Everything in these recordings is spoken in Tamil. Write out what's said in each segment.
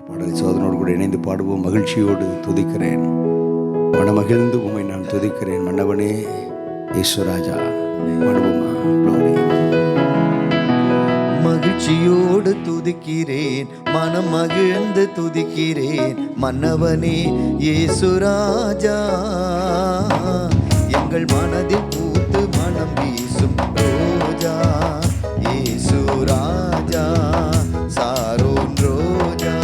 பாடலை சோதனோடு கூட இணைந்து பாடுவோம். மகிழ்ச்சியோடு துதிக்கிறேன், மனமகிழ்ந்து உம்மை நான் துதிக்கிறேன் மன்னவனே ஈஸ்வராஜா. பாடுவோமா? மகிழ்ச்சியோடு துதிக்கிறேன், மனம் மகிழ்ந்து துதிக்கிறேன் மன்னவனே இயேசுராஜா. எங்கள் மனதில் பூத்து மனம் வீசும் ரோஜா இயேசுராஜா, சாரோன் ரோஜா.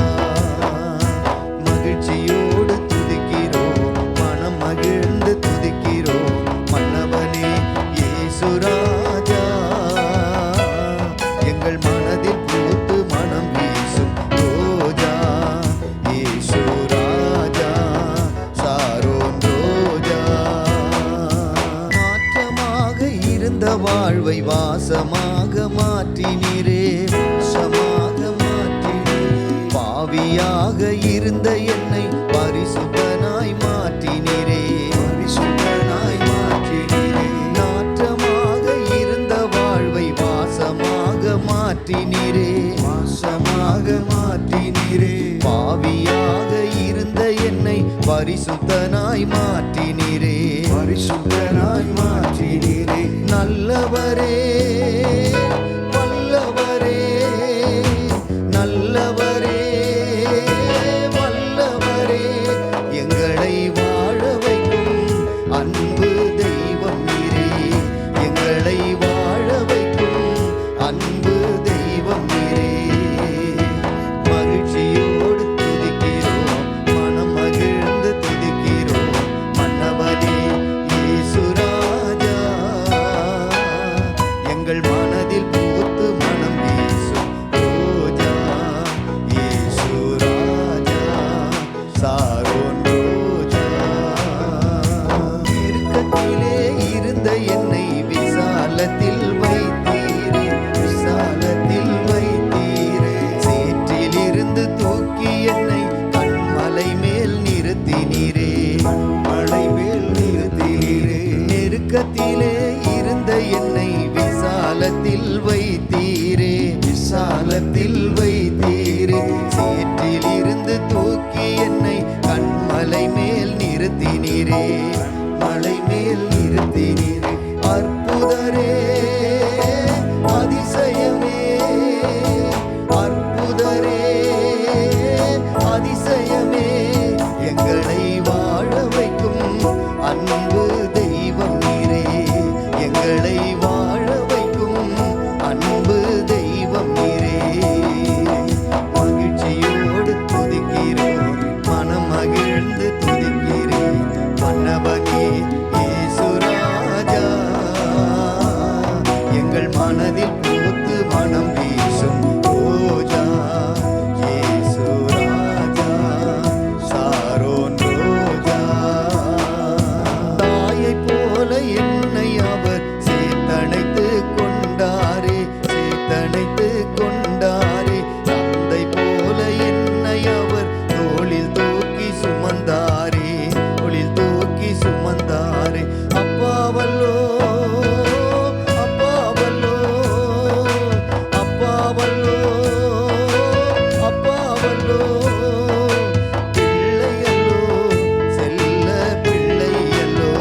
மகிழ்ச்சியோடு துதிக்கிறோம், மனம் மகிழ்ந்து துதிக்கிறோம் மன்னவனே இயேசுராஜா. எங்கள் மனதில் பூத்து மனம் வீசும் ரோஜா இயேசுராஜா, சாரோன் ரோஜா. மாற்றமாக இருந்த வாழ்வை வாசமாக மாற்றினீரே, வாசமாக மாற்றினீரே. பாவியாக இருந்த என்னை பரிசுத்தனாய் மாற்றினீரே, பரிசுத்தனாய் மாற்றினீரே. நாற்றமாக இருந்த வாழ்வை வாசமாக மாற்றினீரே, வாசமாக மாற்றினீரே. பாவியாக இருந்த என்னை பரிசுத்தனாய் மாற்றினீரே, பரிசுத்தனாய் மாற்றினீரே. நல்லவரே வல்லவரே, நல்லவரே வல்லவரே. எங்களை வாழ வைக்கும் அன்பு தெய்வம் நீரே, எங்களை வாழ வைக்கும் அன்பு தெய்வம் நீரே. மகிழ்ச்சியோடு துதிக்கிறோம், மனம் மகிழ்ந்து துதிக்கிறோம் மன்னவனே இயேசுராஜா. எங்கள் மனதில் பூத்து மனம் வீசும் ரோஜா இயேசுராஜா, சாரோன் ரோஜா. இறுக்கத்திலே இருந்த என்னை விசாலத்தில் வைத்தீரே, விசாலத்தில் வைத்தீரே. சேற்றில் இருந்து தூக்கி என்னை கண்மலை மேல் நிறுத்தினீரே, கண்மலை மேல் நிறுத்தினீரே. நெருக்கத்திலே இருந்த என்னை விசாலத்தில் வைத்தீரே, விசாலத்தில் வைத்தீரே. சேற்றில் இருந்து தூக்கி என்னை கண்மலை மேல் நிறுத்தினீரே, மலை மேல் நிறுத்தினீரே. அற்புதரே அதிசயமே, அற்புதரே அதிசயமே. எங்களை வாழ வைக்கும் அன்பு தெய்வம் நீரே, எங்களை வாழ வைக்கும் அன்பு தெய்வம் நீரே. மகிழ்ச்சியோடு துதிக்கிறோம், மனம் மகிழ்ந்து துதிக்கிறேன் மன்னவனே இயேசுராஜா. எங்கள் மனதில் பூத்து மனம் வீசும் ரோஜா இயேசுராஜா, சாரோன் ரோஜா. தாயைப் போல என்னை அவர் சேர்த்தணைத்து கொண்டாரே, சேர்த்தணைத்து கொண்டாரே. தந்தை போல என்னை அவர் தோளில் தூக்கி சுமந்தாரே, தோளில் தூக்கி சுமந்தாரே. அப்பாவல்லோ அப்பாவல்லோ அப்பாவல்லோ அப்பாவல்லோ. பிள்ளையல்லோ செல்ல பிள்ளையல்லோ,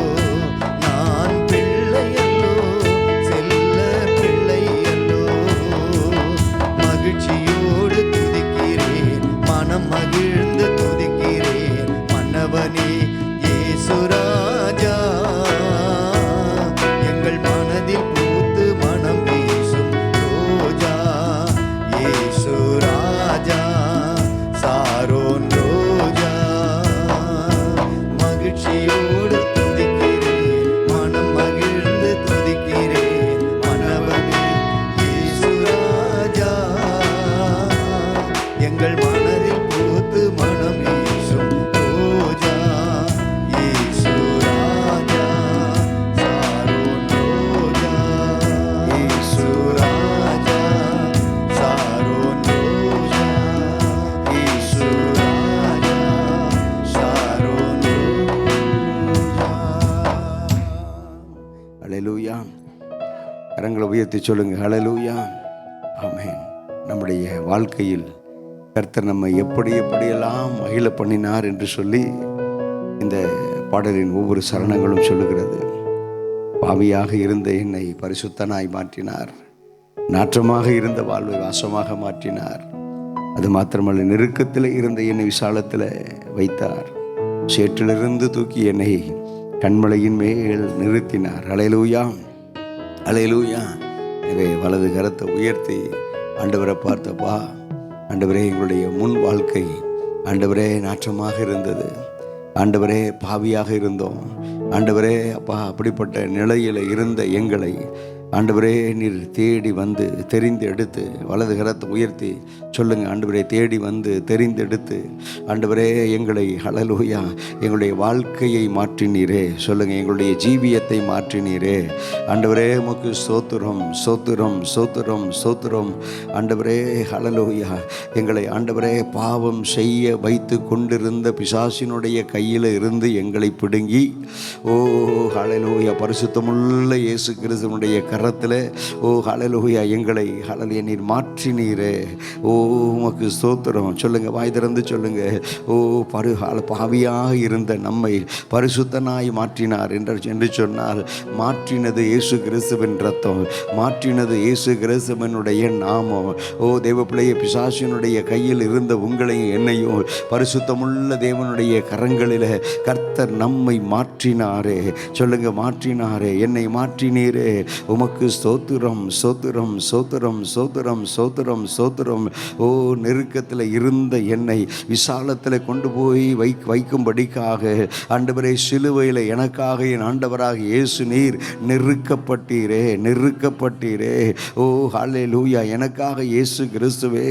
நான் பிள்ளையல்லோ செல்ல பிள்ளையல்லோ. மகிழ்ச்சியோடு துதிக்கிறேன், மனம் மகிழ்ந்து துதிக்கிறேன் மன்னவனே இயேசுராஜா. எங்கள் மனதில் பூத்து மனம் வீசும் ரோஜா இயேசுராஜா, சாரோன் ரோஜா. மகிழ்ச்சியோடு துதிக்கிறேன், மனம் மகிழ்ந்து துதிக்கிறேன் மன்னவனே இயேசுராஜா. எங்கள் மனதில் பூத்து மனம் வீசும் ரோஜா இயேசுராஜா, சாரோன் ரோஜா இயேசுராஜா, சாரோன் ரோஜா இயேசுராஜா, சாரோன் ரோஜா. ஹல்லேலூயா. கரங்களை உயர்த்தி சொல்லுங்க, ஹல்லேலூயா. ஆமென். நம்முடைய வாழ்க்கையில் கர்த்தர் நம்மை எப்படியெல்லாம் மகிழ பண்ணினார் என்று சொல்லி இந்த பாடலின் ஒவ்வொரு சரணங்களும் சொல்லுகிறது. பாவியாக இருந்த என்னை பரிசுத்தனாய் மாற்றினார். நாற்றமாக இருந்த வாழ்வை வாசமாக மாற்றினார். அது மாத்திரமல்ல, நெருக்கத்தில் இருந்த என்னை விசாலத்தில் வைத்தார். சேற்றிலிருந்து தூக்கி என்னை கண்மலையின் மேல் நிறுத்தினார். அல்லேலூயா, அல்லேலூயா. எனவே வலது கரத்தை உயர்த்தி ஆண்டவரை பார்த்தப்பா, ஆண்டவரே எங்களுடைய முன் வாழ்க்கை ஆண்டவரே நாற்றமாக இருந்தது. ஆண்டவரே பாவியாக இருந்தோம். ஆண்டவரே அப்பா, அப்படிப்பட்ட நிலையில் இருந்த எங்களை ஆண்டவரே நீர் தேடி வந்து தெரிந்து எடுத்து, வலது கரத்தை உயர்த்தி சொல்லுங்கள், ஆண்டவரே தேடி வந்து தெரிந்து எடுத்து ஆண்டவரே எங்களை ஹல்லேலூயா எங்களுடைய வாழ்க்கையை மாற்றினீரே. சொல்லுங்கள், எங்களுடைய ஜீவியத்தை மாற்றினீரே. ஆண்டவரே உமக்கு ஸ்தோத்திரம், ஸ்தோத்திரம், ஸ்தோத்திரம், ஸ்தோத்திரம். ஆண்டவரே ஹல்லேலூயா எங்களை ஆண்டவரே பாவம் செய்ய வைத்து கொண்டிருந்த பிசாசினுடைய கையில் இருந்து எங்களை பிடுங்கி, ஓ ஹல்லேலூயா பரிசுத்தமுள்ள இயேசு கிறிஸ்துவினுடைய கரத்தில், ஓ ஹல்லேலூயா எங்களை ஹல்லேலூயா நீர் மாற்றினீரே. ஓ உமக்கு ஸ்தோத்திரம். சொல்லுங்கள், வாய் திறந்து சொல்லுங்கள். ஓ பாவியாக இருந்த நம்மை பரிசுத்தனாய் மாற்றினார் என்று சொன்னால், மாற்றினது இயேசு கிறிஸ்துவின் ரத்தம், மாற்றினது இயேசு கிறிஸ்துவனுடைய நாமம். ஓ தேவ பிள்ளைய, பிசாசினுடைய கையில் இருந்த உங்களையும் என்னையும் பரிசுத்தமுள்ள தேவனுடைய கரங்களில் கர்த்தர் நம்மை மாற்றினாரே. சொல்லுங்க, மாற்றினாரே, என்னை மாற்றினீரே. உமக்கு ஸ்தோத்திரம், ஸ்தோத்திரம், ஸ்தோத்திரம், ஸ்தோத்திரம், ஸ்தோத்திரம், ஸ்தோத்திரம். ஓ நெருக்கத்தில் இருந்த என்னை விசாலத்தில் கொண்டு போய் வைக்கும்படிக்காக ஆண்டவரே சிலுவையில் எனக்காக என் ஆண்டவராக இயேசு நீர் நெருக்கப்பட்டீரே, நெருக்கப்பட்டீரே. ஓ ஹல்லேலூயா எனக்காக இயேசு கிறிஸ்துவே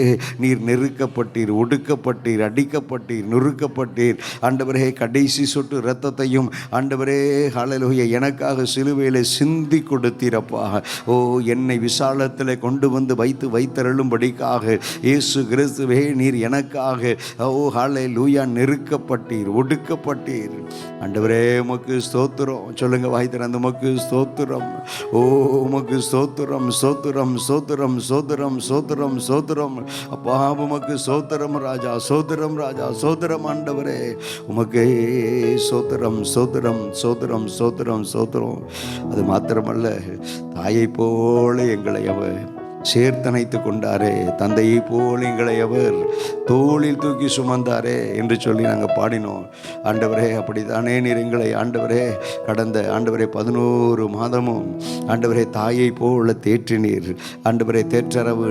நீர் நெருக்கப்பட்டீர், ஒடுக்கப்பட்டீர், அடிக்கப்பட்டீர், நொறுக்கப்பட்டீர். ஆண்டவரே கடைசி சொட்டு இரத்தத்தையும் ஆண்டவரே ஹல்லேலூயா எனக்காக சிலுவையில் சிந்தி கொடுத்தீரப்பா. ஓ என்னை விசாலத்தில் கொண்டு வந்து வைத்தருளும்படிக்காக இயேசு கிறிஸ்துவே நீர் எனக்காக ஓ ஹல்லேலூயா நெருக்கப்பட்டீர், ஒடுக்கப்பட்டீர். ஆண்டவரே உமக்கு ஸ்தோத்திரம். சொல்லுங்க, வாய் திறந்து உமக்கு ஸ்தோத்திரம். ஓ உமக்கு ஸ்தோத்திரம், ஸ்தோத்திரம், ஸ்தோத்திரம், ஸ்தோத்திரம், ஸ்தோத்திரம், ஸ்தோத்திரம். அப்பா உமக்கு ஸ்தோத்திரம் ராஜா, ஸ்தோத்திரம் ராஜா, ஸ்தோத்திரம் ஆண்டவரே உமக்கே ஸ்தோத்திரம், ஸ்தோத்திரம், ஸ்தோத்திரம், ஸ்தோத்திரம், ஸ்தோத்திரம். அது மாத்திரமல்ல, தாயை போல எங்களை அவர் சேர்த்தணைத்து கொண்டாரே, தந்தையை போல் எங்களை அவர் தோளில் தூக்கி சுமந்தாரே என்று சொல்லி நாங்கள் பாடினோம். ஆண்டவரே அப்படித்தானே நீர் எங்களை ஆண்டவரே கடந்த ஆண்டவரே 11 மாதமும் ஆண்டவரே தாயை போல தேற்றினீர். ஆண்டவரே தேற்றரவு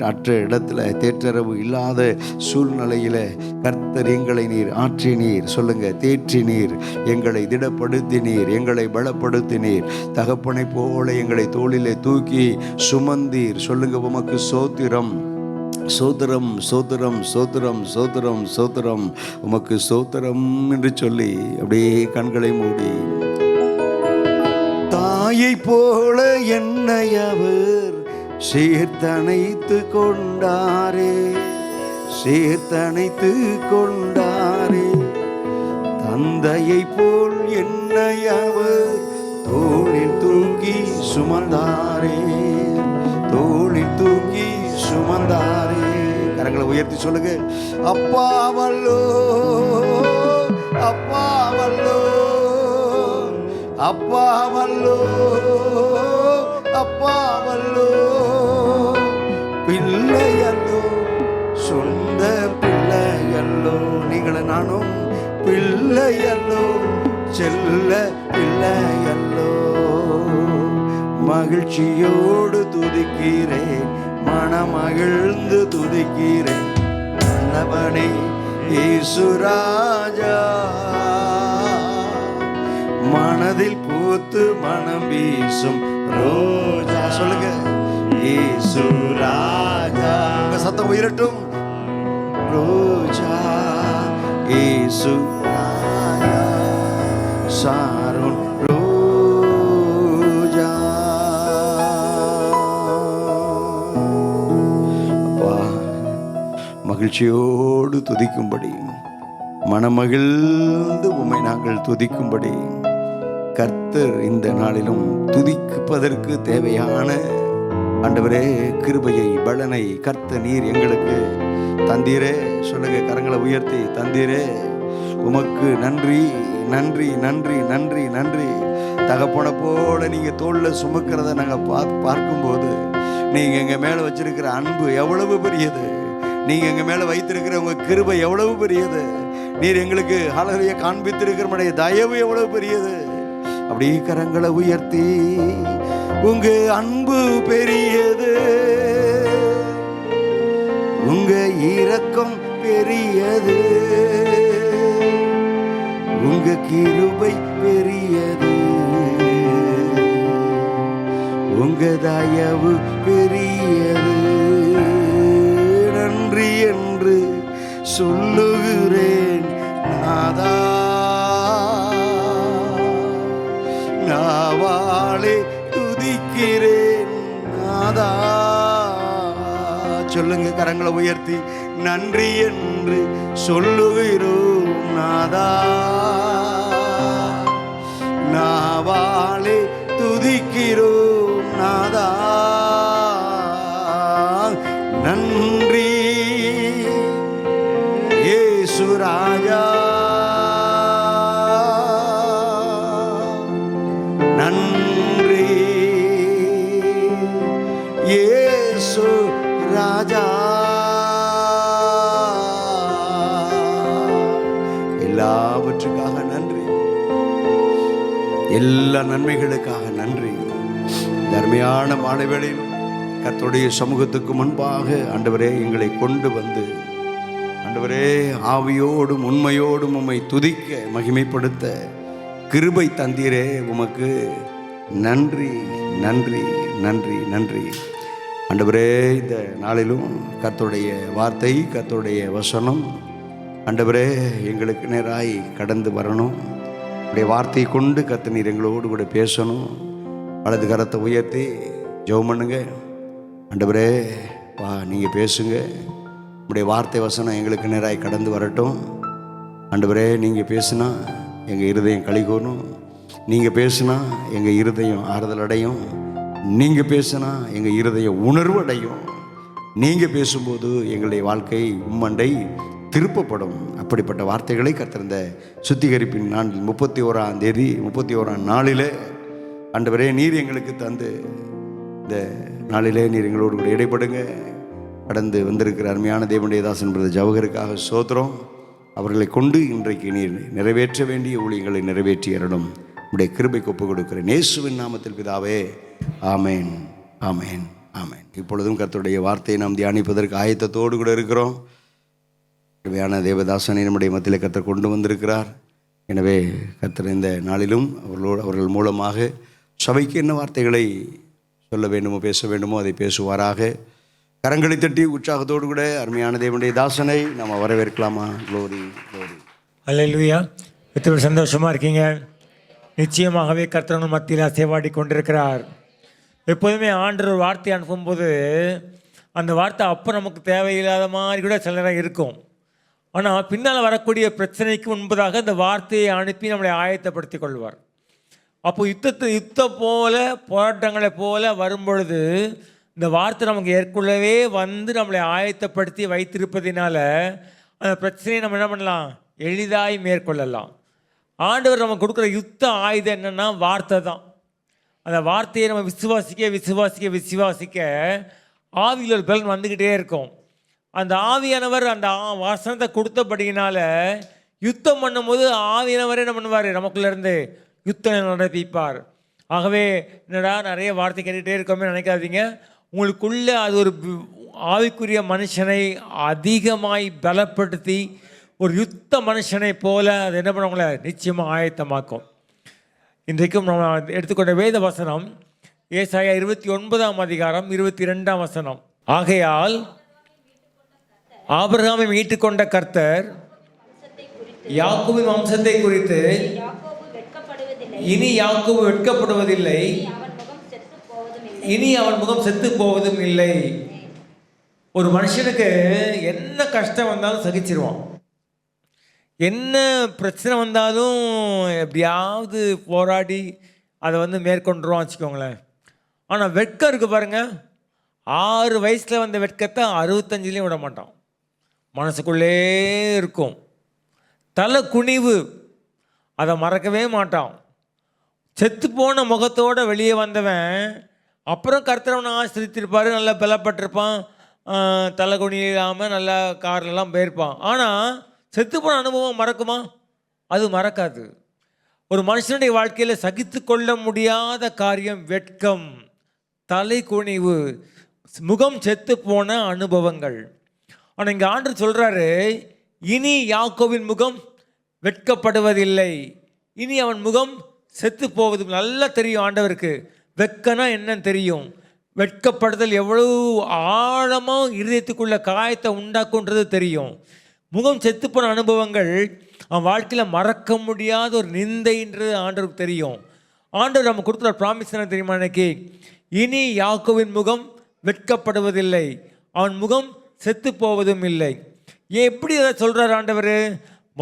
அற்ற இடத்துல, தேற்றரவு இல்லாத சூழ்நிலையில் கர்த்தர் எங்களை நீர் ஆற்றினீர். சொல்லுங்க, தேற்றினீர், எங்களை திடப்படுத்தினீர், எங்களை பலப்படுத்தினீர். தகப்பனை போல எங்களை தோளிலே தூக்கி சுமந்தீர். சொல்லுங்க, உமக்கு சோத்திரம், சோத்திரம், சோத்திரம், சோத்திரம், சோத்திரம், சோத்திரம். உமக்கு சோத்திரம் என்று சொல்லி அப்படியே கண்களை மூடி, தாயை போல என்னை அவர் சேர்த்தணைத்து கொண்டாரே, சேர்த்தணைத்து கொண்டாரே. தந்தையை போல் என்னை அவர் தோளில் தூக்கி சுமந்தாரே, தோளில் தூக்கி சுமந்தாரே. கரங்களை உயர்த்தி சொல்லுங்க, அப்பா வல்லோ, அப்பா வல்லோ, அப்பா வல்லோ, அப்பா வல்லோ. பிள்ளையல்லோ, சொந்த பிள்ளையல்லோ, நீங்கள நானும் பிள்ளையல்லோ, செல்ல பிள்ளையல்லோ. மகிழ்ச்சியோடு துதிக்கிறேன், மனமகிழ்ந்து துதிக்கிறேன் மன்னவனே இயேசு ராஜா. மனதில் பூத்து மனம் வீசும் ரோஜா. சொல்லுங்க, இயேசு ராஜா. உங்க சத்தம் உயரட்டும். ரோஜா இயேசு ராஜா, சாரோன் ரோஜா. அப்பா, மகிழ்ச்சியோடு துதிக்கும்படி, மனமகிழ்ந்து உம்மை நாங்கள் துதிக்கும்படி கர்த்தர் இந்த நாளிலும் துதிப்பதற்கு தேவையான ஆண்டவரே கிருபையை, பலனை கர்த்தர் நீர் எங்களுக்கு தந்தீரே. சொல்லுங்க கரங்களை உயர்த்தி, தந்தீரே உமக்கு நன்றி, நன்றி, நன்றி, நன்றி, நன்றி. தகப்பனை போல நீங்கள் தோளில் சுமக்கிறத நாங்கள் பார்க்கும்போது நீங்கள் எங்கள் மேலே வச்சிருக்கிற அன்பு எவ்வளவு பெரியது, நீங்கள் எங்கள் மேலே வைத்திருக்கிற உங்கள் கிருபை எவ்வளவு பெரியது, நீர் எங்களுக்கு ஹல்லேலூயா காண்பித்திருக்கிற தயவு எவ்வளவு பெரியது. அப்படி கரங்களை உயர்த்தி, உங்க அன்பு பெரியது, உங்க இரக்கம் பெரியது, உங்க கிருபை பெரியது, உங்க தயவு பெரியது. நன்றி என்று சொல்லுகிறேன் நாதா, நாவாலே துதிக்கிறேன் நாதா. சொல்லுங்க கரங்களை உயர்த்தி, நன்றி என்று சொல்லுகிறோம் நாதா, நாவாலே துதிக்கிறோம் நாதா. நன்றி இயேசு ராஜா, நன்றி இயேசு ராஜா. எல்லாவற்றுக்காக நன்றி, எல்லா நன்மைகளுக்காக நன்றி. அருமையான மாலை வேளையிலும் கர்த்தருடைய சமூகத்துக்கு முன்பாக ஆண்டவரே எங்களை கொண்டு வந்து, ஆண்டவரே ஆவியோடும் உண்மையோடும் உம்மை துதிக்க மகிமைப்படுத்த கிருபை தந்தீரே. உமக்கு நன்றி, நன்றி, நன்றி, நன்றி. ஆண்டவரே இந்த நாளிலும் கர்த்தருடைய வார்த்தை, கர்த்தருடைய வசனம் ஆண்டவரே எங்களுக்கு நேராய் கடந்து வரணும். உடைய வார்த்தையை கொண்டு கர்த்தர் நீர் எங்களோடு கூட பேசணும். வலது கரத்தை உயர்த்தி ஜெபம் பண்ணுங்க. ஆண்டவரே வா, நீங்கள் பேசுங்க. உடைய வார்த்தை வசனம் எங்களுக்கு நேராய் கடந்து வரட்டும். ஆண்டவரே நீங்கள் பேசுனா எங்கள் இருதயம் களிகூரும், நீங்கள் பேசுனா எங்கள் இருதயம் ஆறுதல் அடையும், நீங்கள் பேசுனா எங்கள் இருதயம் உணர்வு அடையும். நீங்கள் பேசும்போது எங்களுடைய வாழ்க்கை உம்மண்டை திருப்பப்படும். அப்படிப்பட்ட வார்த்தைகளை கர்த்தர் சுத்திகரிப்பின் நாளில் 31ஆம் தேதி 31ஆம் நாளில் ஆண்டவரே நீர் எங்களுக்கு தந்து இந்த நாளிலே நீர் எங்களோடு கூட இடைப்படுங்க. கடந்து வந்திருக்கிற அருமையான தேவனுடைய தாசன் பிரதர் ஜவஹருக்காக சோத்திரம். அவர்களை கொண்டு இன்றைக்கு நீர் நிறைவேற்ற வேண்டிய ஊழியங்களை நிறைவேற்றி அருளும். உடைய கிருபைக்கு ஒப்புக் கொடுக்கிறேன் இயேசுவின் நாமத்தில் பிதாவே, ஆமேன், ஆமேன், ஆமேன். இப்பொழுதும் கர்த்தருடைய வார்த்தையை நாம் தியானிப்பதற்கு ஆயத்தத்தோடு கூட இருக்கிறோம். கிருபையான தேவதாசனை நம்முடைய மத்தியில் கர்த்தர் கொண்டு வந்திருக்கிறார். எனவே கர்த்தர் இந்த நாளிலும் அவர்கள் மூலமாக சபைக்கு என்ன வார்த்தைகளை சொல்ல வேண்டுமோ பேச வேண்டுமோ அதை பேசுவாராக. கரங்களை தட்டி உற்சாகத்தோடு கூட அருமையான தேவனுடைய தாசனை நம்ம வரவேற்கலாமா? Glory, glory. அல்லேலூயா. எத்தனை சந்தோஷமாக இருக்கீங்க. நிச்சயமாகவே கர்த்தர் மத்தியில் அசைவாடி கொண்டிருக்கிறார். எப்போதுமே ஆண்டவர் ஒரு வார்த்தை அனுப்பும்போது அந்த வார்த்தை அப்போ நமக்கு தேவையில்லாத மாதிரி கூட சில நேரம் இருக்கும். ஆனால் பின்னால் வரக்கூடிய பிரச்சனைக்கு முன்பதாக அந்த வார்த்தையை அனுப்பி நம்மளை ஆயத்தப்படுத்தி கொள்வார். அப்போ யுத்தம் போல போராட்டங்களை போல வரும்பொழுது இந்த வார்த்தை நமக்கு ஏற்கனவே வந்து நம்மளை ஆயத்தப்படுத்தி வைத்திருப்பதினால அந்த பிரச்சனையை நம்ம என்ன பண்ணலாம், எளிதாய் மேற்கொள்ளலாம். ஆண்டவர் நமக்கு கொடுக்குற யுத்த ஆயுதம் என்னென்னா வார்த்தை தான். அந்த வார்த்தையை நம்ம விசுவாசிக்க ஆவியில் ஒரு பலன் வந்துக்கிட்டே இருக்கும். அந்த ஆவியானவர் அந்த வசனத்தை கொடுத்தபடியினால யுத்தம் பண்ணும்போது ஆவியானவரே என்ன பண்ணுவார், நமக்குள்ளேருந்து யுத்தம் நடப்பிப்பார். ஆகவே என்னடா நிறைய வார்த்தை கேட்டுகிட்டே இருக்கோமே நினைக்காதீங்க. உங்களுக்குள்ளே அது ஒரு ஆவிக்குரிய மனுஷனை அதிகமாய் பலப்படுத்தி ஒரு யுத்த மனுஷனை போல அது என்ன பண்ணுவாங்களே நிச்சயமாக ஆயத்தமாக்கும். இன்றைக்கும் நம்ம எடுத்துக்கொண்ட வேத வசனம் ஏசாயா 29ஆம் அதிகாரம் 22ஆம் வசனம். ஆகையால் ஆபிரகாமை மீட்டுக்கொண்ட கர்த்தர் யாக்கோபின் வம்சத்தை குறித்து இனி யாக்கோபு வெட்கப்படுவதில்லை, இனி அவன் முகம் செத்து போவதும் இல்லை. ஒரு மனுஷனுக்கு என்ன கஷ்டம் வந்தாலும் சகிச்சிருவான், என்ன பிரச்சனை வந்தாலும் எப்படியாவது போராடி அதை மேற்கொண்டுருவான் வச்சுக்கோங்களேன். ஆனால் வெட்கம் இருக்குது பாருங்கள், 6 வயசில் வந்த வெட்கத்தை 65லேயும் விட மாட்டான். மனசுக்குள்ளே இருக்கும். தலை குனிவு, அதை மறக்கவே மாட்டான். செத்து போன முகத்தோடு வெளியே வந்தவன் அப்புறம் கர்த்தரவனை ஆசிரித்திருப்பார், நல்லா பலப்பட்டிருப்பான், தலை குனியாமல் நல்லா கார்லெலாம் போயிருப்பான். ஆனால் செத்து போன அனுபவம் மறக்குமா? அது மறக்காது. ஒரு மனுஷனுடைய வாழ்க்கையில் சகித்து கொள்ள முடியாத காரியம் வெட்கம், தலை குனிவு, முகம் செத்து போன அனுபவங்கள். ஆனால் இங்கே ஆண்டவர் சொல்கிறாரு, இனி யாக்கோபின் முகம் வெட்கப்படுவதில்லை, இனி அவன் முகம் செத்து போவது. நல்லா தெரியும் ஆண்டவருக்கு வெட்கனா என்னன்னு தெரியும். வெட்கப்படுதல் எவ்வளவு ஆழமாக இருதயத்துக்குள்ள காயத்தை உண்டாக்குன்றது தெரியும். முகம் செத்து போன அனுபவங்கள் அவன் வாழ்க்கையில் மறக்க முடியாத ஒரு நிந்தைன்றது ஆண்டவருக்கு தெரியும். ஆண்டவர் நம்ம கொடுத்துற ப்ராமிஸ் என்ன தெரியுமா? இன்னைக்கு இனி யாக்கோவின் முகம் வெட்கப்படுவதில்லை, அவன் முகம் செத்து போவதும் இல்லை. எப்படி அதை சொல்கிறார் ஆண்டவர்?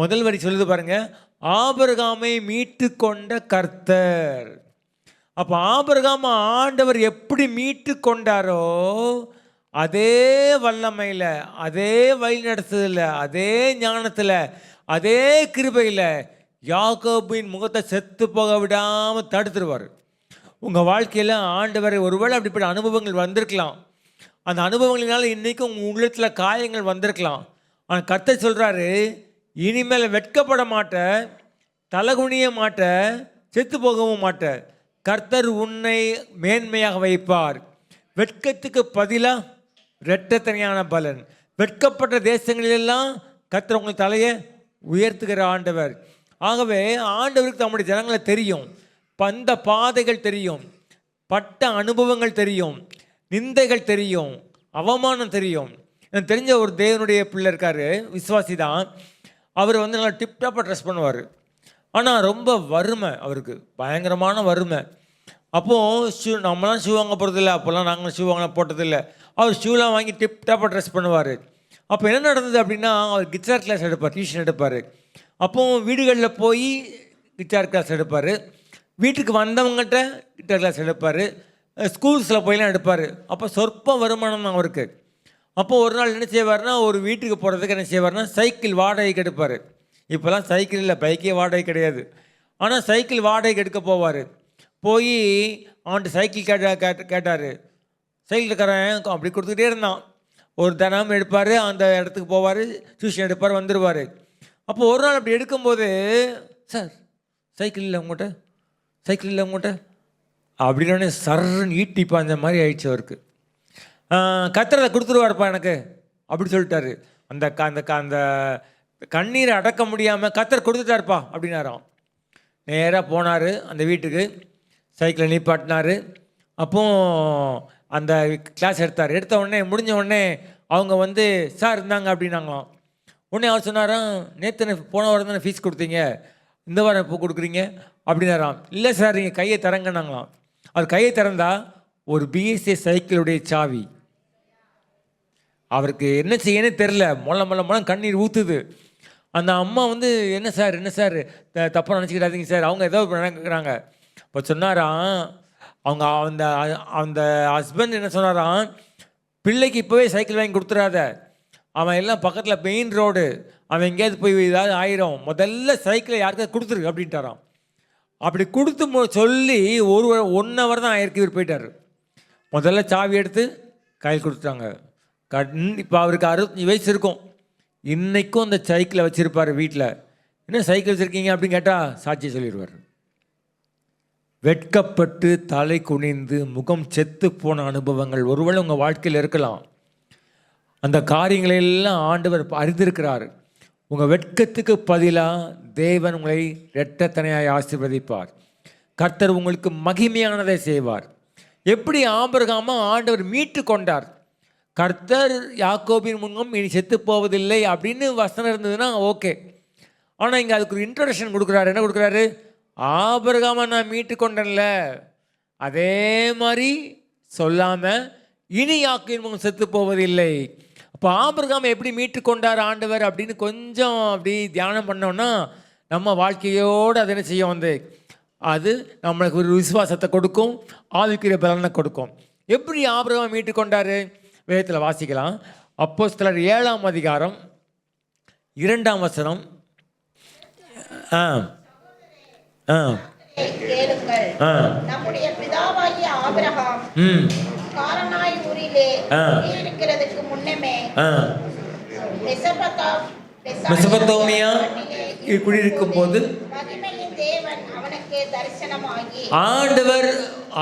முதல் வரி சொல்லுது பாருங்க, ஆபிரகாமை மீட்டு கொண்ட கர்த்தர். அப்போ ஆபிரகாமை ஆண்டவர் எப்படி மீட்டு கொண்டாரோ அதே வல்லமையில், அதே வழி நடத்துதல், அதே ஞானத்தில், அதே கிருபையில் யாக்கோபின் முகத்தை செத்து போக விடாமல் தடுத்துருவார். உங்கள் வாழ்க்கையில் ஆண்டவர் ஒருவேளை அப்படிப்பட்ட அனுபவங்கள் வந்திருக்கலாம். அந்த அனுபவங்களினால இன்றைக்கும் உங்கள் உள்ளத்தில் காயங்கள் வந்திருக்கலாம். ஆனால் கர்த்தர் சொல்கிறாரு, இனிமேல் வெட்கப்பட மாட்ட, தலகுனிய மாட்ட, செத்து போகவும் மாட்ட. கர்த்தர் உன்னை மேன்மையாக வைப்பார். வெட்கத்துக்கு பதிலாக இரட்டத்தனையான பலன். வெட்கப்பட்ட தேசங்களிலெல்லாம் கர்த்தர் உங்கள் தலையை உயர்த்துகிற ஆண்டவர். ஆகவே ஆண்டவருக்கு நம்முடைய ஜனங்களை தெரியும், பந்த பாதைகள் தெரியும், பட்ட அனுபவங்கள் தெரியும், நிந்தைகள் தெரியும், அவமானம் தெரியும். எனக்கு தெரிஞ்ச ஒரு தேவனுடைய பிள்ளை இருக்கார், விசுவாசி தான். அவர் வந்து நல்லா டிப்டாப்பாக ட்ரெஸ் பண்ணுவார். ஆனால் ரொம்ப வறுமை, அவருக்கு பயங்கரமான வறுமை. அப்போது நம்மளாம் ஷூ வாங்க போகிறதில்ல, அப்போல்லாம் நாங்கள் ஷூ வாங்க போட்டதில்லை. அவர் ஷூலாம் வாங்கி டிப்டாப்பாக ட்ரெஸ் பண்ணுவார். அப்போ என்ன நடந்தது அப்படின்னா, அவர் கிட்டார் கிளாஸ் எடுப்பார், டியூஷன் எடுப்பார். அப்போது வீடுகளில் போய் கிட்டார் கிளாஸ் எடுப்பார், வீட்டுக்கு வந்தவங்ககிட்ட கிட்டார் கிளாஸ் எடுப்பார், ஸ்கூல்ஸில் போயெல்லாம் எடுப்பார். அப்போ சொற்ப வருமானம் தான் அவருக்கு. அப்போது ஒரு நாள் என்ன செய்வார்னா, ஒரு வீட்டுக்கு போகிறதுக்கு என்ன செய்வார்னா, சைக்கிள் வாடகைக்கு எடுப்பார். இப்போல்லாம் சைக்கிள் இல்லை, பைக்கே வாடகை கிடையாது. ஆனால் சைக்கிள் வாடகைக்கு எடுக்க போவார். போய் அவன்கிட்ட சைக்கிள் கேட்டார். சைக்கிள்காரன் அப்படி கொடுத்துக்கிட்டே இருந்தான். ஒரு தினம் எடுப்பார், அந்த இடத்துக்கு போவார், டியூஷன் எடுப்பார், வந்துடுவார். அப்போ ஒரு நாள் அப்படி எடுக்கும்போது, சார் சைக்கிள் இல்லை உங்கள்கிட்ட, சைக்கிள் இல்லை உங்கள்கிட்ட அப்படின்னோடனே சர்ன்னு ஈட்டிப்பா அந்த மாதிரி ஆயிடுச்சு அவருக்கு. கத்திரத்தை கொடுத்துருவாருப்பா எனக்கு அப்படி சொல்லிட்டாரு. அந்த அந்த கண்ணீரை அடக்க முடியாமல் கத்தர் கொடுத்துட்டாருப்பா அப்படின்னாராம். நேராக போனார் அந்த வீட்டுக்கு, சைக்கிளை நிப்பாட்டினார். அப்போ அந்த கிளாஸ் எடுத்த உடனே முடிஞ்ச உடனே அவங்க வந்து சார் இருந்தாங்க அப்படின்னாங்களாம். உடனே அவர் சொன்னாராம், நேற்று போன வாரம் தானே ஃபீஸ் கொடுத்தீங்க, இந்த வாரம் எப்போ கொடுக்குறீங்க அப்படின்னாராம். இல்லை சார் நீங்கள் கையை திறங்கன்னாங்களாம். அவர் கையை திறந்தா ஒரு பிஎஸ்சி சைக்கிளுடைய சாவி. அவருக்கு என்ன செய்யனே தெரில, மொல்ல கண்ணீர் ஊற்றுது. அந்த அம்மா வந்து என்ன சார் தப்பாக நினச்சிக்கிட்டாதீங்க சார், அவங்க ஏதோ நினைக்கிறாங்க. இப்போ சொன்னாராம், அவங்க அந்த ஹஸ்பண்ட் என்ன சொன்னாராம், பிள்ளைக்கு இப்போவே சைக்கிள் வாங்கி கொடுத்துடாத, அவன் எல்லாம் பக்கத்தில் மெயின் ரோடு, அவன் எங்கேயாவது போய் ஏதாவது ஆயிரும், முதல்ல சைக்கிளை யாருக்காவது கொடுத்துரு அப்படின்ட்டாராம். அப்படி கொடுத்து சொல்லி 1 ஹவர் தான் ஆயிருக்கு. இவர் போயிட்டார். முதல்ல சாவி எடுத்து கையில் கொடுத்துட்டாங்க. இப்போ அவருக்கு 65 வயசு இருக்கும். இன்றைக்கும் அந்த சைக்கிளை வச்சுருப்பார் வீட்டில். என்ன சைக்கிள் வச்சுருக்கீங்க அப்படின்னு கேட்டால் சாட்சியை சொல்லிடுவார். வெட்கப்பட்டு தலை குனிந்து முகம் செத்து போன அனுபவங்கள் ஒருவேளை உங்கள் வாழ்க்கையில் இருக்கலாம். அந்த காரியங்களெல்லாம் ஆண்டவர் அறிந்திருக்கிறார். உங்கள் வெட்கத்துக்கு பதிலாக தேவன் உங்களை இரட்டத்தனையாய் ஆசீர்வதிப்பார். கர்த்தர் உங்களுக்கு மகிமையானதை செய்வார். எப்படி ஆபிரகாமை ஆண்டவர் மீட்டு கொண்டார். கர்த்தர் யாக்கோபின் முன்னும் இனி செத்து போவதில்லை அப்படின்னு வசனம் இருந்ததுன்னா ஓகே. ஆனால் இங்கே அதுக்கு ஒரு இன்ட்ரோடக்ஷன் கொடுக்குறாரு. என்ன கொடுக்குறாரு? ஆபிரகாமை நான் மீட்டு கொண்டேன்ல, அதே மாதிரி சொல்லாமல் இனி யாக்கோபின் முகம் செத்து போவதில்லை. அப்போ ஆபிரகாமை எப்படி மீட்டு கொண்டார் ஆண்டவர் அப்படின்னு கொஞ்சம் அப்படி தியானம் பண்ணோன்னா நம்ம வாழ்க்கையோடு அது என்ன செய்யும், வந்து அது நம்மளுக்கு ஒரு விசுவாசத்தை கொடுக்கும், ஆவிக்குரிய பலனை கொடுக்கும். எப்படி ஆபிரகாமை மீட்டு கொண்டார்? வேதத்தில் வாசிக்கலாம். அப்போஸ்தலர் 7ஆம் அதிகாரம் 2ஆம் வசனம். ஆ ஆ கேளுங்கள். ஆ நம்முடைய பிதாவாகிய ஆபிரகாம் ம் காரனாய் ஊரிலே ஆ. குடியிருக்கிறதுக்கு முன்னமே ஆ மெசபத்தோமியா குடியிருக்கும் போது மகிமையின் தேவன் அவனுக்கு தரிசனமாகி ஆண்டவர்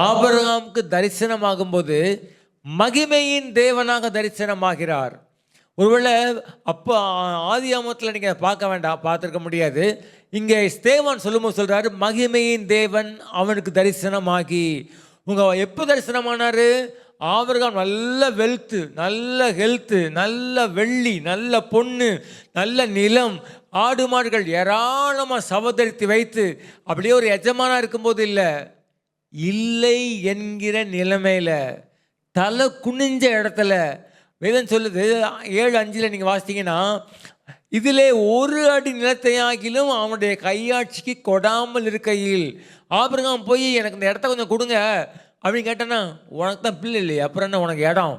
ஆபிரகாமுக்கு தரிசனமாகும் போது மகிமையின் தேவனாக தரிசனமாகிறார். ஒருவேளை அப்போ ஆதியாமத்தில் நீங்கள் பார்க்க வேண்டாம், பார்த்துருக்க முடியாது. இங்கே ஸ்தேவான் சொல்லும்போது சொல்கிறாரு, மகிமையின் தேவன் அவனுக்கு தரிசனமாகி. உங்கள் எப்போ தரிசனமானார்? ஆபிரகாம் நல்ல வெல்த்து, நல்ல ஹெல்த்து, நல்ல வெள்ளி, நல்ல பொண்ணு, நல்ல நிலம், ஆடு மாடுகள் ஏராளமாக சவதரித்து வைத்து அப்படியே ஒரு எஜமானா இருக்கும்போது இல்லை என்கிற நிலைமையில் தலை குனிஞ்ச இடத்துல வேதம் சொல்லுது. 7:5 நீங்கள் வாசித்தீங்கன்னா, இதிலே ஒரு அடி நிலத்தையாகிலும் அவனுடைய கையாட்சிக்கு கொடாமல் இருக்கையில். ஆபிரகாம் போய் எனக்கு இந்த இடத்த கொஞ்சம் கொடுங்க அப்படின்னு கேட்டானா, உனக்கு தான் பிள்ளை இல்லையே, அப்புறம் என்ன உனக்கு இடம்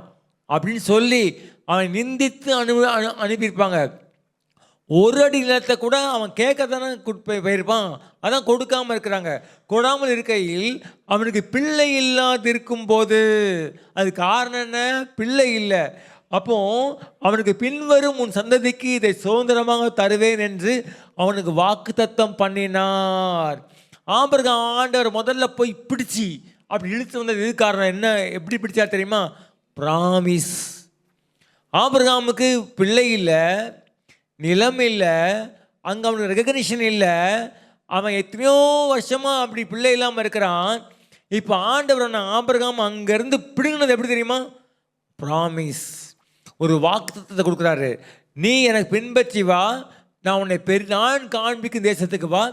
அப்படின்னு சொல்லி அவன் நிந்தித்து அனுப்பியிருப்பாங்க. ஒரு அடி நிலத்தை கூட அவன் கேட்க தானே போயிருப்பான், அதான் கொடுக்காமல் இருக்கிறாங்க. கொடாமல் இருக்கையில் அவனுக்கு பிள்ளை இல்லாதிருக்கும் போது, அது காரணம் என்ன? பிள்ளை இல்லை. அப்போ அவனுக்கு பின்வரும் உன் சந்ததிக்கு இதை சுதந்திரமாக தருவேன் என்று அவனுக்கு வாக்குத்தத்தம் பண்ணினார். ஆபிரகாம் ஆண்டவர் முதல்ல போய் பிடிச்சி அப்படி இழுத்து வந்தது இது காரணம் என்ன? எப்படி பிடிச்சா தெரியுமா? பிராமிஸ். ஆபிரகாமுக்கு பிள்ளை இல்லை, நிலம் இல்லை, அங்கே அவனுக்கு ரெகக்னிஷன் இல்லை. அவன் எத்தனையோ வருஷமாக அப்படி பிள்ளை இல்லாமல் இருக்கிறான். இப்போ ஆண்டவர் ஆபிரகாம் அங்கேருந்து பிடுங்கினது எப்படி தெரியுமா? ப்ராமிஸ். ஒரு வாக்குத்தத்தத்தை கொடுக்குறாரு. நீ எனக்கு பின்பற்றி வா, நான் உன்னை நான் காண்பிக்கும் தேசத்துக்கு வா,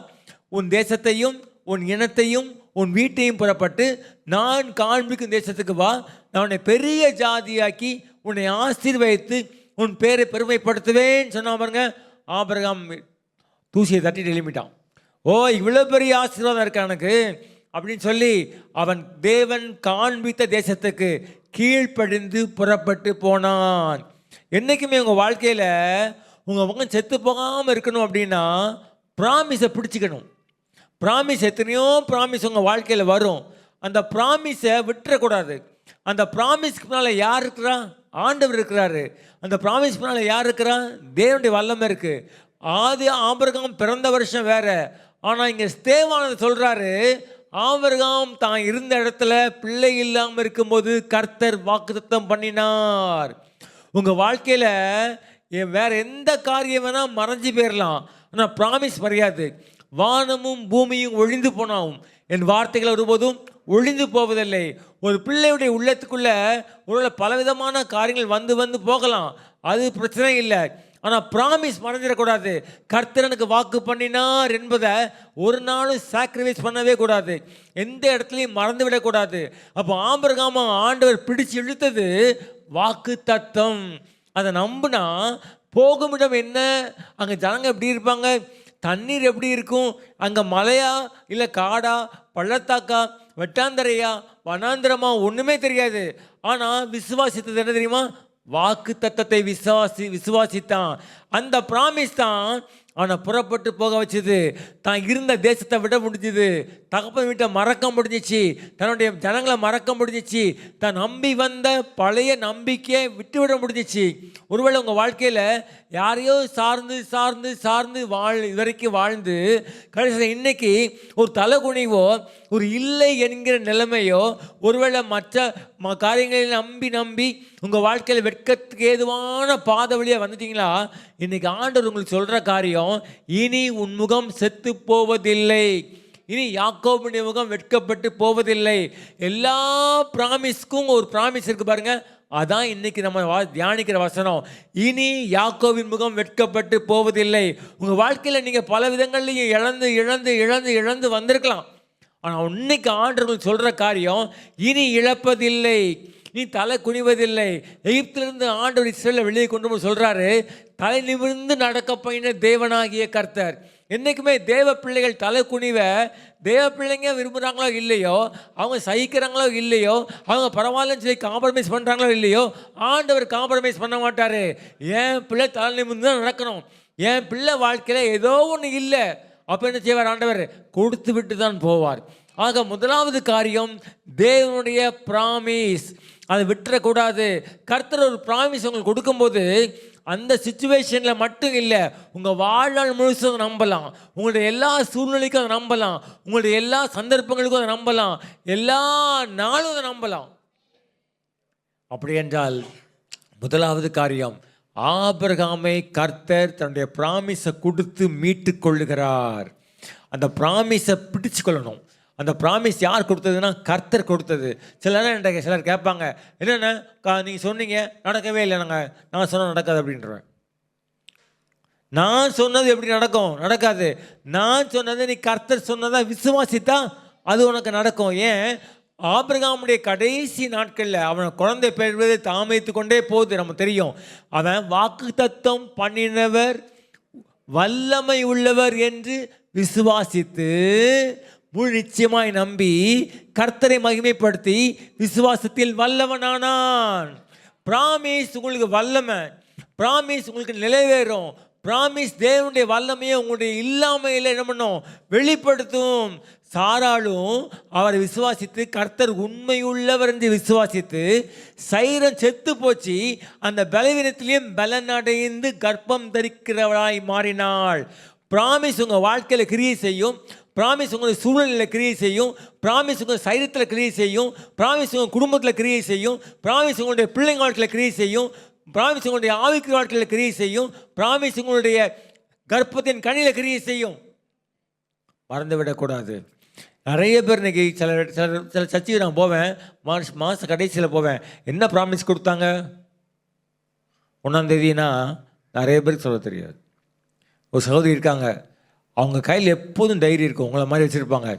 உன் தேசத்தையும் உன் இனத்தையும் உன் வீட்டையும் புறப்பட்டு நான் காண்பிக்கும் தேசத்துக்கு வா, நான் உன்னை பெரிய ஜாதியாக்கி உன்னை ஆசீர்வதித்து உன் பேரை பெருமைப்படுத்துவேன்னு சொன்னா பாருங்க. ஆபிரகாம் தூசியை தட்டிட்டு எழுப்பிட்டான். ஓ, இவ்வளோ பெரிய ஆசீர்வாதம் இருக்கா எனக்கு அப்படின்னு சொல்லி அவன் தேவன் காண்பித்த தேசத்துக்கு கீழ்ப்படிந்து புறப்பட்டு போனான். என்றைக்குமே உங்கள் வாழ்க்கையில் உங்கள் முகம் செத்து போகாமல் இருக்கணும் அப்படின்னா ப்ராமிஸை பிடிச்சிக்கணும். ப்ராமிஸ், எத்தனையோ ப்ராமிஸ் உங்கள் வாழ்க்கையில் வரும். அந்த ப்ராமிஸை விட்டுறக்கூடாது. அந்த ப்ராமிஸ்க்கு பின்னால் யார் இருக்கிறா? ஆண்டவர் இருக்கிறாரு. அந்த ப்ராமிஸ் பின்னால் யார் இருக்கிறா? தேவனுடைய வல்லமை இருக்குது. ஆபிரகாம் பிறந்த வருஷம் வேற, ஆனால் இங்கே ஸ்தேவானது சொல்கிறாரு, ஆபிரகாம் தான் இருந்த இடத்துல பிள்ளை இல்லாமல் இருக்கும்போது கர்த்தர் வாக்குத்தத்தம் பண்ணினார். உங்கள் வாழ்க்கையில் வேற எந்த காரியம் வேணால் மறைஞ்சு போயிடலாம், ஆனால் ப்ராமிஸ் மறையாது. வானமும் பூமியும் ஒழிந்து போனாவும் என் வார்த்தைகள் ஒருபோதும் ஒழிந்து போவதில்லை. ஒரு பிள்ளையுடைய உள்ளத்துக்குள்ள ஒரு பலவிதமான காரியங்கள் வந்து வந்து போகலாம், அது பிரச்சனை இல்லை. ஆனால் ப்ராமிஸ் மறந்துடக்கூடாது. கர்த்தரனுக்கு வாக்கு பண்ணினார் என்பதை ஒரு நாளும் சாக்ரிஃபைஸ் பண்ணவே கூடாது, எந்த இடத்துலையும் மறந்து விடக்கூடாது. அப்போ ஆபிரகாம் ஆண்டவர் பிடிச்சு இழுத்தது வாக்கு தத்தம். அதை நம்பினா போகுமிடம் என்ன, அங்கே ஜனங்க எப்படி இருப்பாங்க, தண்ணீர் எப்படி இருக்கும், அங்கே மலையா இல்லை காடா, பள்ளத்தாக்கா, வெட்டாந்தரையா, வனாந்திரமா, ஒன்றுமே தெரியாது. ஆனால் விசுவாசித்தது என்ன தெரியுமா? வாக்கு தத்தத்தை விசுவாசித்தான். அந்த ப்ராமிஸ் தான் அவனை புறப்பட்டு போக வச்சுது. தான் இருந்த தேசத்தை விட முடிஞ்சுது, தகப்பன் வீட்டை மறக்க முடிஞ்சிச்சு, தன்னுடைய ஜனங்களை மறக்க முடிஞ்சிச்சு, தான் நம்பி வந்த பழைய நம்பிக்கையை விட்டுவிட முடிஞ்சிச்சு. ஒருவேளை உங்கள் வாழ்க்கையில் யாரையோ சார்ந்து சார்ந்து சார்ந்து இதுவரைக்கும் வாழ்ந்து கடைசியில் இன்னைக்கு ஒரு தலைகுனிவோ ஒரு இல்லை என்கிற நிலைமையோ, ஒருவேளை மற்ற காரியங்களில் நம்பி நம்பி உங்கள் வாழ்க்கையில் வெட்கத்துக்கு ஏதுவான பாதை வழியாக வந்துட்டீங்களா? இன்னைக்கு ஆண்டவர் உங்களுக்கு சொல்கிற காரியம், இனி உன் முகம் செத்து போவதில்லை, இனி யாக்கோபுடைய முகம் வெட்கப்பட்டு போவதில்லை. எல்லா ப்ராமிஸ்க்கும் ஒரு ப்ராமிஸ் இருக்கு பாருங்க. அதான் இன்னைக்கு நம்ம தியானிக்கிற வசனம். இனி யாக்கோபின் முகம் வெட்கப்பட்டு போவதில்லை. உங்கள் வாழ்க்கையில் நீங்கள் பல விதங்கள்லையும் இழந்து இழந்து இழந்து இழந்து வந்திருக்கலாம். ஆனால் இன்னைக்கு ஆண்டவர்கள் சொல்கிற காரியம், இனி இழப்பதில்லை, நீ தலை குனிவதில்லை. எகிப்திலிருந்து ஆண்டவர் இஸ்ரேலை வெளியே கொண்டு போய் சொல்கிறாரு, தலை நிமிர்ந்து நடக்க பயின தேவனாகிய கர்த்தர். என்றைக்குமே தேவ பிள்ளைகள் தலை குனிவ தேவ பிள்ளைங்க விரும்புகிறாங்களோ இல்லையோ, அவங்க சகிக்கிறாங்களோ இல்லையோ, அவங்க பரவாயில்லன்னு சொல்லி காம்ப்ரமைஸ் பண்ணுறாங்களோ இல்லையோ, ஆண்டவர் காம்ப்ரமைஸ் பண்ண மாட்டார். என் பிள்ளை தலை நிமிர்ந்து தான் நடக்கணும். என் பிள்ளை வாழ்க்கையில் ஏதோ ஒன்று இல்லை, அப்போ என்ன செய்வார் ஆண்டவர்? கொடுத்து விட்டு தான் போவார். ஆக முதலாவது காரியம் தேவனுடைய ப்ராமிஸ், அதை விட்டுறக்கூடாது. கர்த்தர் ஒரு ப்ராமிஸ் உங்களுக்கு கொடுக்கும்போது அந்த சிச்சுவேஷனில் மட்டும் இல்லை, உங்கள் வாழ்நாள் முழுசும் அதை நம்பலாம், உங்களுடைய எல்லா சூழ்நிலைக்கும் அதை நம்பலாம், உங்களுடைய எல்லா சந்தர்ப்பங்களுக்கும் அதை நம்பலாம், எல்லா நாளும் அதை நம்பலாம். அப்படி என்றால் முதலாவது காரியம், ஆபிரகாமை கர்த்தர் தன்னுடைய ப்ராமிஸை கொடுத்து மீட்டு கொள்ளுகிறார். அந்த ப்ராமிஸை பிடிச்சு கொள்ளணும். அந்த ப்ராமிஸ் யார் கொடுத்ததுன்னா கர்த்தர் கொடுத்தது. சிலர் கேட்பாங்க, என்னென்ன நீங்கள் சொன்னீங்க நடக்கவே இல்லை, நான் சொன்ன நடக்காது அப்படின்றேன். நான் சொன்னது எப்படி நடக்கும்? நடக்காது. நான் சொன்னது நீ கர்த்தர் சொன்னதா விசுவாசித்தா அது உனக்கு நடக்கும். ஏன்? ஆபிரகாமுடைய கடைசி நாட்களில் அவன் குழந்தை பெறுவதை தாமதித்து கொண்டே போகுது, நம்ம தெரியும். அவன் வாக்குத்தத்தம் பண்ணினவர் வல்லமை உள்ளவர் என்று விசுவாசித்து முழு நிச்சயமாய் நம்பி கர்த்தரை மகிமைப்படுத்தி விசுவாசத்தில் வல்லவனானான். பிராமிஸ் உங்களுக்கு வல்லமை, பிராமிஸ் உங்களுக்கு நிலைவேறும். பிராமிஸ் தேவனுடைய வல்லமையை உங்களுடைய இல்லாமையில் என்ன பண்ணும்? வெளிப்படுத்தும். சாராளும் அவரை விசுவாசித்து கர்த்தர் உண்மையுள்ளவர் என்று விசுவாசித்து சைரம் செத்து போச்சு, அந்த பலவீனத்திலையும் பலனடைந்து கர்ப்பம் தரிக்கிறவளாய் மாறினாள். பிராமிஸ் உங்கள் வாழ்க்கையில் கிரியை செய்யும், பிராமிஸ் உங்களுடைய சூழ்நிலையில் கிரியை செய்யும், பிராமிஸ் உங்கள் சைரத்தில் கிரியை செய்யும், பிராமிஸ் உங்கள் குடும்பத்தில் கிரியை செய்யும், பிராமிஸ் உங்களுடைய பிள்ளைங்க வாழ்க்கையில் கிரியை செய்யும், பிராமிஸ் உங்களுடைய ஆவிக்கு வாழ்க்கையில் கிரியை செய்யும், பிராமிஸ் உங்களுடைய கர்ப்பத்தின் கனியில் கிரியை செய்யும். மறந்துவிடக்கூடாது. நிறைய பேர் இன்றைக்கி சில சர்ச்சைக்கு நான் போவேன், மாத கடைசியில் போவேன், என்ன ப்ராமிஸ் கொடுத்தாங்க 1ஆம் தேதினா நிறைய பேருக்கு சொல்ல தெரியாது. ஒரு சகோதரி இருக்காங்க, அவங்க கையில் எப்போதும் டைரி இருக்கும், உங்களை மாதிரி வச்சுருப்பாங்க,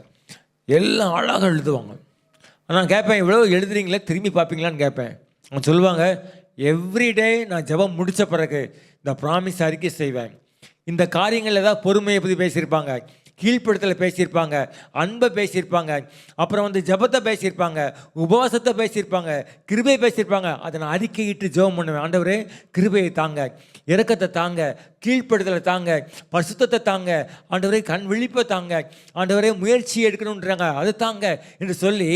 எல்லாம் அழகாக எழுதுவாங்க. நான் கேட்பேன், இவ்வளோ எழுதுறீங்களே திரும்பி பார்ப்பீங்களான்னு கேட்பேன். அவங்க சொல்லுவாங்க, எவ்ரிடே நான் ஜெபம் முடித்த பிறகு இந்த ப்ராமிஸ் அறிக்கை செய்வேன். இந்த காரியங்கள் ஏதாவது பொறுமையை பற்றி பேசியிருப்பாங்க, கீழ்ப்படுத்தலை பேசியிருப்பாங்க, அன்பை பேசியிருப்பாங்க, அப்புறம் ஜபத்தை பேசியிருப்பாங்க, உபவாசத்தை பேசியிருப்பாங்க, கிருபை பேசியிருப்பாங்க. அதை நான் அறிக்கையிட்டு ஜெபம் பண்ணுவேன். ஆண்டவரே கிருபையை தாங்க, இரக்கத்தை தாங்க, கீழ்ப்படுத்தலை தாங்க, பரிசுத்தத்தை தாங்க, ஆண்டவரே கண் விழிப்பை தாங்க, ஆண்டவரே முயற்சி எடுக்கணுன்றாங்க அது தாங்க என்று சொல்லி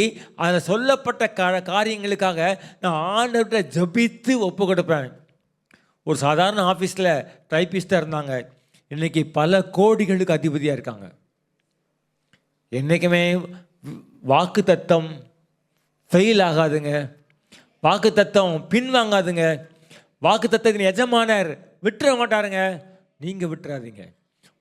அதில் சொல்லப்பட்ட காரியங்களுக்காக நான் ஆண்டவர்கிட்ட ஜபித்து ஒப்பு கொடுப்பேன். ஒரு சாதாரண ஆஃபீஸில் டைப்பிஸ்டாக இருந்தாங்க, இன்றைக்கி பல கோடிகளுக்கு அதிபதியாக இருக்காங்க. என்றைக்குமே வாக்கு தத்தம் ஃபெயில் ஆகாதுங்க, வாக்கு தத்தம் பின்வாங்காதுங்க. வாக்கு தத்தத்தின் எஜமானர் விட்டுற மாட்டாருங்க, நீங்கள் விட்டுறாதீங்க.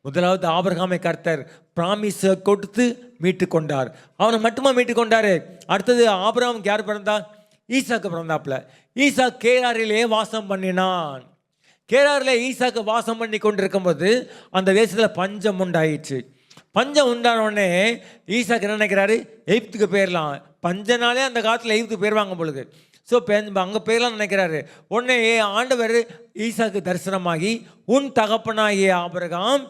முதலாவது ஆபிரகாமை கர்த்தர் ப்ராமிஸை கொடுத்து மீட்டு கொண்டார். அவனை மட்டுமா மீட்டு கொண்டார்? அடுத்தது ஆபிரகாமுக்கு யார் பிறந்தா? ஈசாக்கு பிறந்தாப்புல. ஈசாக் கேராரிலே வாசம் பண்ணினான். கேராரில் ஈசாக்கு வாசம் பண்ணி கொண்டிருக்கும்போது அந்த தேசத்தில் பஞ்சம் உண்டாயிடுச்சு. பஞ்சம் உண்டானோடனே ஈசாக்கு என்ன நினைக்கிறாரு? எகிப்துக்கு போயிடலாம். பஞ்சனாலே அந்த காலத்தில் எகிப்துக்கு போயிடுவாங்க பொழுது. ஸோ அங்கே போயிடலாம் நினைக்கிறாரு. உடனே ஆண்டவர் ஈசாக்கு தரிசனமாகி, உன் தகப்பனாகிய ஆபிரகாம்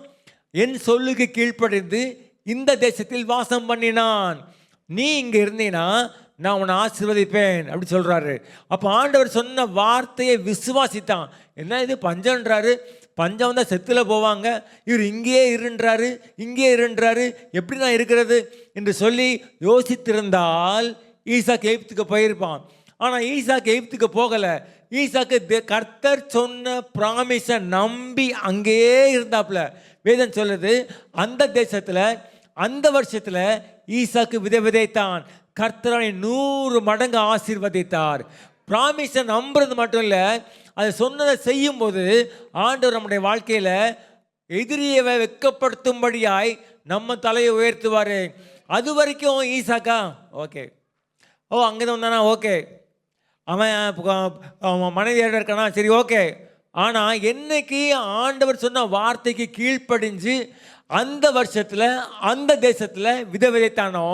என் சொல்லுக்கு கீழ்ப்படிந்து இந்த தேசத்தில் வாசம் பண்ணினான், நீ இங்கே இருந்தீன்னா நான் உன்னை ஆசீர்வதிப்பேன் அப்படி சொல்கிறாரு. அப்போ ஆண்டவர் சொன்ன வார்த்தையை விசுவாசித்தான். என்ன இது பஞ்சம்ன்றாரு, பஞ்சம் வந்தால் செத்துல போவாங்க, இவர் இங்கேயே இருன்றாரு, இங்கேயே இருன்றாரு, எப்படி நான் இருக்கிறது என்று சொல்லி யோசித்திருந்தால் ஈசாக்கு எகிப்துக்கு போயிருப்பான். ஆனால் ஈசாக்கு எகிப்துக்கு போகலை. ஈசாக்கு கர்த்தர் சொன்ன ப்ராமிஸை நம்பி அங்கேயே இருந்தாப்புல. வேதம் சொல்லுது, அந்த தேசத்தில் அந்த வருஷத்தில் ஈசாக்கு விதைத்தான், கர்த்தரை 100 மடங்கு ஆசீர்வதித்தார். ப்ராமிஸை நம்புறது மட்டும் இல்லை, அதை சொன்னதை செய்யும்போது ஆண்டவர் நம்முடைய வாழ்க்கையில் எதிரியை வெட்கப்படுத்தும்படியாய் நம்ம தலையை உயர்த்துவார். அது வரைக்கும் ஈசாக்கா ஓகே, அங்கேதான் வந்தானா ஓகே, அவன் மனைவியோட இருக்கானா சரி ஓகே. ஆனால் என்னைக்கு ஆண்டவர் சொன்ன வார்த்தைக்கு கீழ்ப்படிஞ்சு அந்த வருஷத்தில் அந்த தேசத்தில் விதைத்தானோ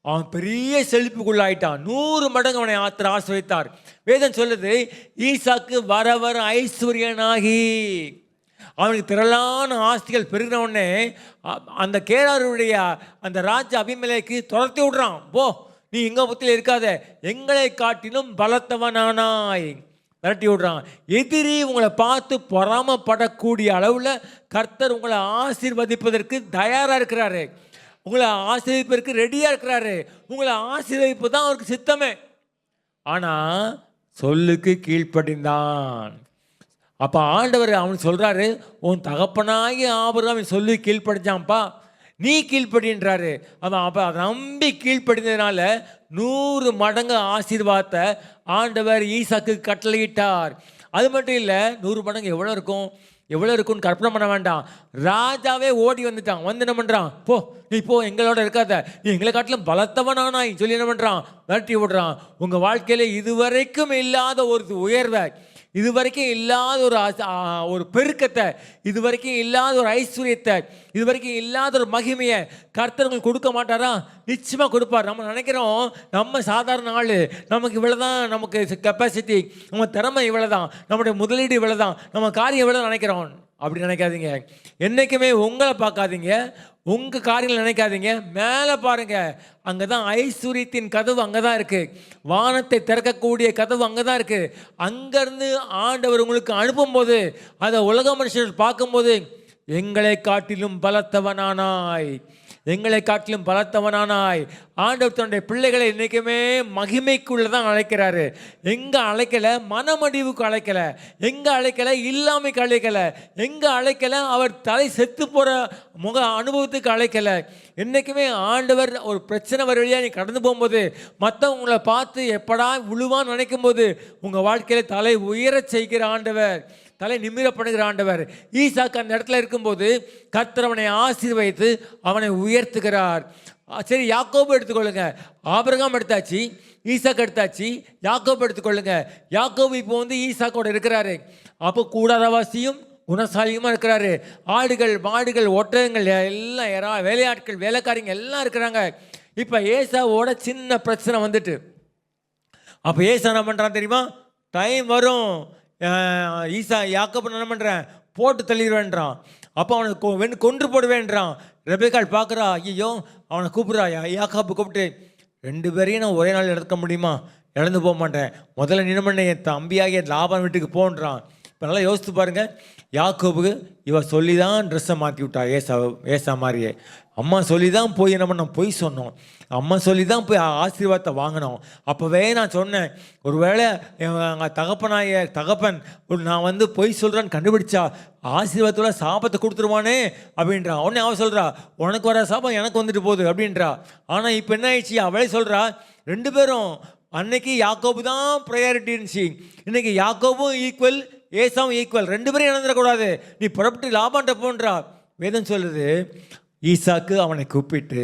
அவன் பெரிய செழிப்புக்குள்ளாயிட்டான். 100 மடங்கு அவனை ஆசீர்வதித்தார். வேதம் சொல்லுது, ஈசாக்கு வர வர ஐஸ்வர்யனாகி, அவனுக்கு திரளான ஆஸ்திகள் பெருகின உடனே அந்த கேராருடைய அந்த ராஜா அபிமெலேக்கு துரத்தி விடுறான். போ, நீ எங்கள் புத்தியில் இருக்காத, எங்களை காட்டிலும் பலத்தவனானாய் விரட்டி விடுறான். எதிரி உங்களை பார்த்து பொறாமப்படக்கூடிய அளவில் கர்த்தர் உங்களை ஆசீர்வதிப்பதற்கு தயாராக இருக்கிறாரு. உங்களை ஆசீர்வதிப்பதற்கு ரெடியாக இருக்கிறாரு. உங்களை ஆசீர்வதிப்பு தான் அவருக்கு சித்தமே. ஆனால் சொல்லுக்கு கீழ்ப்படிந்தான். அப்போ ஆண்டவர் அவன் சொல்கிறாரு, உன் தகப்பனாகி ஆபிரகாம் சொல்லி கீழ்ப்படிஞ்சான்ப்பா, நீ கீழ்ப்படின்றாரு. அவன் அப்போ அதை நம்பி கீழ்ப்படிந்ததுனால 100 மடங்கு ஆசீர்வாதத்தை ஆண்டவர் ஈசாக்கு கட்டளையிட்டார். அது மட்டும் இல்லை, 100 மடங்கு எவ்வளோ இருக்கும்னு கற்பனை பண்ண வேண்டாம். ராஜாவே ஓடி வந்துட்டான். வந்து என்ன பண்ணுறான், போ நீ போ, எங்களோட இருக்காத, நீ எங்களை காட்டிலும் பலத்தவனானாய் சொல்லி என்ன பண்ணுறான், விரட்டி விடுறான். உங்கள் வாழ்க்கையில் இதுவரைக்கும் இல்லாத ஒரு உயர்வை, இதுவரைக்கும் இல்லாத ஒரு பெருக்கத்தை, இதுவரைக்கும் இல்லாத ஒரு ஐஸ்வர்யத்தை, இதுவரைக்கும் இல்லாத ஒரு மகிமையை கர்த்தர் உங்களுக்கு கொடுக்க மாட்டாரா? நிச்சயமாக கொடுப்பார். நம்ம நினைக்கிறோம் நம்ம சாதாரண ஆள், நமக்கு இவ்வளோதான், நமக்கு கெப்பாசிட்டி, நம்ம திறமை இவ்வளோதான், நம்முடைய முதலீடு இவ்வளோதான், நம்ம காரியம் இவ்வளோ நினைக்கிறோம். அப்படி நினைக்காதீங்க. என்றைக்குமே உங்களை பார்க்காதீங்க, உங்கள் காரியங்கள் நினைக்காதீங்க, மேலே பாருங்கள். அங்கே தான் ஐஸ்வர்யத்தின் கதவு, அங்கே தான் இருக்குது. வானத்தை திறக்கக்கூடிய கதவு அங்கே தான் இருக்குது. அங்கேருந்து ஆண்டவர் உங்களுக்கு அனுப்பும்போது அதை உலக மனுஷர்கள் பார்க்கும்போது, எங்களை காட்டிலும் பலத்தவனானாய், எங்களை காட்டிலும் பலத்தவனானாய். ஆண்டவர் தன்னுடைய பிள்ளைகளை இன்றைக்குமே மகிமைக்குள்ளே தான் அழைக்கிறாரு. எங்கே அழைக்கலை, மனமடிவுக்கு அழைக்கலை, எங்கே அழைக்கலை, இல்லாமைக்கு அழைக்கலை, எங்கே அழைக்கலை, அவர் தலை செத்து போகிற அனுபவத்துக்கு அழைக்கலை. என்றைக்குமே ஆண்டவர் ஒரு பிரச்சனை வர வழியாக நீ கடந்து போகும்போது, மற்றவங்களை பார்த்து எப்படா விழுவான்னு நினைக்கும் போது உங்கள் வாழ்க்கையில் தலை உயரச் செய்கிற ஆண்டவர், தலை நிமிரப்படுகிற ஆண்டவர். ஈசாக்கு அந்த இடத்துல இருக்கும்போது கர்த்தர் அவனை ஆசீர்வதித்து அவனை உயர்த்துகிறார். சரி, யாக்கோபு எடுத்துக்கொள்ளுங்க. ஆபிரகாம் எடுத்தாச்சு, ஈசாக்கு எடுத்தாச்சு, யாக்கோபு எடுத்துக்கொள்ளுங்க. யாக்கோபு இப்போ ஈசாக்கோட இருக்கிறாரு. அப்போ கூடாரவாசியும் குணசாலியுமா இருக்கிறாரு. ஆடுகள், மாடுகள், ஒட்டகங்கள் எல்லாம், வேலையாட்கள், வேலைக்காரிங்க எல்லாம் இருக்கிறாங்க. இப்போ ஏசாவோட சின்ன பிரச்சனை வந்துட்டு, அப்போ ஏசா என்ன பண்ணுறான் தெரியுமா? டைம் வரும், யாக்கோபு என்ன பண்ணுறேன், போட்டு தள்ளிடுவேன்றான். அப்போ அவனை கொன்று போடுவேன்றான். ரெபேக்காள் பார்க்குறா, ஐயோ அவனை கூப்பிட்றா, யாக்கோபு கூப்பிட்டு, 2 பேரையும் நான் ஒரே நாள் இழக்க முடியுமா? இழந்து போக மாட்டேன், முதல்ல நினைமண்ண என் தம்பியாகிய லாபான் வீட்டுக்கு போன்றான். இப்போ நல்லா யோசித்து பாருங்கள். யாக்கோபுக்கு இவ சொல்லி தான் ட்ரெஸ்ஸை மாற்றி விட்டா. ஏசா மாதிரியே அம்மா சொல்லி தான் போய் என்ன பண்ணோம், பொய் சொன்னோம். அம்மா சொல்லி தான் போய் ஆசீர்வாதத்தை வாங்கினோம். அப்போவே நான் சொன்னேன், ஒருவேளை எங்கள் தகப்பன் நான் பொய் சொல்கிறேன்னு கண்டுபிடிச்சா ஆசீர்வாதத்தோட சாபத்தை கொடுத்துருவானே அப்படின்றா. உடனே அவள் சொல்கிறா, உனக்கு வர சாபம் எனக்கு வந்துட்டு போகுது அப்படின்றா. ஆனால் இப்போ என்ன ஆயிடுச்சு, அவளே சொல்கிறா, 2 பேரும் அன்னைக்கு யாக்கோபு தான் ப்ரையாரிட்டி இருந்துச்சு, இன்னைக்கு யாக்கோபும் ஈக்குவல், ஏசாவும் ஈக்குவல், 2 பேரும் இழந்துடக்கூடாது, நீ புறப்பட்டு லாபான்ட்ட போன்றா. வேதம் சொல்லுது, ஈசாக்கு அவனை கூப்பிட்டு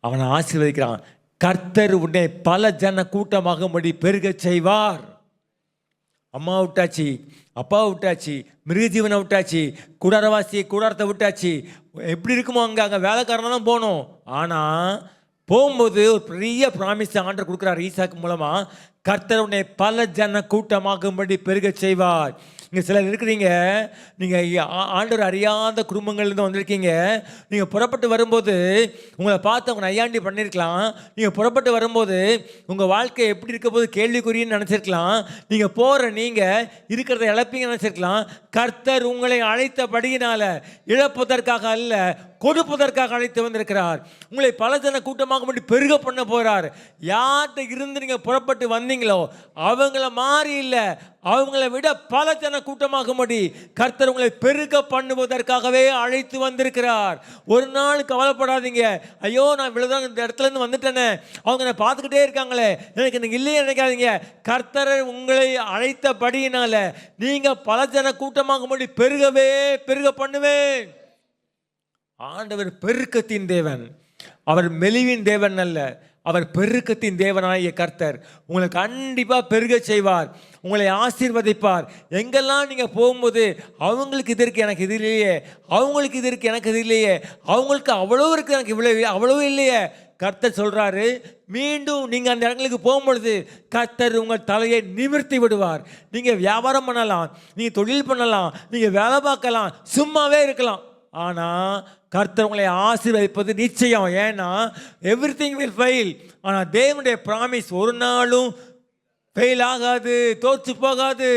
அவனை ஆசீர்வதிக்கிறான். கர்த்தர் உன்னை பல ஜன கூட்டமாகும்படி பெருக செய்வார். அம்மா விட்டாச்சு, அப்பா விட்டாச்சு, மிருகஜீவனை விட்டாச்சு, கூடாரத்தை விட்டாச்சு. எப்படி இருக்குமோ அங்கே வேலைக்காரனாக தான் போகணும். ஆனால் போகும்போது ஒரு பெரிய ப்ராமிஸ் ஆண்டவர் கொடுக்குறார் ஈசாக்கு மூலமாக. கர்த்தர் உன்னை பல ஜன கூட்டமாகும்படி பெருக செய்வார். இங்கே சிலர் இருக்கிறீங்க, நீங்கள் ஆண்டவர் அறியாத குடும்பங்கள்லேருந்து வந்திருக்கீங்க. நீங்கள் புறப்பட்டு வரும்போது உங்களை பார்த்து அவங்க நையாண்டி பண்ணியிருக்கலாம். நீங்கள் புறப்பட்டு வரும்போது உங்கள் வாழ்க்கை எப்படி இருக்க போது கேள்விக்குறின்னு நினச்சிருக்கலாம். நீங்கள் போகிற நீங்கள் இருக்கிறத இழப்பீங்கன்னு நினச்சிருக்கலாம். கர்த்தர் உங்களை அழைத்தபடியினால இழப்பதற்காக அல்ல, கொடுப்பதற்காக அழைத்து வந்திருக்கிறார். உங்களை பல ஜன கூட்டமாக முடி பெருக பண்ண போகிறார். யார்கிட்ட இருந்து நீங்கள் புறப்பட்டு வந்தீங்களோ அவங்கள மாறி இல்லை, அவங்கள விட பல ஜன கூட்டமாக முடி கர்த்தர் உங்களை பெருக பண்ணுவதற்காகவே அழைத்து வந்திருக்கிறார். ஒரு நாள் கவலைப்படாதீங்க, ஐயோ நான் இவ்வளோதான் இந்த இடத்துல இருந்து வந்துட்டேனே, அவங்க என்னை பார்த்துக்கிட்டே இருக்காங்களே, எனக்கு இன்னைக்கு இல்லையே நினைக்காதீங்க. கர்த்தர் உங்களை அழைத்தபடியினால நீங்கள் பல ஜன கூட்டமாக முடி பெருக பண்ணுவேன். ஆண்டவர் பெருக்கத்தின் தேவன், அவர் மெலிவின் தேவன் அல்ல, அவர் பெருக்கத்தின் தேவனாகிய கர்த்தர் உங்களை கண்டிப்பாக பெருக செய்வார், உங்களை ஆசீர்வதிப்பார். எங்கெல்லாம் நீங்கள் போகும்போது அவங்களுக்கு இது இருக்குது எனக்கு இது இல்லையே, அவங்களுக்கு இது இருக்குது எனக்கு இது இல்லையே, அவங்களுக்கு அவ்வளோ இருக்குது எனக்கு இவ்வளோ அவ்வளோ இல்லையே, கர்த்தர் சொல்றாரு, மீண்டும் நீங்க அந்த இடங்களுக்கு போகும்பொழுது கர்த்தர் உங்கள் தலையை நிமிர்த்தி விடுவார். நீங்க வியாபாரம் பண்ணலாம், நீங்க தொழில் பண்ணலாம், நீங்க வேலை பார்க்கலாம், சும்மாவே இருக்கலாம். ஆனா கர்த்தர் உங்களை ஆசீர்வதிப்பது நிச்சயம். ஏன்னா எவ்ரிதிங் வில் ஃபெயில். ஆனா தேவனுடைய ப்ராமிஸ் ஒரு நாளும் ஃபெயில் ஆகாது, தோற்று போகாது.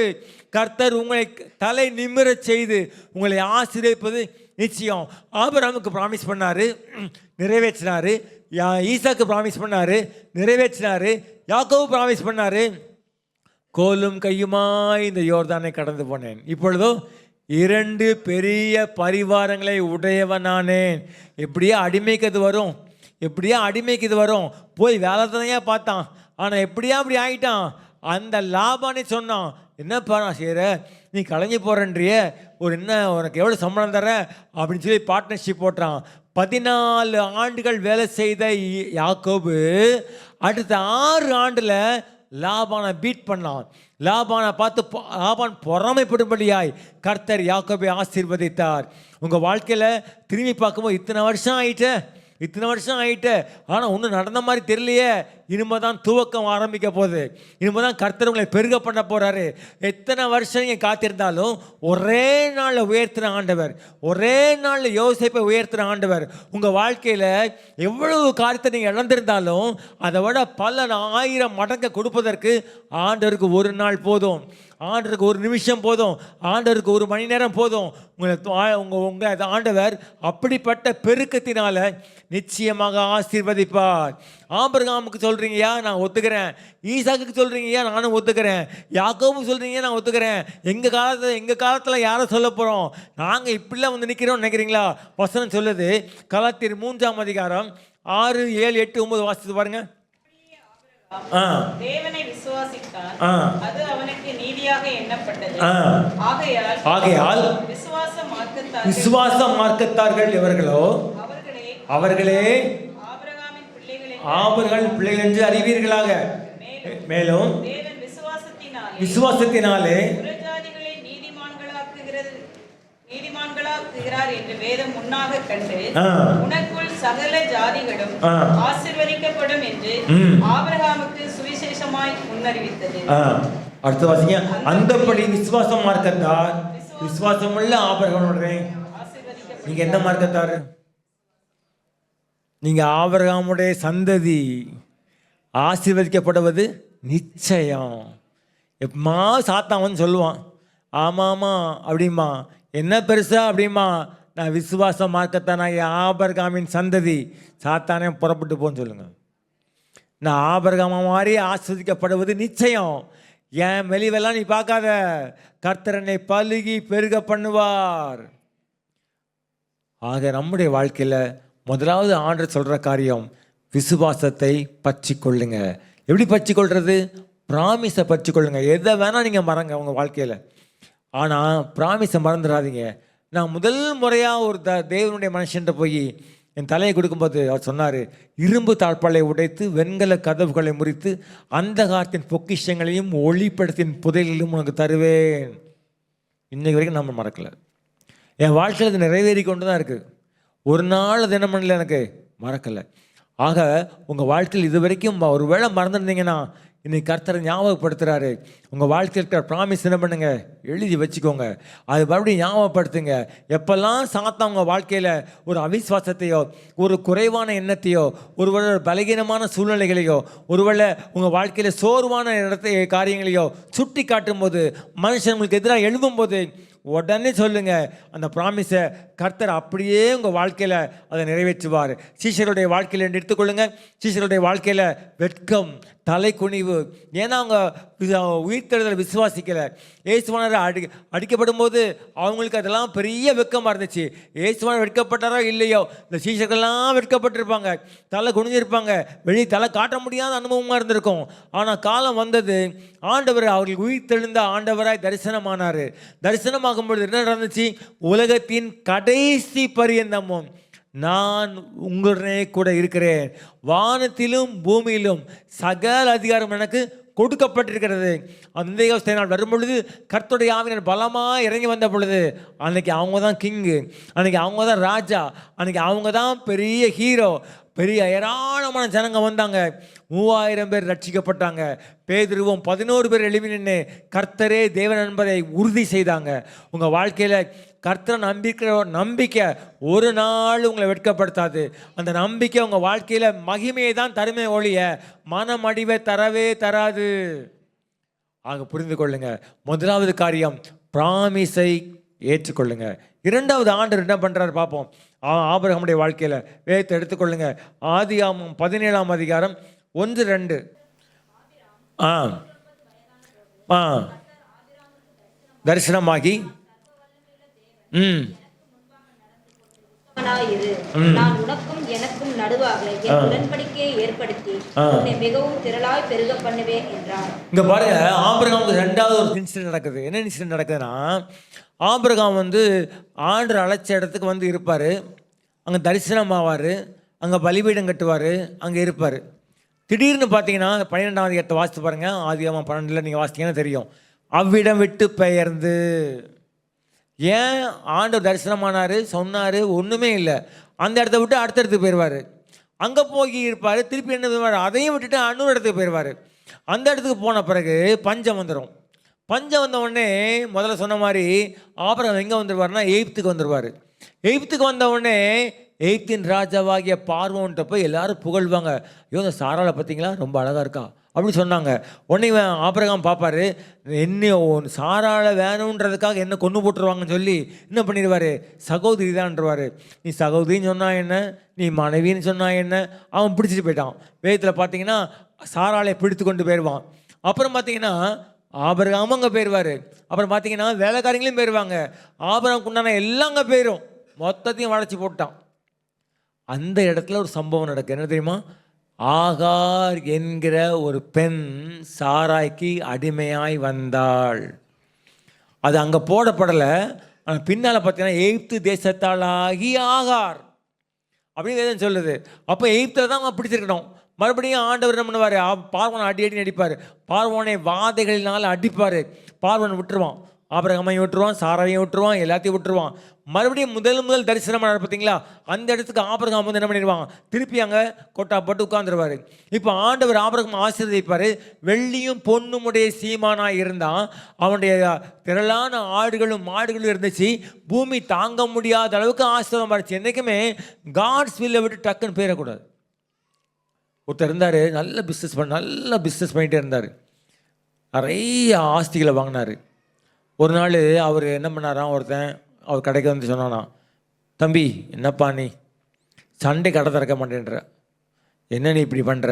கர்த்தர் உங்களை தலை நிமிரச் செய்து உங்களை ஆசீர்வதிப்பது நிச்சயம். ஆபிரகாமுக்கு ப்ராமிஸ் பண்ணாரு, நிறைவேற்றினாரு. ஈசாக்கு ப்ராமிஸ் பண்ணாரு, நிறைவேற்றினாரு. யாக்கோபு ப்ராமிஸ் பண்ணாரு, கோலும் கையுமாய் இந்த யோர்தானை கடந்து போனேன், இப்பொழுதோ 2 பெரிய பரிவாரங்களை உடையவனானேன். எப்படியா அடிமைக்கு இது வரும், எப்படியா அடிமைக்கு இது வரும். போய் வேலை தானையா பார்த்தான், ஆனால் எப்படியா அப்படி ஆயிட்டான். அந்த லாபானே சொன்னான், என்னப்பா நான் செய்கிற, நீ கலைஞ்சி போகிறன்றிய, ஒரு என்ன உனக்கு எவ்வளோ சம்பளம் தர அப்படின்னு சொல்லி பார்ட்னர்ஷிப் போட்டான். 14 ஆண்டுகள் வேலை செய்த யாக்கோபு அடுத்த 6 ஆண்டில் லாபானை பீட் பண்ணான். லாபானை பார்த்து லாபான் பொறாமைப்படும்படியாய் கர்த்தர் யாக்கோபை ஆசீர்வதித்தார். உங்கள் வாழ்க்கையில் திரும்பி பார்க்கும்போது இத்தனை வருஷம் ஆயிட்டு, ஆனால் ஒன்றும் நடந்த மாதிரி தெரியலையே. இனிமே தான் துவக்கம் ஆரம்பிக்க போகுது. இனிமே தான் கர்த்தர் உங்களை பெருக பண்ண போகிறாரு. எத்தனை வருஷம் நீங்கள் காத்திருந்தாலும் ஒரே நாளில் உயர்த்தின ஆண்டவர், ஒரே நாளில் யோசிப்பை உயர்த்தின ஆண்டவர் உங்கள் வாழ்க்கையில் எவ்வளவு காரியத்தை நீங்கள் இழந்திருந்தாலும் அதை விட பல 1000 மடங்கு கொடுப்பதற்கு ஆண்டவருக்கு ஒரு நாள் போதும், ஆண்டவருக்கு ஒரு நிமிஷம் போதும், ஆண்டவருக்கு ஒரு மணி நேரம் போதும். உங்கள் ஆண்டவர் அப்படிப்பட்ட பெருக்கத்தினால நிச்சயமாக ஆசீர்வதிப்பார். ஆபிரகாமுக்கு சொல்கிறீங்கயா, நான் ஒத்துக்கிறேன். ஈசாக்கு சொல்கிறீங்கயா, நானும் ஒத்துக்கிறேன். யாக்கோபு சொல்கிறீங்க, நான் ஒத்துக்கிறேன். எங்கள் காலத்தில் யாரை சொல்ல போகிறோம், நாங்கள் இப்படிலாம் வந்து நிற்கிறோம் நினைக்கிறீங்களா? வசனம் சொல்லுது, கலாத்தியர் 3ஆம் அதிகாரம் 6, 7, 8, 9 வாசித்து பாருங்க. தேவனை விசுவாசித்தான், அது அவனுக்கு நீதியாக எண்ணப்பட்டது. ஆகையால் விசுவாச மார்க்கத்தார்கள் இவர்களோ அவர்களே ஆபிரகாமின் பிள்ளைகள் என்று அறிவீர்களாக. மேலும் விசுவாசத்தினாலே நீதிமான்களாக்குகிறார் என்று வேதம் முன்னாக கண்டு உனக்குள் சகல ஜாதிகளும் ஆசீர்வதிக்கப்படும் என்று ஆபிரகாமுக்கு சுவிசேஷமாய் முன்னறிவித்தது. அடுத்த வாசிங்க. அந்தபடி விசுவாசம் மார்க்கத்தார், விசுவாசம் உள்ள ஆபிரகாமுடைய, நீங்க எந்த மார்க்கத்தார்? நீங்க ஆபிரகாமுடைய சந்ததி. ஆசீர்வதிக்கப்படுவது நிச்சயம். எப்பமா சாத்தான் வந்து சொல்லுவான், ஆமாமா அப்படிமா, என்ன பெருசா அப்படிமா, நான் விசுவாச மார்க்கத்தான், நான் ஆபிரகாமின் சந்ததி. சாத்தானே புறப்பட்டு போன்னு சொல்லுங்க. நான் ஆபிரகாம மாதிரி ஆஸ்வதிக்கப்படுவது நிச்சயம். என் மெலிவெல்லாம் நீ பார்க்காத, கர்த்தரனை பலுகி பெருக பண்ணுவார். ஆக நம்முடைய வாழ்க்கையில் முதலாவது ஆண்டவர் சொல்கிற காரியம், விசுவாசத்தை பற்றி கொள்ளுங்க. எப்படி பற்றி கொள்வது? ப்ராமிஸை பற்றி கொள்ளுங்க. எதை வேணால் நீங்கள் மறங்க உங்கள் வாழ்க்கையில், ஆனால் ப்ராமிஸை மறந்துடாதீங்க. நான் முதல் முறையாக ஒரு தேவனுடைய மனுஷன்ட்ட போய் என் தலையை கொடுக்கும்போது அவர் சொன்னார், இரும்பு தாழ்பாலை உடைத்து வெண்கல கதவுகளை முறித்து அந்த காலத்தின் பொக்கிஷங்களையும் ஒளிப்படத்தின் புதையலையும் உனக்கு தருவேன். இன்னைக்கு வரைக்கும் நம்ம மறக்கலை. என் வாழ்க்கையில் அது நிறைவேறி கொண்டு தான் இருக்குது. ஒரு நாள் தினம் பண்ணல, எனக்கு மறக்கலை. ஆக உங்கள் வாழ்க்கையில் இது வரைக்கும் ஒரு வேளை மறந்துருந்தீங்கன்னா இன்னைக்கு கர்த்தரை ஞாபகப்படுத்துகிறாரு. உங்கள் வாழ்க்கையில் இருக்கிற ப்ராமிஸ் என்ன பண்ணுங்க, எழுதி வச்சுக்கோங்க. அது மறுபடியும் ஞாபகப்படுத்துங்க. எப்பெல்லாம் சாத்தா உங்கள் வாழ்க்கையில் ஒரு அவிஸ்வாசத்தையோ, ஒரு குறைவான எண்ணத்தையோ, ஒருவேளை பலகீனமான சூழ்நிலைகளையோ, ஒருவேளை உங்கள் வாழ்க்கையில் சோர்வான காரியங்களையோ சுட்டி காட்டும் போது, மனுஷன் உங்களுக்கு எதிராக எழும்பும்போது உடனே சொல்லுங்க, அந்த ப்ராமிஸை கர்த்தர் அப்படியே உங்கள் வாழ்க்கையில் அதை நிறைவேற்றுவார். சீஷருடைய வாழ்க்கையில் எடுத்துக்கொள்ளுங்க. சீஷருடைய வாழ்க்கையில் வெட்கம், தலை குனிவு. ஏன்னா அவங்க உயிர்த்தெழுதலை விசுவாசிக்கலை. இயேசுவானர் அடிக்கப்படும் போது அவங்களுக்கு அதெல்லாம் பெரிய வெட்கமாக இருந்துச்சு. இயேசுவானர் வெட்கப்பட்டாரோ இல்லையோ, இந்த சீஷர்கள்லாம் வெட்கப்பட்டிருப்பாங்க, தலை குனிஞ்சிருப்பாங்க, வெளியே தலை காட்ட முடியாத அனுபவமாக இருந்திருக்கும். ஆனால் காலம் வந்தது, ஆண்டவர் அவர்கள் உயிர்த்தெழுந்த ஆண்டவராய் தரிசனமானார். தரிசனமாகும்பொழுது என்ன நடந்துச்சு? உலகத்தின் கடைசி பரியந்தமும் நான் உங்களுடனே கூட இருக்கிறேன், வானத்திலும் பூமியிலும் சகல அதிகாரம் எனக்கு கொடுக்கப்பட்டிருக்கிறது. அந்த யோசனை நாள் வரும் பொழுது கர்த்தருடைய ஆவியானவர் பலமாக இறங்கி வந்த பொழுது அன்னைக்கு அவங்க தான் கிங்கு, அன்னைக்கு அவங்க தான் ராஜா, அன்னைக்கு அவங்க தான் பெரிய ஹீரோ. பெரிய ஏராளமான ஜனங்க வந்தாங்க. 3000 பேர் ரட்சிக்கப்பட்டாங்க. பேதுருவும் 11 பேர் எழுப்பி நின்று கர்த்தரே தேவன் என்பதை உறுதி செய்தாங்க. உங்கள் வாழ்க்கையில் கர்த்தரை நம்பிக்கிற நம்பிக்கை ஒரு நாள் உங்களை வெட்கப்படுத்தாது. அந்த நம்பிக்கை உங்கள் வாழ்க்கையில் மகிமையை தான் தருமே ஒழிய மனமடிவை தரவே தராது. ஆக புரிந்து கொள்ளுங்க. முதலாவது காரியம் ப்ராமிஸை ஏற்றுக்கொள்ளுங்க. இரண்டாவது ஆண்டவர் என்ன பண்ணுறாரு பார்ப்போம். ஆபிரகாமுடைய வாழ்க்கையில் வேதத்தை எடுத்துக்கொள்ளுங்க. ஆதியாகமம் 17ஆம் அதிகாரம் 1-2. தரிசனமாகி நான் உனக்கும் எனக்கும் நடுவாக என் உடன்படிக்கையை ஏற்படுத்தி உன்னை மிகவும் திரளாய் பெருக பண்ணுவேன் என்றார். இங்க பாருங்க, ஆபிரகாமுக்கு ரெண்டாவது ஒரு இன்சிடென்ட் நடக்குது. என்ன இன்சிடென்ட் நடக்குதுன்னா, ஆபிரகாம் ஆண்டவர் அழைச்ச இடத்துக்கு இருப்பார். அங்கே தரிசனம் ஆவார், அங்கே பலிபீடம் கட்டுவார், அங்கே இருப்பார். திடீர்னு பார்த்தீங்கன்னா 12ஆம் அதிகாரத்தை வாசித்து பாருங்கள். ஆதியாகமம் 12 நீங்கள் வாசித்தீங்கன்னா தெரியும். அவ்விடம் விட்டு பெயர்ந்து, ஏன் ஆண்டவர் தரிசனமானார் சொன்னார், ஒன்றுமே இல்லை. அந்த இடத்த விட்டு அடுத்த இடத்துக்கு போயிடுவார். அங்கே போய் இருப்பார். திருப்பி என்ன செய்வார், அதையும் விட்டுட்டு இன்னொரு இடத்துக்கு போயிடுவார். அந்த இடத்துக்கு போன பிறகு பஞ்சம் வந்துடும். பஞ்சம் வந்த உடனே முதல்ல சொன்ன மாதிரி ஆபிரகாம் எங்கே வந்துடுவார்னா எகிப்துக்கு வந்துடுவார். எகிப்துக்கு வந்த உடனே எகிப்தின் ராஜாவாகிய பார்வோன்ட்ட போய் எல்லாரும் புகழ்வாங்க. ஐயோ, இந்த சாராளை பார்த்தீங்களா, ரொம்ப அழகாக இருக்கா அப்படின்னு சொன்னாங்க. உடனே ஆபிரகாம் பார்ப்பாரு, என்ன சாராளை வேணுன்றதுக்காக என்ன கொண்டு போட்டுருவாங்கன்னு சொல்லி என்ன பண்ணிடுவார், சகோதரி தான்ன்றவார். நீ சகோதரின்னு சொன்னா என்ன, நீ மனைவின்னு சொன்னா என்ன, அவன் பிடிச்சிட்டு போயிட்டான். வேதத்தில் பார்த்தீங்கன்னா சாராளை பிடித்து கொண்டு போயிடுவான். அப்புறம் பார்த்தீங்கன்னா ஆபிரகாமும் அங்கே போயிடுவார். அப்புறம் பார்த்தீங்கன்னா வேலைக்காரங்களையும் போயிடுவாங்க. ஆபிரகாமுக்கு உண்டான எல்லாம் அங்கே போயிடும். மொத்தத்தையும் வளைச்சி போட்டான். அந்த இடத்துல ஒரு சம்பவம் நடக்கு. என்ன தெரியுமா, ஆகார் என்கிற ஒரு பெண் சாராய்க்கு அடிமையாய் வந்தாள். அது அங்கே போடப்படலை. ஆனால் பின்னால் பார்த்தீங்கன்னா எகிப்து தேசத்தாளாகி ஆகார் அப்படின்னு எதுன்னு சொல்லுது. அப்போ எகிப்தில் தான் அவன் பிடிச்சிருக்கணும். மறுபடியும் ஆண்டவர் என்ன பண்ணுவார், பார்வோனை அடி அடிப்பார். பார்வோனை வாதைகளினால் அடிப்பார். பார்வோனை விட்டுருவான். ஆபிரகாமையும் விட்டுருவான், சாராவையும் விட்டுருவான், எல்லாத்தையும் விட்டுருவான். மறுபடியும் முதல் தரிசனம் பார்த்தீங்களா, அந்த இடத்துக்கு ஆபிரகாம் என்ன பண்ணிடுவான், திருப்பி அங்கே கொட்டா போட்டு உட்காந்துருவார். இப்போ ஆண்டவர் ஆபிரகாம் ஆசீர்வதிப்பார். வெள்ளியும் பொண்ணுமுடைய சீமானாக இருந்தான். அவனுடைய திரளான ஆடுகளும் மாடுகளும் இருந்துச்சு. பூமி தாங்க முடியாத அளவுக்கு ஆசீர்வாதம் ஆயிடுச்சு. என்றைக்குமே காட்ஸ் வில்லை விட்டு டக்குன்னு போயிடக்கூடாது. ஒருத்தர் இருந்தார், நல்ல பிஸ்னஸ் பண்ணிகிட்டே இருந்தார். நிறைய ஆஸ்திகளை வாங்கினார். ஒரு நாள் அவர் என்ன பண்ணாராம், ஒருத்தன் அவர் கடைக்கு சொன்னானா, தம்பி என்னப்பா நீ சண்டே கடை திறக்க மாட்டேன்ற, என்ன நீ இப்படி பண்ணுற,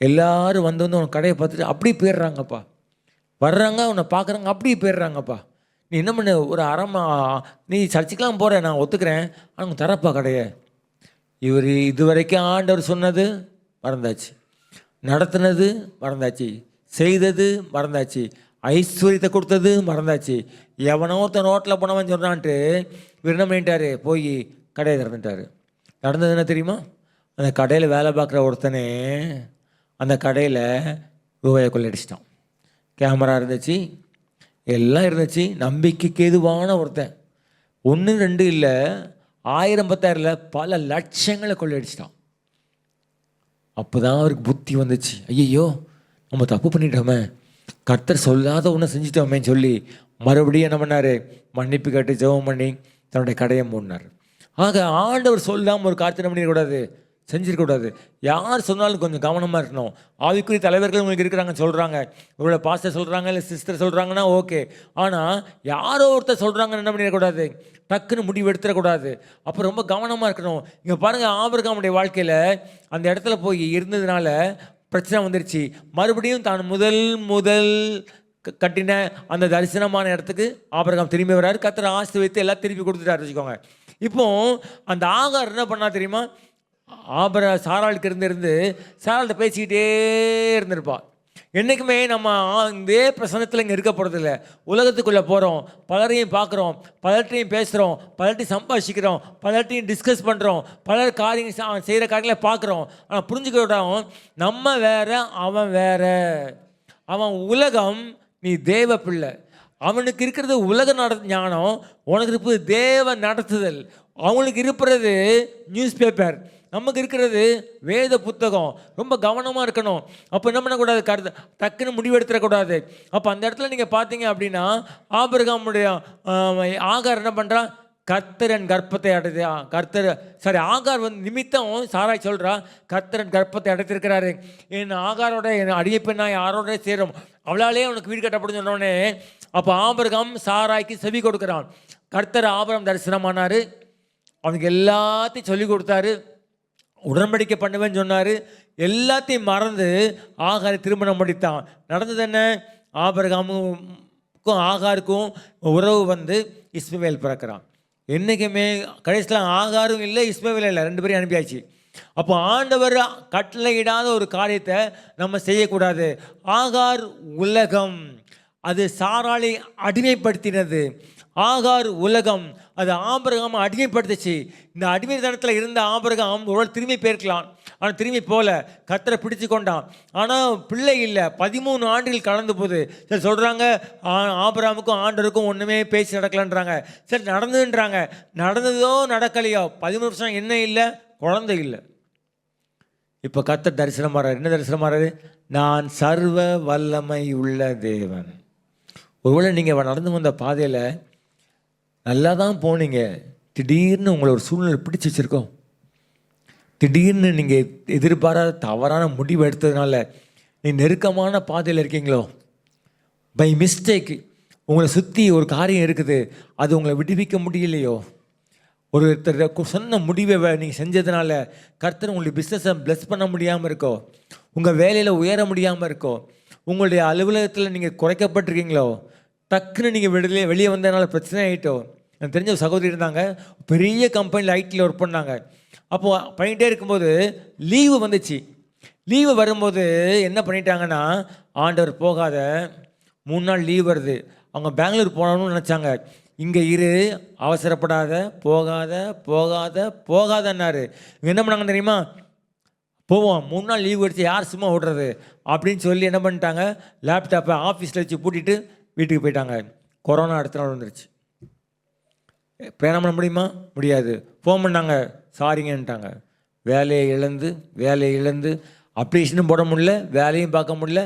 எல்லோரும் வந்து உன் கடையை பார்த்துட்டு அப்படியே போயிடுறாங்கப்பா, வர்றாங்க உன்னை பார்க்குறாங்க அப்படியே போயிடுறாங்கப்பா, நீ என்ன பண்ணு, ஒரு நீ சர்ச்சுக்கெலாம் போகிற, நான் ஒத்துக்கிறேன், ஆனால் தரப்பா கடையை. இவர் இதுவரைக்கும் ஆண்டவர் சொன்னது மறந்தாச்சு, நடத்தினது மறந்தாச்சு, செய்தது மறந்தாச்சு, ஐஸ்வர்யத்தை கொடுத்தது மறந்தாச்சு. எவனோ ஒருத்தன் ரோட்டில் போனவன் சொன்னான்ட்டு இவர் என்ன பண்ணிட்டாரு, போய் கடையை திறந்துட்டார். நடந்தது என்ன தெரியுமா, அந்த கடையில் வேலை பார்க்குற ஒருத்தனே அந்த கடையில் ரூபாயை கொள்ளடிச்சிட்டான். கேமரா இருந்துச்சு, எல்லாம் இருந்துச்சு. நம்பிக்கைக்கு எதுவான ஒருத்தன் 1 2 இல்லை, 1000 10,000 இல்லை, பல லட்சங்களை கொள்ளடிச்சிட்டான். அப்போ தான் அவருக்கு புத்தி வந்துச்சு, ஐயோ நம்ம தப்பு பண்ணிட்டோமே, கர்த்தர் சொல்லாத ஒன்று செஞ்சுட்டோமேன்னு சொல்லி மறுபடியும் என்ன பண்ணார், மன்னிப்பு கேட்டு ஜெபம் பண்ணி தன்னுடைய கடையை மூடினார். ஆக ஆண்டவர் சொல்லாமல் ஒரு காரியத்தை பண்ணிடக்கூடாது, செஞ்சிருக்கக்கூடாது. யார் சொன்னாலும் கொஞ்சம் கவனமாக இருக்கணும். ஆவிக்குரிய தலைவர்கள் உங்களுக்கு இருக்கிறாங்க சொல்கிறாங்க, உங்களோட பாஸ்டர் சொல்கிறாங்க, இல்லை சிஸ்டர் சொல்கிறாங்கன்னா ஓகே. ஆனால் யாரோ ஒருத்தர் சொல்கிறாங்கன்னு என்ன பண்ணிடக்கூடாது, டக்குன்னு முடிவு எடுத்துடக்கூடாது. அப்போ ரொம்ப கவனமாக இருக்கணும். இங்கே பாருங்கள், ஆபிரகாமுடைய வாழ்க்கையில் அந்த இடத்துல போய் இருந்ததுனால பிரச்சனை வந்துருச்சு. மறுபடியும் தான் முதல் கட்டின அந்த தரிசனமான இடத்துக்கு ஆபிரகாம் திரும்பி வர்றாரு. கர்த்தர் ஆசீர்வதித்து எல்லாம் திருப்பி கொடுத்துட்டாரு வச்சுக்கோங்க. இப்போ அந்த ஆகார் என்ன பண்ணா தெரியுமா, சாராளுக்கு இருந்து சாராள்கிட்ட பேசிக்கிட்டே இருந்திருப்பா. என்றைக்குமே நம்ம இதே பிரசனத்தில் இங்கே இருக்க போகிறதில்ல. உலகத்துக்குள்ளே போகிறோம், பலரையும் பார்க்குறோம், பலர்ட்டையும் பேசுகிறோம், பலர்ட்டையும் சம்பாதிக்கிறோம், பலர்ட்டையும் டிஸ்கஸ் பண்ணுறோம், பலர் காரியங்கள் செய்கிற காரியங்களை பார்க்குறோம். ஆனால் புரிஞ்சுக்கிட்டோம், நம்ம வேற, அவன் வேற. அவன் உலகம், நீ தேவ பிள்ளை. அவனுக்கு இருக்கிறது உலக ஞானம், உனக்கு இருப்பது தேவ நடத்துதல். அவங்களுக்கு இருப்பது நியூஸ் பேப்பர். நமக்கு இருக்கிறது வேத புத்தகம். ரொம்ப கவனமாக இருக்கணும். அப்போ என்ன பண்ணக்கூடாது, டக்குன்னு முடிவெடுத்துடக்கூடாது. அப்போ அந்த இடத்துல நீங்கள் பார்த்தீங்க அப்படின்னா ஆபிரகாமுடைய ஆகார் என்ன பண்ணுறான், கர்த்தரன் கர்ப்பத்தை ஆகார் நிமித்தம் சாராய் சொல்கிறா, கர்த்தரன் கர்ப்பத்தை அடைத்திருக்கிறாரு, என் ஆகாரோட என் அடிய பெண்ணா யாரோட சேரும், அவளாலே அவனுக்கு வீடு கட்டப்படும் சொன்னோடனே அப்போ ஆபிரகாம் சாராய்க்கு செவி கொடுக்குறான். கர்த்தர் ஆபிரகாம் தரிசனமானார், அவனுக்கு எல்லாத்தையும் சொல்லி கொடுத்தாரு, உடன்படிக்கை பண்ணுவேன்னு சொன்னார். எல்லாத்தையும் மறந்து ஆகாரை திருமணம் முடித்தான். நடந்தது என்ன, ஆபிரகாமுக்கும் ஆகாருக்கும் உறவு இஸ்மவேல் பிறக்கிறான். என்றைக்குமே கடைசியில் ஆகாரும் இல்லை, இஸ்மவேலும் இல்லை, 2 பேரையும் அனுப்பியாச்சு. அப்போ ஆண்டவர் கட்டளையிடாத ஒரு காரியத்தை நம்ம செய்யக்கூடாது. ஆகார் உலகம், அது சாராளை அடிமைப்படுத்தினது. ஆகார் உலகம், அது ஆபிரகாம் அடிமைப்படுத்துச்சு. இந்த அடிமைத்தனத்தில் இருந்த ஆபிரகாம் ஒரு திரும்பி போயிருக்கலாம், ஆனால் திரும்பி போல, கர்த்தரை பிடிச்சு கொண்டான். ஆனால் பிள்ளை இல்லை, 13 ஆண்டுகள் கலந்து போகுது. சரி சொல்கிறாங்க ஆபிரகாமுக்கும் ஆண்டருக்கும் ஒன்றுமே பேசி நடக்கலன்றாங்க. சரி நடந்துன்றாங்க, நடந்ததோ நடக்கலையோ 13 வருஷம் என்ன இல்லை, குழந்தை இல்லை. இப்போ கர்த்தர் தரிசனம் மாறாரு. என்ன தரிசனம் மாறாரு, நான் சர்வ வல்லமை உள்ள தேவன். ஒருவேளை நீங்கள் நடந்து வந்த பாதையில் நல்லா தான் போனீங்க, திடீர்னு உங்களை ஒரு சூழ்நிலை பிடிச்சி வச்சுருக்கோம். திடீர்னு நீங்கள் எதிர்பாராத தவறான முடிவு எடுத்ததுனால நீ நெருக்கமான பாதையில் இருக்கீங்களோ, பை மிஸ்டேக் உங்களை சுற்றி ஒரு காரியம் இருக்குது, அது உங்களை விடுவிக்க முடியலையோ, ஒருத்தர் சொன்ன முடிவை நீங்கள் செஞ்சதுனால கர்த்தர் உங்களுடைய பிஸ்னஸை ப்ளஸ் பண்ண முடியாமல் இருக்கோ, உங்கள் வேலையில் உயர முடியாமல் இருக்கோ, உங்களுடைய அலுவலகத்தில் நீங்கள் குறைக்கப்பட்டிருக்கீங்களோ, டக்குன்னு நீங்கள் வெளியே வந்ததுனால பிரச்சனை ஆகிட்டோ. எனக்கு தெரிஞ்ச ஒரு சகோதரி இருந்தாங்க, பெரிய கம்பெனியில் ஐடியில் ஒர்க் பண்ணாங்க. அப்போது பண்ணிகிட்டே இருக்கும்போது லீவு வந்துச்சு. லீவு வரும்போது என்ன பண்ணிட்டாங்கன்னா, ஆண்டவர் போகாத, 3 நாள் லீவ் வருது, அவங்க பெங்களூர் போகணும்னு நினச்சாங்க. இங்கே இரு, அவசரப்படாத, போகாத போகாத போகாதன்னாரு. என்ன பண்ணாங்க தெரியுமா, போவோம் 3 நாள் லீவ் வச்சு யார் சும்மா ஓடுறது அப்படின்னு சொல்லி என்ன பண்ணிட்டாங்க, லேப்டாப்பை ஆஃபீஸில் வச்சு பூட்டிட்டு வீட்டுக்கு போயிட்டாங்க. கொரோனா அடுத்த நாள் வந்துருச்சு. பிரயாணம் பண்ண முடியுமா, முடியாது. ஃபோன் பண்ணாங்க, சாரிங்கன்ட்டாங்க. வேலையை இழந்து அப்ளிகேஷனும் போட முடியல, வேலையும் பார்க்க முடியல.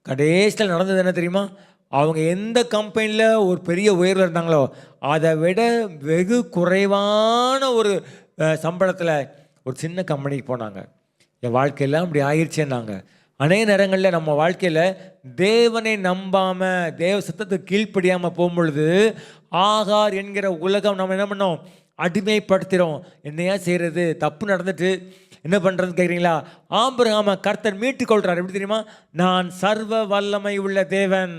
கடைசியில் நடந்தது என்ன தெரியுமா, அவங்க எந்த கம்பெனியில் ஒரு பெரிய உயர்வில் இருந்தாங்களோ அதை விட வெகு குறைவான ஒரு சம்பளத்தில் ஒரு சின்ன கம்பெனிக்கு போனாங்க. என் வாழ்க்கையெல்லாம் அப்படி ஆயிடுச்சேன்னாங்க. அநேக நேரங்களில் நம்ம வாழ்க்கையில் தேவனை நம்பாமல், தேவ சத்தத்துக்கு கீழ்ப்படியாமல் போகும்பொழுது ஆகார் என்கிற உலகம் நம்ம என்ன பண்ணோம், அடிமைப்படுத்துகிறோம். என்னையா செய்கிறது, தப்பு நடந்துட்டு என்ன பண்ணுறதுன்னு கேட்குறீங்களா, ஆபிரகாமை கர்த்தர் மீட்டுக்கொள்கிறார். எப்படி தெரியுமா, நான் சர்வ வல்லமை உள்ள தேவன்,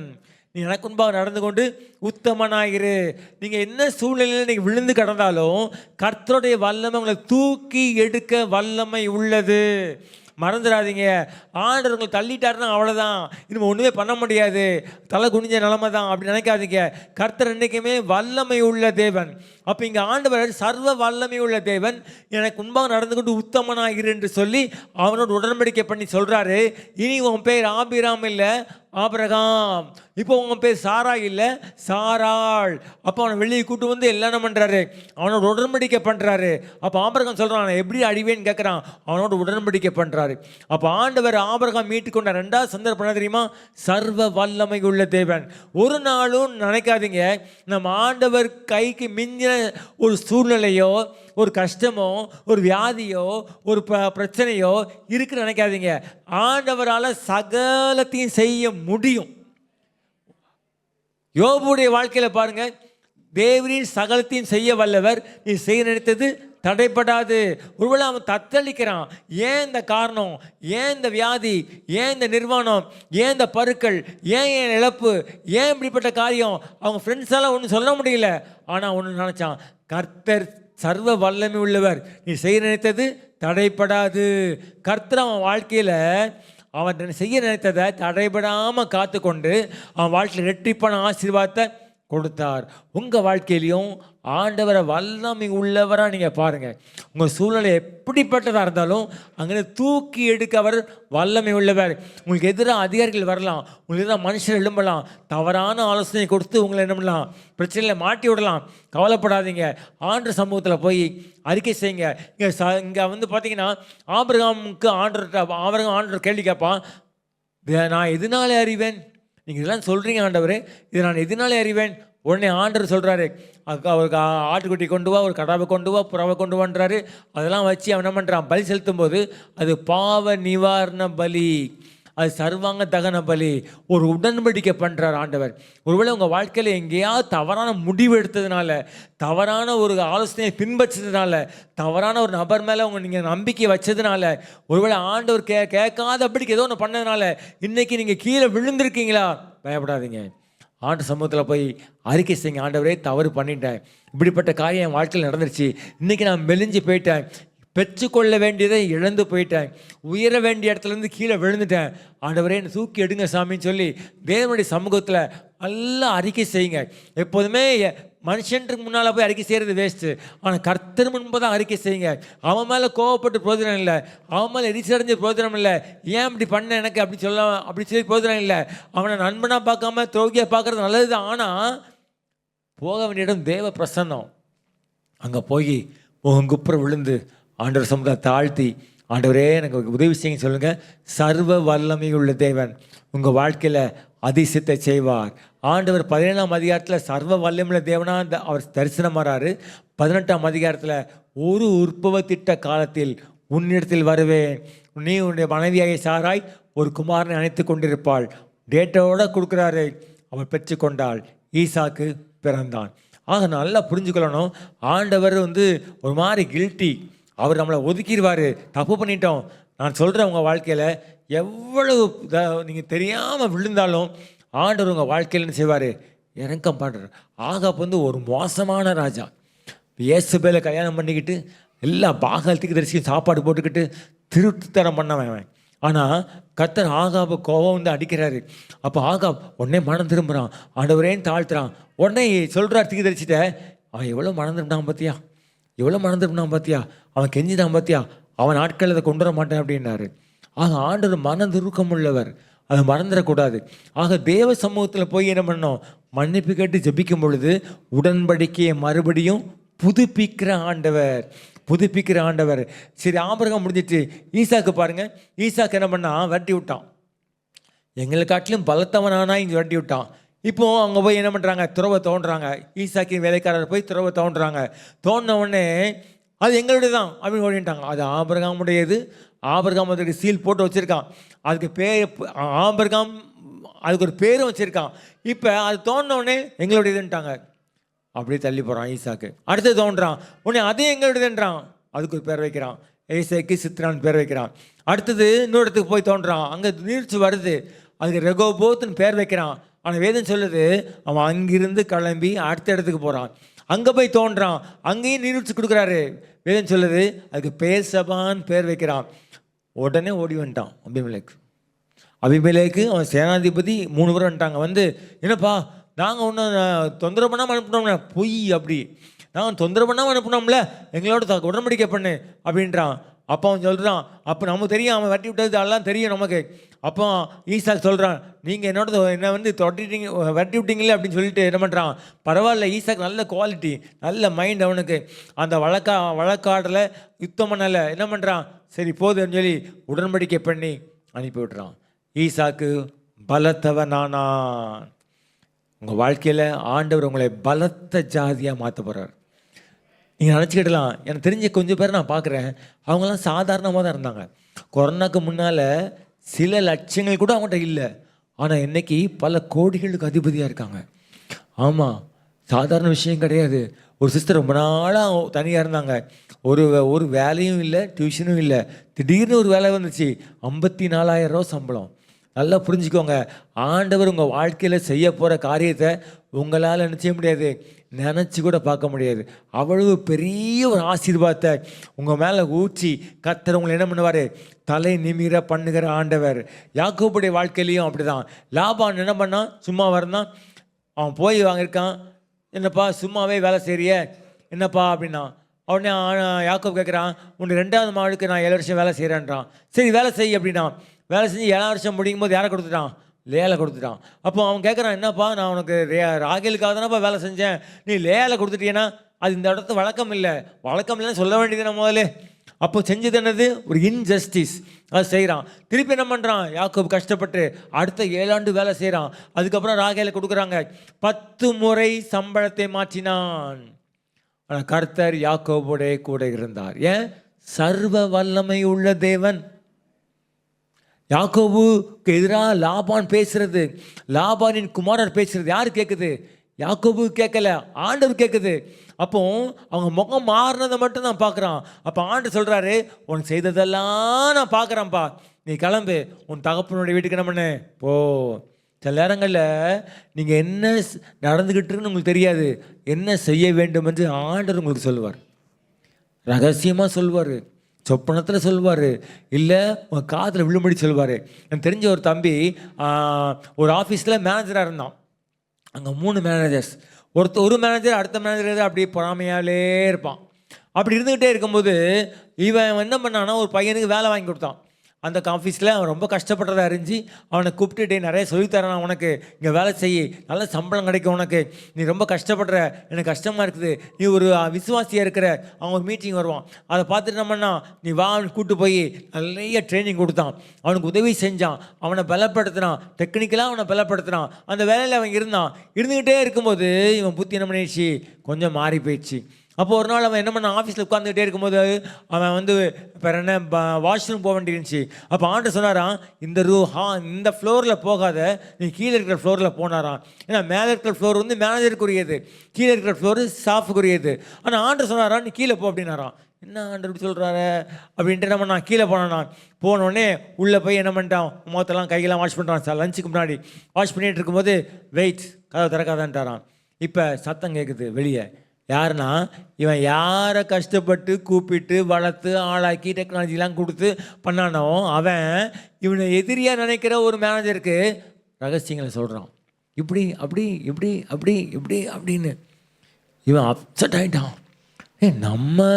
நீ எனக்கு முன்பாக நடந்து கொண்டு உத்தமனாயிரு. நீங்கள் என்ன சூழ்நிலையில் நீங்கள் விழுந்து கிடந்தாலும் கர்த்தருடைய வல்லமை உங்களை தூக்கி எடுக்க வல்லமை உள்ளது. மறந்துடாதீங்க. ஆண்டவர் உங்களை தள்ளிட்டாருன்னா அவ்வளோதான், இனிமேல் ஒன்றுமே பண்ண முடியாது, தலை குனிஞ்ச நிலைமை தான் அப்படி நினைக்காதீங்க. கர்த்தர் என்றைக்குமே வல்லமை உள்ள தேவன். அப்போ இங்கே ஆண்டவர் சர்வ வல்லமை உள்ள தேவன், எனக்கு முன்பாக நடந்து கொண்டு உத்தமனாயிரு என்று சொல்லி அவனோட உடன்படிக்கை பண்ணி சொல்கிறாரு. இனி உன் பேர் ஆபிராம் இல்லை, ஆபிரகாம். இப்போ உங்கள் பேர் சாரா இல்லை, சாராள். அப்போ அவனை வெளியே கூட்டு வந்து எல்லாம் என்ன பண்ணுறாரு, அவனோட உடன்படிக்கை பண்ணுறாரு. அப்போ ஆபிரகாம் சொல்கிறான், எப்படி அடிவேன்னு கேட்குறான், அவனோட உடன்படிக்கை பண்ணுறாரு. அப்போ ஆண்டவர் ஆபிரகாம் மீட்டுக்கொண்ட 2வது சந்தர்ப்பம் என்ன தெரியுமா, சர்வ வல்லமை உள்ள தேவன். ஒரு நாளும் நினைக்காதீங்க நம்ம ஆண்டவர் கைக்கு மிஞ்சின ஒரு சூழ்நிலையோ, ஒரு கஷ்டமோ, ஒரு வியாதியோ, ஒரு பிரச்சனையோ இருக்குன்னு நினைக்காதீங்க. ஆண்டவரால் சகலத்தையும் செய்ய முடியும். யோபுடைய வாழ்க்கையில் பாருங்க, தேவரின் சகலத்தையும் செய்ய வல்லவர், நீ செய்ய நினைத்தது தடைப்படாது. ஒருவேளை அவன் தத்தளிக்கிறான், ஏன் இந்த காரணம், ஏன் இந்த வியாதி, ஏன் இந்த நிர்வாணம், ஏன் இந்த பருக்கள், ஏன் என் இழப்பு, ஏன் இப்படிப்பட்ட காரியம், அவங்க ஃப்ரெண்ட்ஸால் ஒன்றும் சொல்ல முடியல. ஆனால் ஒன்று நினச்சான், கர்த்தர் சர்வ வல்லமை உள்ளவர், நீ செய்ய நினைத்தது தடைப்படாது. கர்த்தர் அவன் வாழ்க்கையில் அவன் செய்ய நினைத்ததை தடைபடாமல் காத்து கொண்டு அவன் வாழ்க்கையில் ரெட்டிப்பான ஆசீர்வாதத்தை கொடுத்தார். உங்கள் வாழ்க்கையிலையும் ஆண்டவரை வல்லமை உள்ளவராக நீங்கள் பாருங்கள். உங்கள் சூழ்நிலை எப்படிப்பட்டதாக இருந்தாலும் அங்கே தூக்கி எடுக்க அவர் வல்லமை உள்ளவர். உங்களுக்கு எதிராக அதிகாரிகள் வரலாம், உங்களுக்கு எதிராக மனுஷர் எழும்பலாம், தவறான ஆலோசனை கொடுத்து உங்களை என்ன பண்ணலாம், பிரச்சனையில் மாட்டி விடலாம். கவலைப்படாதீங்க. ஆண்டவர் சமூகத்தில் போய் அறிக்கை செய்யுங்க. இங்கே வந்து பார்த்தீங்கன்னா ஆபிரகாமுக்கு ஆண்டவர் கேள்வி கேட்பான், நான் எதனாலே அறிவேன்? நீங்கள் இதெல்லாம் சொல்கிறீங்க ஆண்டவரே, இதை நான் எதனாலே அறிவேன்? உடனே ஆண்டவர் சொல்கிறாரு, அவருக்கு ஆட்டுக்குட்டி கொண்டு வா, ஒரு கடாவை கொண்டு வா, புறாவை கொண்டு வான்றாரு. அதெல்லாம் வச்சு அவன் என்ன பண்ணுறான், பலி செலுத்தும் போது அது பாவ நிவாரண பலி, அது சர்வாங்க தகன பலி, ஒரு உடன்படிக்கை பண்ணுறார் ஆண்டவர். ஒருவேளை உங்கள் வாழ்க்கையில் எங்கேயாவது தவறான முடிவு எடுத்ததுனால, தவறான ஒரு ஆலோசனையை பின்பற்றதுனால, தவறான ஒரு நபர் மேலே நீங்கள் நம்பிக்கை வச்சதுனால, ஒருவேளை ஆண்டவர் கேட்காதபடிக்கு ஏதோ ஒன்று பண்ணதுனால இன்றைக்கி நீங்கள் கீழே விழுந்திருக்கீங்களா? பயப்படாதீங்க. ஆண்டு சமூகத்தில் போய் அறிக்கை செய்யுங்க, ஆண்டவரே தவறு பண்ணிட்டேன், இப்படிப்பட்ட காரியம் என் வாழ்க்கையில் நடந்துருச்சு, இன்றைக்கி நான் மெலிஞ்சு போயிட்டேன், பெற்றுக்கொள்ள வேண்டியதை இழந்து போயிட்டேன், உயர வேண்டிய இடத்துலேருந்து கீழே விழுந்துட்டேன், ஆண்டவரே என்னை தூக்கி எடுங்க சாமின்னு சொல்லி தேவனுடைய சமூகத்தில் நல்லா அறிக்கை செய்யுங்க. எப்போதுமே மனுஷனுக்கு முன்னால் போய் அறிக்கை செய்கிறது வேஸ்ட்டு. ஆனால் கர்த்தர் முன்பு தான் அறிக்கை செய்யுங்க. அவன் மேலே கோவப்பட்டு பிரயோஜனம் இல்லை, அவன் மேலே எரிச்சடைஞ்ச பிரயோஜனம் இல்லை, ஏன் இப்படி பண்ண எனக்கு அப்படி சொல்லி பிரயோஜனம் இல்லை. அவனை நண்பனாக பார்க்காம துரோகியாக பார்க்குறது நல்லது தான். ஆனால் போக வேண்டிய இடம் தேவ பிரசன்னம். அங்கே போய் குப்புற விழுந்து ஆண்டவர் சமுதாய தாழ்த்தி, ஆண்டவரே எனக்கு உதவி செய்யுங்க சொல்லுங்கள். சர்வ வல்லமை உள்ள தேவன் உங்கள் வாழ்க்கையில் அதிசயத்தை செய்வார். ஆண்டவர் 17ஆம் அதிகாரத்தில் சர்வ வல்லமையுள்ள தேவனாக அவர் தரிசனம் வராரு. 18ஆம் அதிகாரத்தில் ஒரு உற்பவ திட்ட காலத்தில் உன்னிடத்தில் வருவேன், நீ உன்னுடைய மனைவியாகிய சாராய் ஒரு குமாரனை அணைத்து கொண்டிருப்பாள். டேட்டோடு கொடுக்குறாரு. அவள் பெற்றுக்கொண்டாள், ஈசாக்கு பிறந்தான். ஆக நல்லா புரிஞ்சுக்கொள்ளணும், ஆண்டவர் ஒரு மாதிரி கில்ட்டி, அவர் நம்மளை ஒதுக்கிடுவார், தப்பு பண்ணிட்டோம். நான் சொல்கிறேன், உங்கள் வாழ்க்கையில் எவ்வளவு நீங்கள் விழுந்தாலும் ஆண்டவர் உங்கள் வாழ்க்கையில் என்ன செய்வார், இறக்கம் பண்ணுறார். ஆகாப் ஒரு மோசமான ராஜா. இயேசுபேலை கல்யாணம் பண்ணிக்கிட்டு எல்லா பாகாலத்துக்கு தரிசிக்கும் சாப்பாடு போட்டுக்கிட்டு திருட்டுத்தரம் பண்ணவன். ஆனால் கர்த்தர் ஆகாப கோபம் அடிக்கிறாரு. அப்போ ஆகாப் உடனே மனம் திரும்புகிறான், ஆண்டவரேன்னு தாழ்த்துறான். உடனே சொல்கிறார், தீக்கு தரிசிட்ட அவன் எவ்வளோ மனம் திரும்பினான் பார்த்தியா, எவ்வளோ மனம் திரும்பினான் பார்த்தியா, அவன் கெஞ்சிதான் பார்த்தியா, அவன் நாட்கள் அதை கொண்டு வர மாட்டேன் அப்படின்னாரு. ஆக ஆண்டவர் மன துருக்கம் உள்ளவர், அதை மறந்துடக்கூடாது. ஆக தேவ சமூகத்தில் போய் என்ன பண்ணோம், மன்னிப்பு கேட்டு ஜெபிக்கும் பொழுது உடன்படிக்கையை மறுபடியும் புதுப்பிக்கிற ஆண்டவர். சரி, ஆபிரகாம் முடிஞ்சிட்டு ஈசாக்கு பாருங்கள். ஈசாக்கு என்ன பண்ணான், வெட்டி விட்டான். எங்களை காட்டிலும் பலத்தவனானா இங்கே வெட்டி விட்டான். இப்போது அவங்க போய் என்ன பண்ணுறாங்க, துறவை தோன்றுறாங்க. ஈசாக்கின் வேலைக்காரர் போய் துறவை தோன்றுறாங்க. தோண்டின உடனே அது எங்களுடைய தான் அப்படின்னு ஓடிட்டாங்க. அது ஆபிரகாமுடையது. ஆபிரகாம் அதுக்கு சீல் போட்டு வச்சுருக்கான். அதுக்கு ஆபிரகாம் அதுக்கு ஒரு பேரும் வச்சுருக்கான். இப்போ அது தோண்டினோடனே எங்களுடையதுன்ட்டாங்க. அப்படியே தள்ளி போகிறான் ஈசாக்கு. அடுத்து தோன்றான், உடனே அதே எங்களுடையதுன்றான். அதுக்கு ஒரு பேர் வைக்கிறான், ஏசைக்கு சித்ரான்னு பேர் வைக்கிறான். அடுத்தது இன்னொரு இடத்துக்கு போய் தோன்றான், அங்கே நீர்ச்சி வருது, அதுக்கு ரெகோபோத்துன்னு பேர் வைக்கிறான். ஆனால் வேதம் சொல்லுது அவன் அங்கிருந்து கிளம்பி அடுத்த இடத்துக்கு போகிறான். அங்கே போய் தோன்றான், அங்கேயும் நீர்ச்சி கொடுக்குறாரு. வேதம் சொல்லுது அதுக்கு பேர்சபான்னு பேர் வைக்கிறான். உடனே ஓடி வந்துட்டான் அபிமெலேக்கு. அவன் சேனாதிபதி 3 பேர் வந்துட்டாங்க. என்னப்பா நாங்கள் ஒன்றும் தொந்தரவு பண்ணாமல் அனுப்பினோம்ல, பொய், அப்படி நாங்கள் தொந்தரவு பண்ணாமல் அனுப்பினோம்ல, எங்களோட உடன்படிக்கை பண்ணு அப்படின்றான். அப்போ அவன் சொல்கிறான், அப்போ நமக்கு தெரியும் அவன் வெட்டி விட்டது அதெல்லாம் தெரியும் நமக்கு. அப்போ ஈசாக் சொல்கிறான், நீங்கள் என்னை வெட்டி விட்டீங்களே அப்படின்னு சொல்லிட்டு என்ன பண்ணுறான். பரவாயில்ல, ஈசாக் நல்ல குவாலிட்டி, நல்ல மைண்ட் அவனுக்கு. அந்த வழக்காடலை யுத்தம் பண்ணலை. என்ன பண்ணுறான், சரி போதுன்னு சொல்லி உடன்படிக்கை பண்ணி அனுப்பி விட்றான். ஈசாக்கு பலத்தவனானான். உங்கள் வாழ்க்கையில் ஆண்டவர் உங்களை பலத்த ஜாதியாக மாற்ற போகிறார். நீங்கள் நினச்சிக்கிடலாம், எனக்கு தெரிஞ்ச கொஞ்சம் பேர் நான் பார்க்குறேன், அவங்களாம் சாதாரணமாக தான் இருந்தாங்க. கொரோனாக்கு முன்னால் சில லட்சங்கள் கூட அவங்கள்ட்ட இல்லை. ஆனால் இன்றைக்கி பல கோடிகளுக்கு அதிபதியாக இருக்காங்க. ஆமாம், சாதாரண விஷயம் கிடையாது. ஒரு சிஸ்டர் ரொம்ப நாளாக தனியாக இருந்தாங்க. ஒரு வேலையும் இல்லை, டியூஷனும் இல்லை. திடீர்னு ஒரு வேலை வந்துச்சு, 54,000 ரூபா சம்பளம். நல்லா புரிஞ்சுக்கோங்க, ஆண்டவர் உங்கள் வாழ்க்கையில் செய்ய போகிற காரியத்தை உங்களால் நினச்ச முடியாது, நினச்சி கூட பார்க்க முடியாது. அவ்வளவு பெரிய ஒரு ஆசீர்வாதத்தை உங்கள் மேலே ஊற்றி கர்த்தர் உங்களை என்ன பண்ணுவார், தலை நிமிர பண்ணுகிற ஆண்டவர். யாக்கோபுடைய வாழ்க்கையிலையும் அப்படி தான். லாபான் என்ன பண்ணான், சும்மா வரந்தான், அவன் போய் வாங்கியிருக்கான். என்னப்பா சும்மாவே வேலை செய்கிறிய என்னப்பா அப்படின்னா, உடனே யாக்கோபு கேட்குறான், உன்னை 2வது மகளுக்கு நான் 7 வருஷம் வேலை செய்கிறேன்றான். சரி வேலை செய் அப்படின்னா, வேலை செஞ்சு 7 வருஷம் முடியும் போது யாரை கொடுத்துட்டான்? லேலை கொடுத்துட்டான். அப்போ அவன் கேட்குறான், என்னப்பா நான் உனக்கு ராகேலுக்காக தானப்பா வேலை செஞ்சேன், நீ லேலை கொடுத்துட்டீங்கன்னா அது இந்த இடத்து வழக்கம் இல்லைன்னு சொல்ல வேண்டியது நம்ம முதல்ல. அப்போ செஞ்சது என்னது? ஒரு இன்ஜஸ்டிஸ். அது செய்கிறான். திருப்பி என்ன பண்ணுறான்? யாக்கோபு கஷ்டப்பட்டு அடுத்த 7 ஆண்டு வேலை செய்கிறான். அதுக்கப்புறம் ராகேலை கொடுக்குறாங்க. 10 முறை சம்பளத்தை மாற்றினான். ஆனால் கர்த்தர் யாக்கோபோடே கூட இருந்தார். ஏன்? சர்வ வல்லமை உள்ள தேவன். யாக்கோபுக்கு எதிராக லாபான் பேசுறது, லாபானின் குமாரர் பேசுறது யாரு கேட்குது? யாக்கோபு கேட்கல, ஆண்டவர் கேட்குது. அப்போ அவங்க முகம் மாறினதை மட்டும் நான் பார்க்குறான். அப்போ ஆண்டவர் சொல்கிறாரு, உனக்கு செய்ததெல்லாம் நான் பார்க்குறேன்ப்பா, நீ கிளம்பு, உன் தகப்பனுடைய வீட்டுக்கு என்ன பண்ணு போ. சில நேரங்களில் நீங்கள் என்ன நடந்துக்கிட்டு இருக்குன்னு உங்களுக்கு தெரியாது, என்ன செய்ய வேண்டும் என்று ஆண்டவர் உங்களுக்கு சொல்லுவார். ரகசியமாக சொல்லுவார், சொப்பனத்தில் சொல்லுவார், இல்லை உங்கள் காதில் விழும்படி சொல்லுவார். எனக்கு தெரிஞ்ச ஒரு தம்பி ஒரு ஆஃபீஸில் மேனேஜராக இருந்தான். அங்கே 3 மேனேஜர்ஸ். ஒரு மேனேஜர் அடுத்த மேனேஜர் அப்படியே பொறாமையாலே இருப்பான். அப்படி இருந்துக்கிட்டே இருக்கும்போது இவன் என்ன பண்ணான்னா, ஒரு பையனுக்கு வேலை வாங்கி கொடுத்தான். அந்த ஆஃபீஸில் அவன் ரொம்ப கஷ்டப்படுறதை அறிஞ்சு அவனை கூப்பிட்டுட்டே நிறைய சொல்லித்தரான். உனக்கு இங்கே வேலை செய்ய, நல்ல சம்பளம் கிடைக்கும் உனக்கு, நீ ரொம்ப கஷ்டப்படுற, எனக்கு கஷ்டமாக இருக்குது, நீ ஒரு விசுவாசியாக இருக்கிற. அவன் ஒரு மீட்டிங் வருவான். அதை பார்த்துட்டு என்ன பண்ணான், நீ வா கூப்பிட்டு போய் நிறைய ட்ரைனிங் கொடுத்தான், அவனுக்கு உதவி செஞ்சான், அவனை பலப்படுத்தினான், டெக்னிக்கலாக அவனை பலப்படுத்தினான். அந்த வேலையில் அவன் இருந்துக்கிட்டே இருக்கும்போது இவன் புத்தி என்ன பண்ணிடுச்சு, கொஞ்சம் மாறி போயிடுச்சு. அப்போ ஒரு நாள் அவன் என்ன பண்ண, ஆஃபீஸில் உட்காந்துக்கிட்டே இருக்கும்போது அவன் வேறு என்ன வாஷ்ரூம் போக வேண்டியிருந்துச்சு. அப்போ ஆண்டவர் சொன்னாரான், இந்த ஃப்ளோரில் போகாத, நீ கீழே இருக்கிற ஃப்ளோரில் போனாரான். ஏன்னா மேலே இருக்கிற ஃப்ளோர் மேனேஜருக்குரியது, கீழே இருக்கிற ஃப்ளோரு ஸ்டாஃபுக்குரியது. ஆனால் ஆண்டவர் சொன்னாரான், நீ கீழே போ அப்படின்னாரான். என்ன ஆண்டவர் இப்படி சொல்கிறாரு அப்படின்ட்டு என்ன பண்ணான், கீழே போனான். போனோடனே உள்ளே போய் என்ன பண்ணிட்டான், முகத்தெல்லாம் கையெல்லாம் வாஷ் பண்ணுறான். சார் லஞ்சுக்கு முன்னாடி வாஷ் பண்ணிகிட்டு இருக்கும்போது வெயிட் கதவை திறக்காதான்ட்டாரான். இப்போ சத்தம் கேட்குது வெளியே. யாருன்னா, இவன் யாரை கஷ்டப்பட்டு கூப்பிட்டு வளர்த்து ஆளாக்கி டெக்னாலஜிலாம் கொடுத்து பண்ணானோ அவன் இவனை எதிரியாக நினைக்கிற ஒரு மேனேஜருக்கு ரகசியங்களை சொல்கிறான். இப்படி அப்படி இப்படி அப்படி இப்படி அப்படின்னு இவன் அப்செட் ஆகிட்டான். நம்ம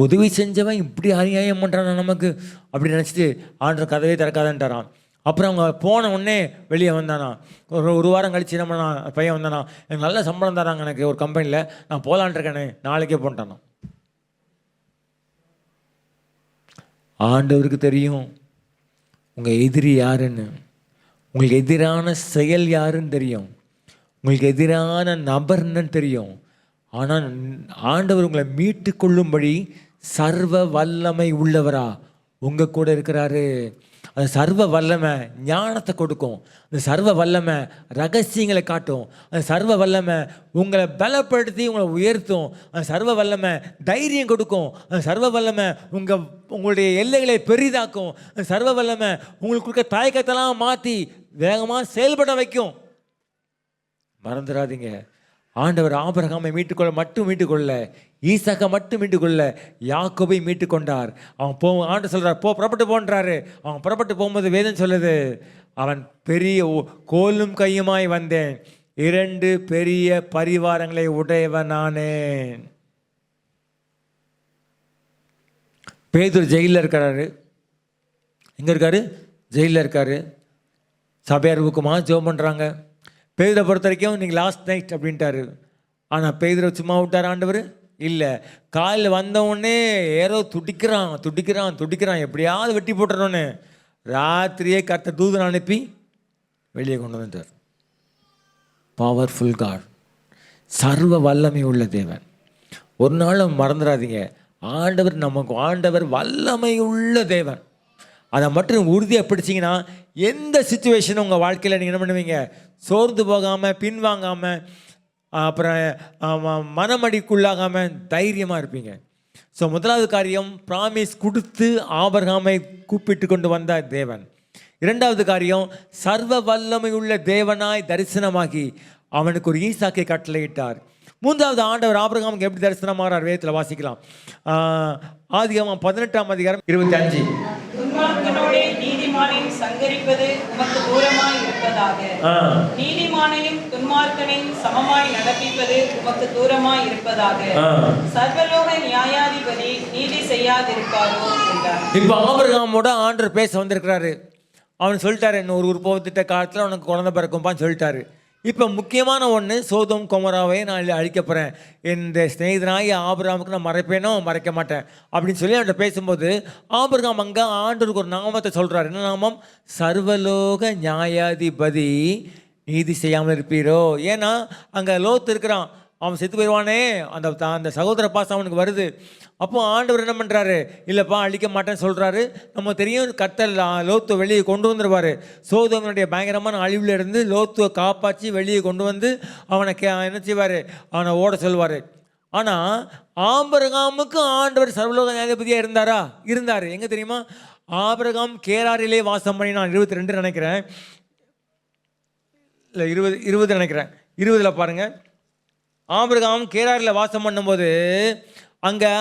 உதவி செஞ்சவன் இப்படி அநியாயம் பண்ணுறான் நமக்கு அப்படி நினச்சிட்டு ஆண்டவர் கதவே திறக்காதன்ட்டாரான். அப்புறம் அவங்க போன உடனே வெளியே வந்தானா. ஒரு வாரம் கழிச்சு என்ன பண்ணான், பையன் வந்தானா, எனக்கு நல்ல சம்பளம் தராங்க எனக்கு ஒரு கம்பெனியில், நான் போகலான் இருக்கேனே, நாளைக்கே போன்ட்டானா. ஆண்டவருக்கு தெரியும் உங்கள் எதிரி யாருன்னு, உங்களுக்கு எதிரான செயல் யாருன்னு தெரியும், உங்களுக்கு எதிரான நபர்ன்னு தெரியும். ஆனால் ஆண்டவர் உங்களை மீட்டு கொள்ளும்படி சர்வ வல்லமை உள்ளவரா உங்கள் கூட இருக்கிறாரு. அந்த சர்வ வல்லமை ஞானத்தை கொடுக்கும், அந்த சர்வ வல்லமை ரகசியங்களை காட்டும், அந்த சர்வ வல்லமை உங்களை பலப்படுத்தி உங்களை உயர்த்தும், அந்த சர்வ வல்லமை தைரியம் கொடுக்கும், அந்த சர்வ வல்லமை உங்களுடைய எல்லைகளை பெரிதாக்கும், அந்த சர்வ வல்லமை உங்களுக்கு கொடுக்க தயக்கத்தெல்லாம் மாற்றி வேகமாக செயல்பட வைக்கும். மறந்துடாதீங்க, ஆண்டவர் ஆபிரகாமை மீட்டுக்கொள்ள ஈசாக்கை மட்டும் மீட்டுக்கொள்ள யாக்கோபை மீட்டு கொண்டார். அவன் ஆண்டு சொல்கிறார், புறப்பட்டு போன்றாரு. அவன் புறப்பட்டு போகும்போது வேதம் சொல்லுது, அவன் பெரிய கோலும் கையுமாய் வந்தேன், 2 பெரிய பரிவாரங்களை உடையவன் நானேன். பேதுரு ஜெயிலில் இருக்கிறாரு. எங்கே இருக்காரு? ஜெயிலில் இருக்காரு. சபையார் ஊக்கமாக ஜெபம் பண்ணுறாங்க. பேதுரை பொறுத்த வரைக்கும் நீங்கள் லாஸ்ட் நைட் அப்படின்ட்டாரு. ஆனால் பேதுரை சும்மா விட்டார் ஆண்டவர்? இல்லை. காலையில் வந்தவுடனே ஏதோ துடிக்கிறான், எப்படியாவது வெட்டி போட்டுறோன்னு ராத்திரியே கர்த்தர் தூதனை அனுப்பி வெளியே கொண்டு வந்துட்டார். பவர்ஃபுல் காட், சர்வ வல்லமை உள்ள தேவன். ஒரு நாள் மறந்துடாதீங்க, ஆண்டவர் வல்லமை உள்ள தேவன். அதை மட்டும் உறுதியாக பிடிச்சிங்கன்னா எந்த சுச்சுவேஷனும் உங்கள் வாழ்க்கையில் நீங்கள் என்ன பண்ணுவீங்க, சோர்ந்து போகாமல், பின்வாங்காமல், அப்புறம் மனமடிக்குள்ளாகாமல் தைரியமாக இருப்பீங்க. ஸோ முதலாவது காரியம், ப்ராமிஸ் கொடுத்து ஆபிரகாமை கூப்பிட்டு கொண்டு வந்த தேவன். 2வது காரியம், சர்வ வல்லமை உள்ள தேவனாய் தரிசனமாகி அவனுக்கு ஒரு ஈசாக்கை கட்டளையிட்டார். 3வது, ஆண்டவர் ஆபிரகாமுக்கு எப்படி தரிசனமாகிறார் வேதத்தில் வாசிக்கலாம். ஆதியாகமம் 18ஆம் அதிகாரம் 25. துன்மார்க்கனோடே நீதிமானை சங்கரிப்பது உமக்கு தூரமாய் இருக்க இருப்பதாக. நீதிமானையும் துன்மார்க்கனையும் சமமாய் நடப்பிப்பது உமக்கு தூரமாய் இருப்பதாக. சர்வலோக நியாயாதிபதி நீதி செய்யாதிருப்பாரோ என்றார். இப்போ ஆபிரகாமோட ஆண்டவர் பேச வந்திருக்கிறாரு. அவன் சொல்லிட்டாரு, இன்னும் ஒரு உற்பத்திட்ட காலத்தில் அவனுக்கு குழந்தை பிறக்கும்பான்னு சொல்லிட்டாரு. இப்போ முக்கியமான ஒன்று, சோதோம் கொமோராவை நான் அழிக்க போகிறேன், இந்த ஸ்நேகிதனாகி ஆபிரகாமுக்கு நான் மறைப்பேனோ மறைக்க மாட்டேன் அப்படின்னு சொல்லி அவன்கிட்ட பேசும்போது ஆபிரகாம் அங்கே ஆண்டவருக்கு ஒரு நாமத்தை சொல்கிறார். என்ன நாமம்? சர்வலோக நியாயாதிபதி நீதி செய்யாமல் இருப்பீரோ. ஏன்னா அங்கே லோத்து இருக்கிறான், அவன் செத்து போயிடுவானே, அந்த சகோதர பாசம் அவனுக்கு வருது. அப்போ ஆண்டவர் என்ன பண்ணுறாரு? இல்லைப்பா அழிக்க மாட்டேன்னு சொல்கிறாரு. நம்ம தெரியும், கர்த்தர் லோத்துவை வெளியே கொண்டு வந்துடுவார். சோதோமனுடைய பயங்கரமான அழிவில் இருந்து லோத்துவை காப்பாற்றி வெளியே கொண்டு வந்து அவனை என்ன செய்வார்? அவனை ஓட சொல்வார். ஆனால் ஆபிரகாமுக்கு ஆண்டவர் சர்வலோக நியாயாதிபதியாக இருந்தார். எங்கே தெரியுமா? ஆபிரகாம் கேராரிலே வாசம் பண்ணினான். 22 நினைக்கிறேன், இல்லை 20 நினைக்கிறேன். 20 பாருங்கள். ஆபிரகாம் கேராரில் வாசம் பண்ணும்போது அங்கே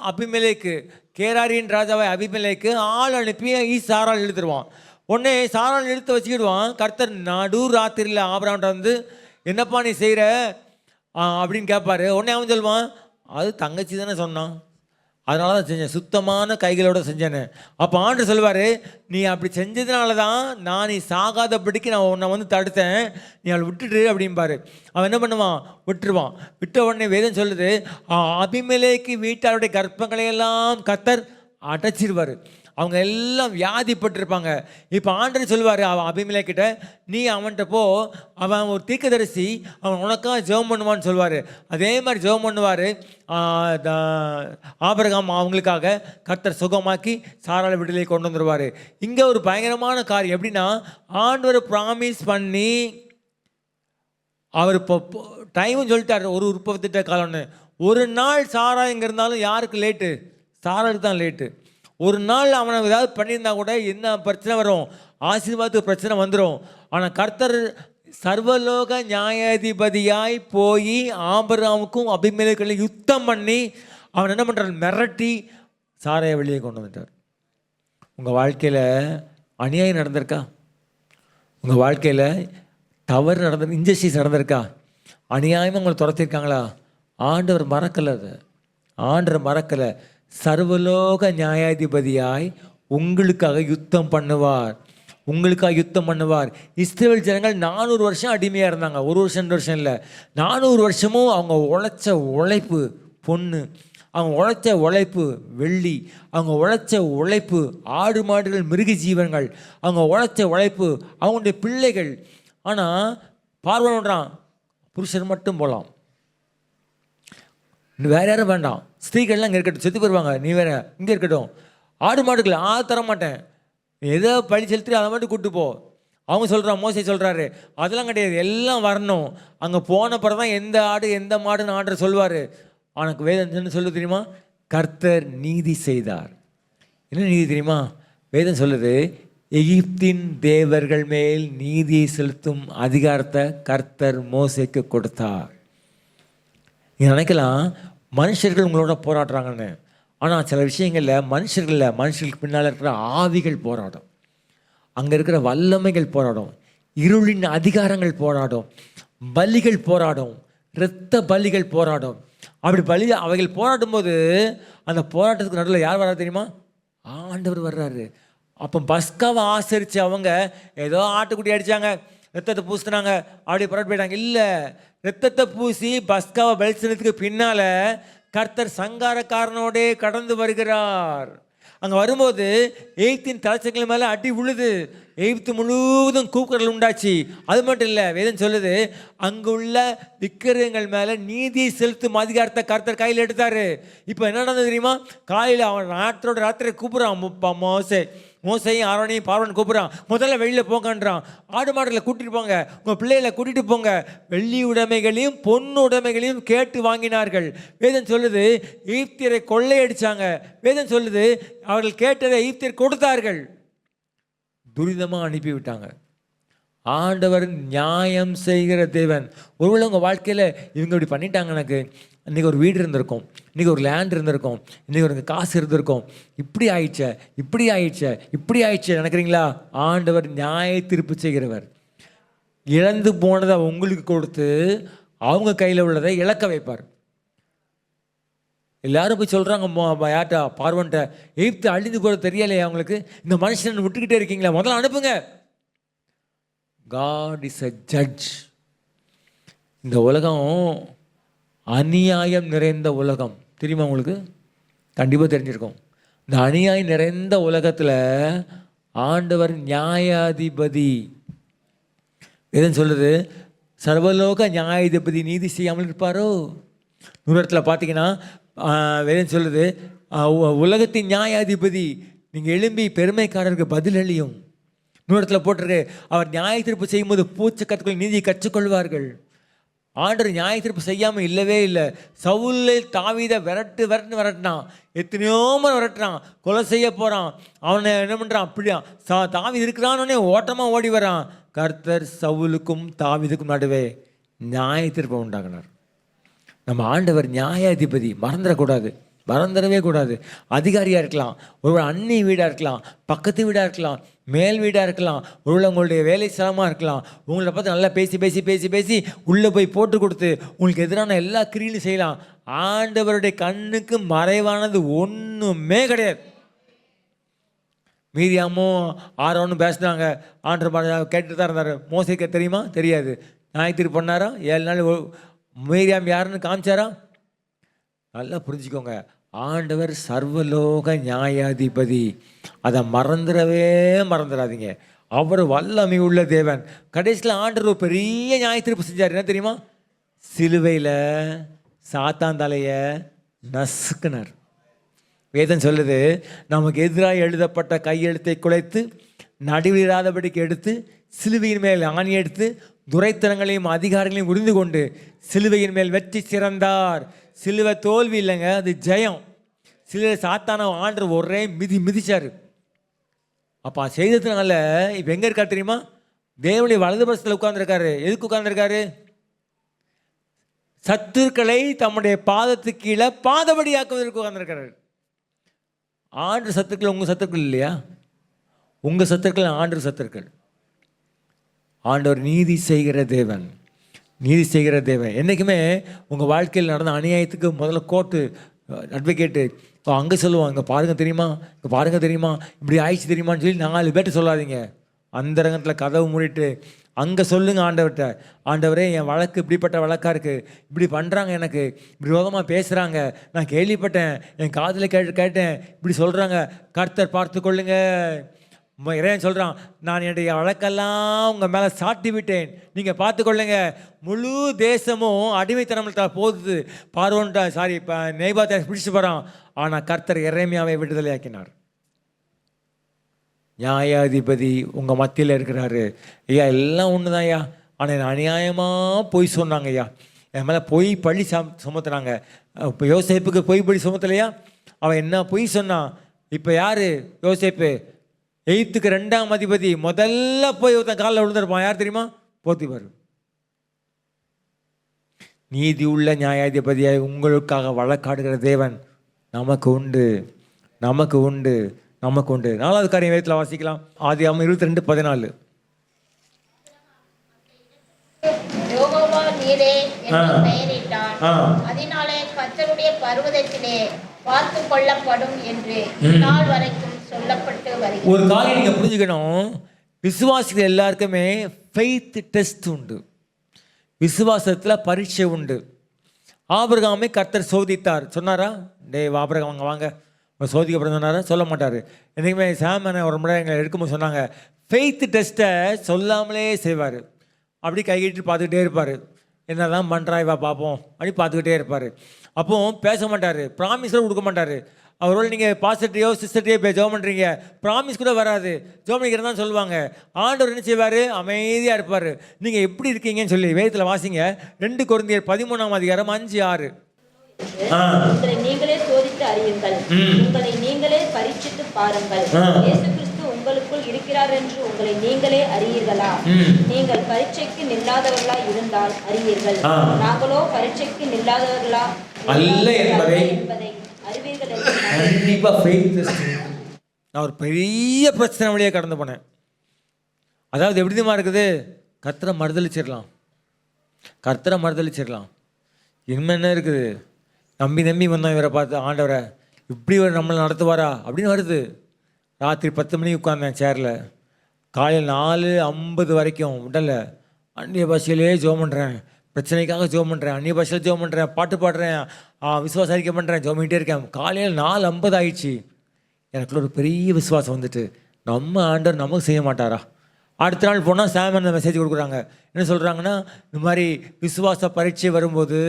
அபிமெலேக்கு, கேராரியின் ராஜாவை அபிமெலேக்கு ஆள் அனுப்பி சாரால் இழுத்துருவான். உடனே சாரால் இழுத்து வச்சுக்கிடுவான். கர்த்தர் நடு ராத்திரியில் ஆபிரகாம்கிட்ட வந்து என்னப்பா நீ செய்கிற அப்படின்னு கேட்பாரு. உடனே அவன் சொல்லுவான், அது தங்கச்சி தானே சொன்னான், அதனால தான் செஞ்சேன், சுத்தமான கைகளோடு செஞ்சேன்னு. அப்போ ஆண்டு சொல்லுவார், நீ அப்படி செஞ்சதுனால தான் நான் நீ சாகாதபடிக்கு நான் உன்னை வந்து தடுத்தேன், நீ அவளை விட்டுட்டு அப்படிம்பாரு. அவன் என்ன பண்ணுவான்? விட்டுருவான். விட்ட உடனே வேதம் சொல்லுது, அபிமெலேக்கு வீட்டாருடைய கர்ப்பங்களையெல்லாம் கர்த்தர் அடைச்சிருவார். அவங்க எல்லாம் வியாதிப்பட்டிருப்பாங்க. இப்போ ஆண்டவர் சொல்லுவார் அவன் அபிமெலேக்கிட்ட, நீ அவன்கிட்ட போ, அவன் ஒரு தீர்க்கதரிசி, அவன் உனக்காக ஜெபம் பண்ணுவான்னு சொல்லுவார். அதே மாதிரி ஜெபம் பண்ணுவார். ஆபிரகாம் அவங்களுக்காக கர்த்தர் சுகமாக்கி சாராள விடுதலை கொண்டு வந்துடுவார். இங்கே ஒரு பயங்கரமான காரியம் எப்படின்னா, ஆண்டவர் ப்ராமிஸ் பண்ணி அவர் இப்போ டைமும் சொல்லிட்டார், ஒரு உற்பத்திட்ட காலம்னு. ஒரு நாள் சாரா எங்கே இருந்தாலும் யாருக்கு லேட்டு? சாராளுக்கு தான் லேட்டு. ஒரு நாள் அவனை ஏதாவது பண்ணியிருந்தா கூட என்ன பிரச்சனை வரும்? ஆசீர்வாதத்துக்கு பிரச்சனை வந்துடும். ஆனால் கர்த்தர் சர்வலோக நியாயாதிபதியாய் போய் ஆபிரகாமுக்கும் அபிமெலேக்குக்கும் யுத்தம் பண்ணி அவன் என்ன பண்ணுறான்? மிரட்டி சாரையை வெளியே கொண்டு வந்துட்டார். உங்கள் வாழ்க்கையில் அநியாயம் நடந்திருக்கா? உங்கள் வாழ்க்கையில் தவறு இன்ஜஸ்டிஸ் நடந்திருக்கா? அநியாயமாக உங்களை துரத்திருக்காங்களா? ஆண்டவர் மறக்கலை. அது ஆண்டவர் மறக்கலை. சர்வலோக நியாயாதிபதியாய் உங்களுக்காக யுத்தம் பண்ணுவார். இஸ்ரவேல் ஜனங்கள் 400 வருஷம் அடிமையாக இருந்தாங்க. 1 வருஷம் 2 வருஷம் இல்லை, 400 வருஷமும் அவங்க உழைச்ச உழைப்பு பொண்ணு, அவங்க உழைச்ச உழைப்பு வெள்ளி, அவங்க உழைச்ச உழைப்பு ஆடு மாடுகள் மிருக ஜீவன்கள், அவங்க உழைச்ச உழைப்பு அவங்களுடைய பிள்ளைகள். ஆனால் பார்வன்றான், புருஷர் மட்டும் போகலாம், வேறு யாரும் வேண்டாம், ஸ்திரீகள்லாம் இங்கே இருக்கட்டும், செத்து போயிடுவாங்க, நீ வேற இங்கே இருக்கட்டும், ஆடு மாடுகள் தர மாட்டேன், ஏதோ பழி செலுத்தி அதை மட்டும் கூப்பிட்டு போ. அவங்க சொல்கிறான், மோசே சொல்கிறாரு, அதெல்லாம் கிடையாது, எல்லாம் வரணும். அங்கே போன பிறகு தான் எந்த ஆடு எந்த மாடுன்னு ஆர்டர் சொல்வார். அவனுக்கு வேதம் என்ன சொல்லு தெரியுமா? கர்த்தர் நீதி செய்தார். என்ன நீதி தெரியுமா? வேதம் சொல்லுது, எகிப்தின் தேவர்கள் மேல் நீதியை செலுத்தும் அதிகாரத்தை கர்த்தர் மோசேக்கு கொடுத்தார். நீங்கள் நினைக்கலாம் மனுஷர்கள் உங்களோட போராடுறாங்கன்னு. ஆனால் சில விஷயங்களில் மனுஷர்களுக்கு பின்னால் இருக்கிற ஆவிகள் போராடும், அங்கே இருக்கிற வல்லமைகள் போராடும், இருளின் அதிகாரங்கள் போராடும், பலிகள் போராடும், இரத்த பலிகள் போராடும். அப்படி அவைகள் போராடும் போது அந்த போராட்டத்துக்கு நடுவில் யார் வர்றாரு தெரியுமா? ஆண்டவர் வர்றாரு. அப்போ பஸ்காவை ஆசரித்து அவங்க ஏதோ ஆட்டுக்குட்டி அடித்தாங்க, ரத்தத்தை பூசினாங்க, அப்படி போராட்டு போயிட்டாங்க. இல்லை, ரத்தத்தை பூசி பஸ்காவை பலிச்சனத்துக்கு பின்னால் கர்த்தர் சங்காரக்காரனோடே கடந்து வருகிறார். அங்கே வரும்போது எகிப்தின் தலைச்சங்கள் மேலே அடி விழுது, எகிப்து முழுவதும் கூக்குரல் உண்டாச்சு. அது மட்டும் இல்லை, வேதம் சொல்லுது, அங்குள்ள விக்கிரகங்கள் மேலே நீதி செலுத்தும் அதிகாரத்தை கர்த்தர் கையில் எடுத்தார். இப்போ என்ன நடந்தது தெரியுமா? காலையில் அவன் ராத்திரி கூப்பிட்றான், மோசையும் ஆரோனையும் பார்வன் கூப்பிட்றான், முதல்ல வெளியில் போங்கன்றான், ஆடு மாடுகளை கூட்டிகிட்டு போங்க, உங்கள் பிள்ளைகளை கூட்டிகிட்டு போங்க. வெள்ளி உடைமைகளையும் பொண்ணு உடைமைகளையும் கேட்டு வாங்கினார்கள். வேதம் சொல்லுது எகிப்தியரை கொள்ளையடிச்சாங்க. வேதம் சொல்லுது அவர்கள் கேட்டதை எகிப்தியர் கொடுத்தார்கள், துரிதமாக அனுப்பிவிட்டாங்க. ஆண்டவர் நியாயம் செய்கிற தேவன். ஒருவேளை உங்கள் வாழ்க்கையில் இவங்க இப்படி பண்ணிட்டாங்க, எனக்கு இன்றைக்கி ஒரு வீடு இருந்திருக்கும், இன்றைக்கி ஒரு லேண்ட் இருந்திருக்கும், இன்றைக்கி ஒரு காசு இருந்திருக்கும், இப்படி ஆயிடுச்சே நினைக்கிறீங்களா? ஆண்டவர் நியாய தீர்ப்பு செய்கிறவர். இழந்து போனதை உங்களுக்கு கொடுத்து அவங்க கையில் உள்ளதை இழக்க வைப்பார். எல்லாரும் போய் சொல்கிறாங்க யார்கிட்ட, பார்வன்ட்ட, எய்த்து அழிந்து போட தெரியலையே அவங்களுக்கு, இந்த மனுஷன் விட்டுக்கிட்டே இருக்கீங்களா, முதல்ல அனுப்புங்க. God is a judge. இந்த உலகம் அநியாயம் நிறைந்த உலகம், தெரியுமா உங்களுக்கு? கண்டிப்பாக தெரிஞ்சிருக்கும். இந்த அநியாயம் நிறைந்த உலகத்தில் ஆண்டவர் நியாயாதிபதி. எதுன்னு சொல்லுது? சர்வலோக நியாயாதிபதி நீதி செய்யாமல் இருப்பாரோ? நூறத்தில் பார்த்தீங்கன்னா வேதம் சொல்லுது, உலகத்தின் நியாயாதிபதி நீங்கள் எழும்பி பெருமைக்காரருக்கு பதில் அளியும். நூறத்தில் போட்டிருக்கு, அவர் நியாய தீர்ப்பு செய்யும்போது பூச்சக்கத்துக்கள் நீதியை கற்றுக்கொள்வார்கள். ஆண்டவர் நியாய தீர்ப்பு செய்யாமல் இல்லவே இல்லை. சவுல் தாவீதை விரட்டினான், எத்தனையோ முறை விரட்டுறான், கொலை செய்ய போகிறான். அவனை என்ன பண்ணுறான், அப்படியா தாவீது இருக்கிறானே ஓட்டமாக ஓடி வரான். கர்த்தர் சவுலுக்கும் தாவீதுக்கும் நடுவே நியாய தீர்ப்பை உண்டாகினார். நம்ம ஆண்டவர் நியாயாதிபதி, மறந்துடவே கூடாது. அதிகாரியாக இருக்கலாம், ஒருவர் அண்ணி வீடாக இருக்கலாம், பக்கத்து வீடாக இருக்கலாம், மேல் வீடாக இருக்கலாம், ஒருவேளை உங்களுடைய வேலை ஸ்தலமாக இருக்கலாம். உங்களை பார்த்து நல்லா பேசி உள்ளே போய் போட்டு கொடுத்து உங்களுக்கு எதிரான எல்லா கிரியிலும் செய்யலாம். ஆண்டவருடைய கண்ணுக்கு மறைவானது ஒன்றுமே கிடையாது. மீரியாமும் ஆரோனும் பேசுனாங்க, ஆண்டவர் கேட்டு தான் இருந்தார். மோசேக்கு தெரியுமா? தெரியாது. நியாயத்தீர்ப்பு பண்ணாரா? 7 நாள் மீரியாம் யாருன்னு காமிச்சாரா? நல்லா புரிஞ்சுக்கோங்க, ஆண்டவர் சர்வலோக நியாயாதிபதி. அதை மறந்துடாதீங்க. அவர் வல்லமை உள்ள தேவன். கடைசியில் ஆண்டவர் ஒரு பெரிய நியாயத்தீர்ப்பு செஞ்சார். என்ன தெரியுமா? சிலுவையில் சாத்தான் தலையை நசுக்குனார். வேதம் சொல்லுது, நமக்கு எதிராக எழுதப்பட்ட கையெழுத்தை குலைத்து நடுவிடாதபடிக்கு எடுத்து சிலுவையின் மேல் ஆணி எடுத்து துரைத்தனங்களையும் அதிகாரங்களையும் உறிந்து கொண்டு சிலுவையின் மேல் வெற்றி சிறந்தார். சிலுவை தோல்வி இல்லைங்க, அது ஜெயம். சிலுவை சாத்தான ஆண்டவர் ஒரே மிதிச்சார். அப்போ செய்ததுனால இப்போ எங்கே இருக்கார் தெரியுமா? தேவனுடைய வலது பட்சத்தில் உட்கார்ந்துருக்காரு. எதுக்கு உட்கார்ந்துருக்காரு? சத்துருக்களை தம்முடைய பாதத்துக்கு கீழே பாதபடி ஆக்குவதற்கு உட்கார்ந்துருக்காரு. ஆண்டு சத்துருக்கள் உங்கள் சத்துருக்கள் இல்லையா? உங்கள் சத்துருக்கள் ஆண்டு சத்துருக்கள். ஆண்டவர் நீதி செய்கிற தேவன். என்றைக்குமே உங்கள் வாழ்க்கையில் நடந்த அநியாயத்துக்கு முதல்ல கோர்ட்டு அட்வொகேட்டு அங்கே சொல்லுவாங்க, இங்கே பாருங்கள் தெரியுமா, இப்படி ஆயிடுச்சு தெரியுமான்னு சொல்லி 4 பேர்ட்டு சொல்லாதீங்க. அந்த ரங்கத்தில் கதவு மூடிட்டு அங்கே சொல்லுங்கள் ஆண்டவர்கிட்ட, ஆண்டவரே என் வழக்கு இப்படிப்பட்ட வழக்காக இருக்குது, இப்படி பண்ணுறாங்க, எனக்கு இப்படி விரோதமாக பேசுகிறாங்க, நான் கேள்விப்பட்டேன், என் காதில் கேட்டேன், இப்படி சொல்கிறாங்க, கர்த்தர் பார்த்து கொள்ளுங்க. இறைவன் சொல்கிறான், நான் என்னுடைய வழக்கெல்லாம் உங்கள் மேலே சாட்டி விட்டேன், நீங்கள் பார்த்துக்கொள்ளுங்க. முழு தேசமும் அடிமைத்தனத்தில் போகுது. பார்வோன்ட்ட இப்போ நேபாத்தை பிடிச்சு போகிறான். ஆனால் கர்த்தர் எரேமியாவை விடுதலை ஆக்கினார். நியாயாதிபதி உங்கள் மத்தியில் இருக்கிறாரு. ஐயா எல்லாம் ஒன்று தான் ஐயா, ஆனால் என்ன அநியாயமாக பொய் சொன்னாங்க ஐயா, என் மேலே பொய் பழி சுமத்துனாங்க. இப்போ யோசேப்புக்கு பொய் பழி சுமத்தலையா? அவன் என்ன பொய் சொன்னான்? இப்போ யார் யோசேப்பு? எய்த்துக்கு 2ஆம் அதிபதி. முதல்ல போய் ஒருத்தன் காலில் விழுந்திருப்பான். யார் தெரியுமா? போத்திபார். நீதி உள்ள நியாயாதிபதியாய் உங்களுக்காக வழக்காடுகிற தேவன் நமக்கு உண்டு. 4வது காரியம் வேதத்தில் வாசிக்கலாம். ஆதியாகமம் 22:14. யெகோவா நீரே என்று பெயரிட்டார். அதனாலே கர்த்தருடைய பர்வதத்திலே பார்த்து கொள்ளப்படும் என்று நாள் வரைக்கும் சொல்லப்பட்டு வருகிறது. ஒரு காரியம் நீங்கள் புரிஞ்சுக்கணும், விசுவாசிகள் எல்லாருக்குமே ஃபெய்த் டெஸ்ட் உண்டு, விசுவாசத்தில் பரீட்சை உண்டு. ஆபிரகாமை கர்த்தர் சோதித்தார். சொன்னாரா? ஆபிரகாம் வாங்க சோதிக்கப்படுறது சொன்னாரா? சொல்ல மாட்டார். என்றைக்குமே சாமனை ஒரு முறை எங்களை எடுக்கும்போது சொன்னாங்க, ஃபெய்த் டெஸ்ட்டை சொல்லாமலே செய்வார். அப்படி கையிட்டு பார்த்துக்கிட்டே இருப்பார். என்ன தான் பண்ணுறாய்வா பார்ப்போம் அப்படி பார்த்துக்கிட்டே இருப்பார். அப்போது பேச மாட்டார், ப்ராமிஸ் கொடுக்க மாட்டார். அவரோட நீங்கள் பாஸ்டர்ட்டையோ சிஸ்டர்ட்டையோ இப்போ ஜெபம் பண்ணுறீங்க, ப்ராமிஸ் கூட வராது. ஜெபம் பண்ணிக்கிறது தான் சொல்லுவாங்க. ஆண்டவர் என்ன செய்வார்? அமைதியாக இருப்பார். நீங்கள் எப்படி இருக்கீங்கன்னு சொல்லி வேதத்தில் வாசிங்க. 2 கொரிந்தியர் 13ஆம் அதிகாரம் 5-6. உங்களை நீங்களே சோதித்து அறியுங்கள், உங்களை நீங்களே பரீட்சித்து பாருங்கள், இயேசு கிறிஸ்து உங்களுக்குள் இருக்கிறார் என்று உங்களை நீங்களே அறியீர்களா? நீங்கள் பரீட்சைக்கு நில்லாதவர்களா இருந்தால் அறியீர்கள், நாங்களோ பரீட்சைக்கு நில்லாதவர்களா அல்ல என்பதை அறிவீர்கள். கண்டிப்பாக ஃபெய்த் டெஸ்ட். நான் ஒரு பெரிய பிரச்சனை வழியாக கடந்து போனேன். அதாவது எப்படி தெரியுமா இருக்குது? கர்த்தரை மறுதளிச்சிடலாம். இனிமே என்ன இருக்குது? நம்பி வந்தோம் இவரை பார்த்து, ஆண்டவரை இப்படி ஒரு நம்மளை நடத்துவாரா அப்படின்னு வருது. ராத்திரி 10 மணிக்கு உட்காந்தேன் சேரில், காலையில் 4:50 வரைக்கும் விடலை. அந்நிய பாஷையிலே ஜெபம் பண்ணுறேன், பிரச்சனைக்காக ஜெபம் பண்ணுறேன், அந்நிய பாஷையில் ஜெபம் பண்ணுறேன், பாட்டு பாடுறேன், விசுவாச அறிக்கை பண்ணுறேன், ஜெபம் பண்ணிகிட்டே இருக்கேன். காலையில் 4:50 ஆயிடுச்சு. எனக்குள்ள ஒரு பெரிய விசுவாசம் வந்துட்டு, நம்ம ஆண்டவர் நமக்கு செய்ய மாட்டாரா? அடுத்த நாள் போனால் சாம் அந்த மெசேஜ் கொடுக்குறாங்க. என்ன சொல்கிறாங்கன்னா, இந்த மாதிரி விசுவாச பரீட்சை வரும்போது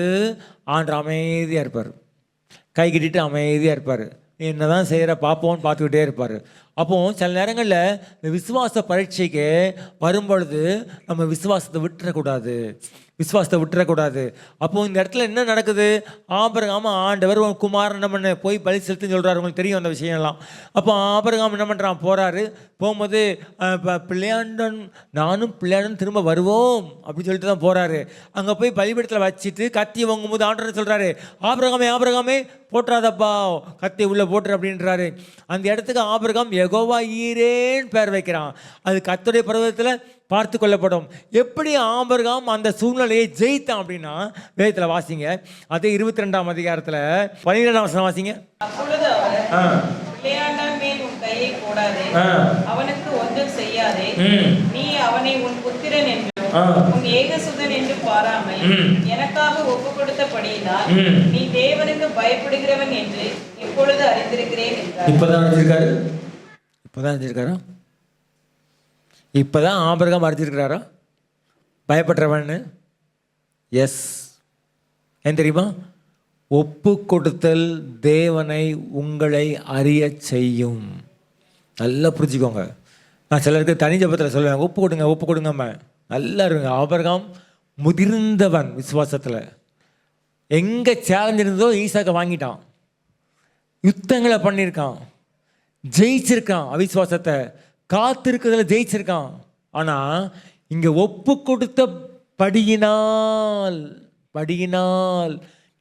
ஆண்டவர் அமைதியாக இருப்பார், கை கட்டிட்டு அமைதியாக இருப்பார், என்ன தான் செய்கிற பார்ப்போன்னு பார்த்துக்கிட்டே இருப்பார். அப்போது சில நேரங்களில் இந்த விசுவாச பரீட்சைக்கு வரும்பொழுது நம்ம விசுவாசத்தை விட்டுறக்கூடாது. அப்போது இந்த இடத்துல என்ன நடக்குது? ஆபிரகாம் ஆண்டவர் குமாரன் என்ன பண்ண போய் பலி செலுத்துன்னு சொல்கிறாரு. உங்களுக்கு தெரியும் அந்த விஷயம்லாம். அப்போ ஆபிரகாம் என்ன பண்ணுறான்? போகிறாரு. போகும்போது நானும் பிள்ளையாண்டன் திரும்ப வருவோம் அப்படின்னு சொல்லிட்டு தான் போகிறாரு. அங்கே போய் பலிபீடத்தில் வச்சுட்டு கத்தி வாங்கும்போது ஆண்டவர் சொல்கிறாரு, ஆபிரகாமே போட்டுறாதப்பா, கத்தி உள்ளே போட்டுரு அப்படின்றாரு. அந்த இடத்துக்கு ஆபிரகாம் யெகோவா ஈரேன்னு பேர் வைக்கிறான். அது கர்த்தருடைய பர்வதத்தில் பார்த்து கொள்ளப்படும். எப்படி ஆபிரகாம் அந்த சூழ்நிலையை ஜெயித்தான் அப்படின்னா, வேதத்தில் வாசிங்க, அதே 22ஆம் அதிகாரத்தில் 12ஆம் வசனம் வாசிங்க. அப்பொழுது அவர், பிள்ளையாண்டான் மேல் உன் கையை போடாதே, அவனுக்கு ஒன்றும் செய்யாதே, நீ அவனை உன் புத்திரன் என்றும் உன் ஏகசுதன் என்று பாராமல் எனக்காக ஒப்பு கொடுத்தபடியினால் நீ தேவனுக்கு பயப்படுகிறவன் என்று இப்பொழுது அறிந்திருக்கிறேன் என்றார். இப்போதான் ஆபிரகாம் அறிஞ்சிருக்கிறாரா பயப்படுறவன்னு? எஸ். ஏன் தெரியுமா? ஒப்பு கொடுத்தல் தேவனை உங்களை அறிய செய்யும். நல்லா புரிஞ்சுக்கோங்க. நான் சிலருக்கு தனி ஜபத்தில் சொல்லுவேன், ஒப்பு கொடுங்கம்மா, நல்லா இருங்க. ஆபிரகாம் முதிர்ந்தவன் விசுவாசத்தில். எங்கே சேலஞ்ச் இருந்ததோ ஈசாக்கை வாங்கிட்டான், யுத்தங்களை பண்ணியிருக்கான், ஜெயிச்சிருக்கான், அவிசுவாசத்தை காத்திருக்கிறதுல ஜெயிச்சிருக்கான். ஆனால் இங்கே ஒப்பு கொடுத்த படியினால்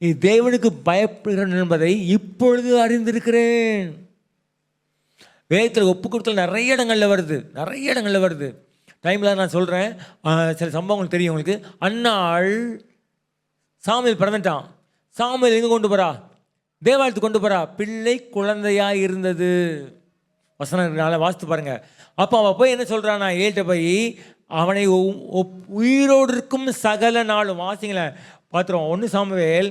நீ தேவனுக்கு பயப்படுகிறேன் என்பதை இப்பொழுது அறிந்திருக்கிறேன். வேதத்தில் ஒப்பு கொடுத்தல் நிறைய இடங்களில் வருது. டைமில் நான் சொல்கிறேன், சில சம்பவங்கள் தெரியும் உங்களுக்கு. அன்னாள் சாமுவேல் பிறந்துட்டான். சாமுவேல் எங்கே கொண்டு போகிறா? தேவாலயத்துக்கு கொண்டு போகிறா. பிள்ளை குழந்தையாக இருந்தது. வசனத்தினால வாசித்து பாருங்க. அப்போ அவள் போய் என்ன சொல்கிறான்னா, ஏழ்கிட்ட போய் அவனை உயிரோடு இருக்கும் சகல நாளும், வாசிங்களேன் பார்த்துருவோம். 1 சாமுவேல்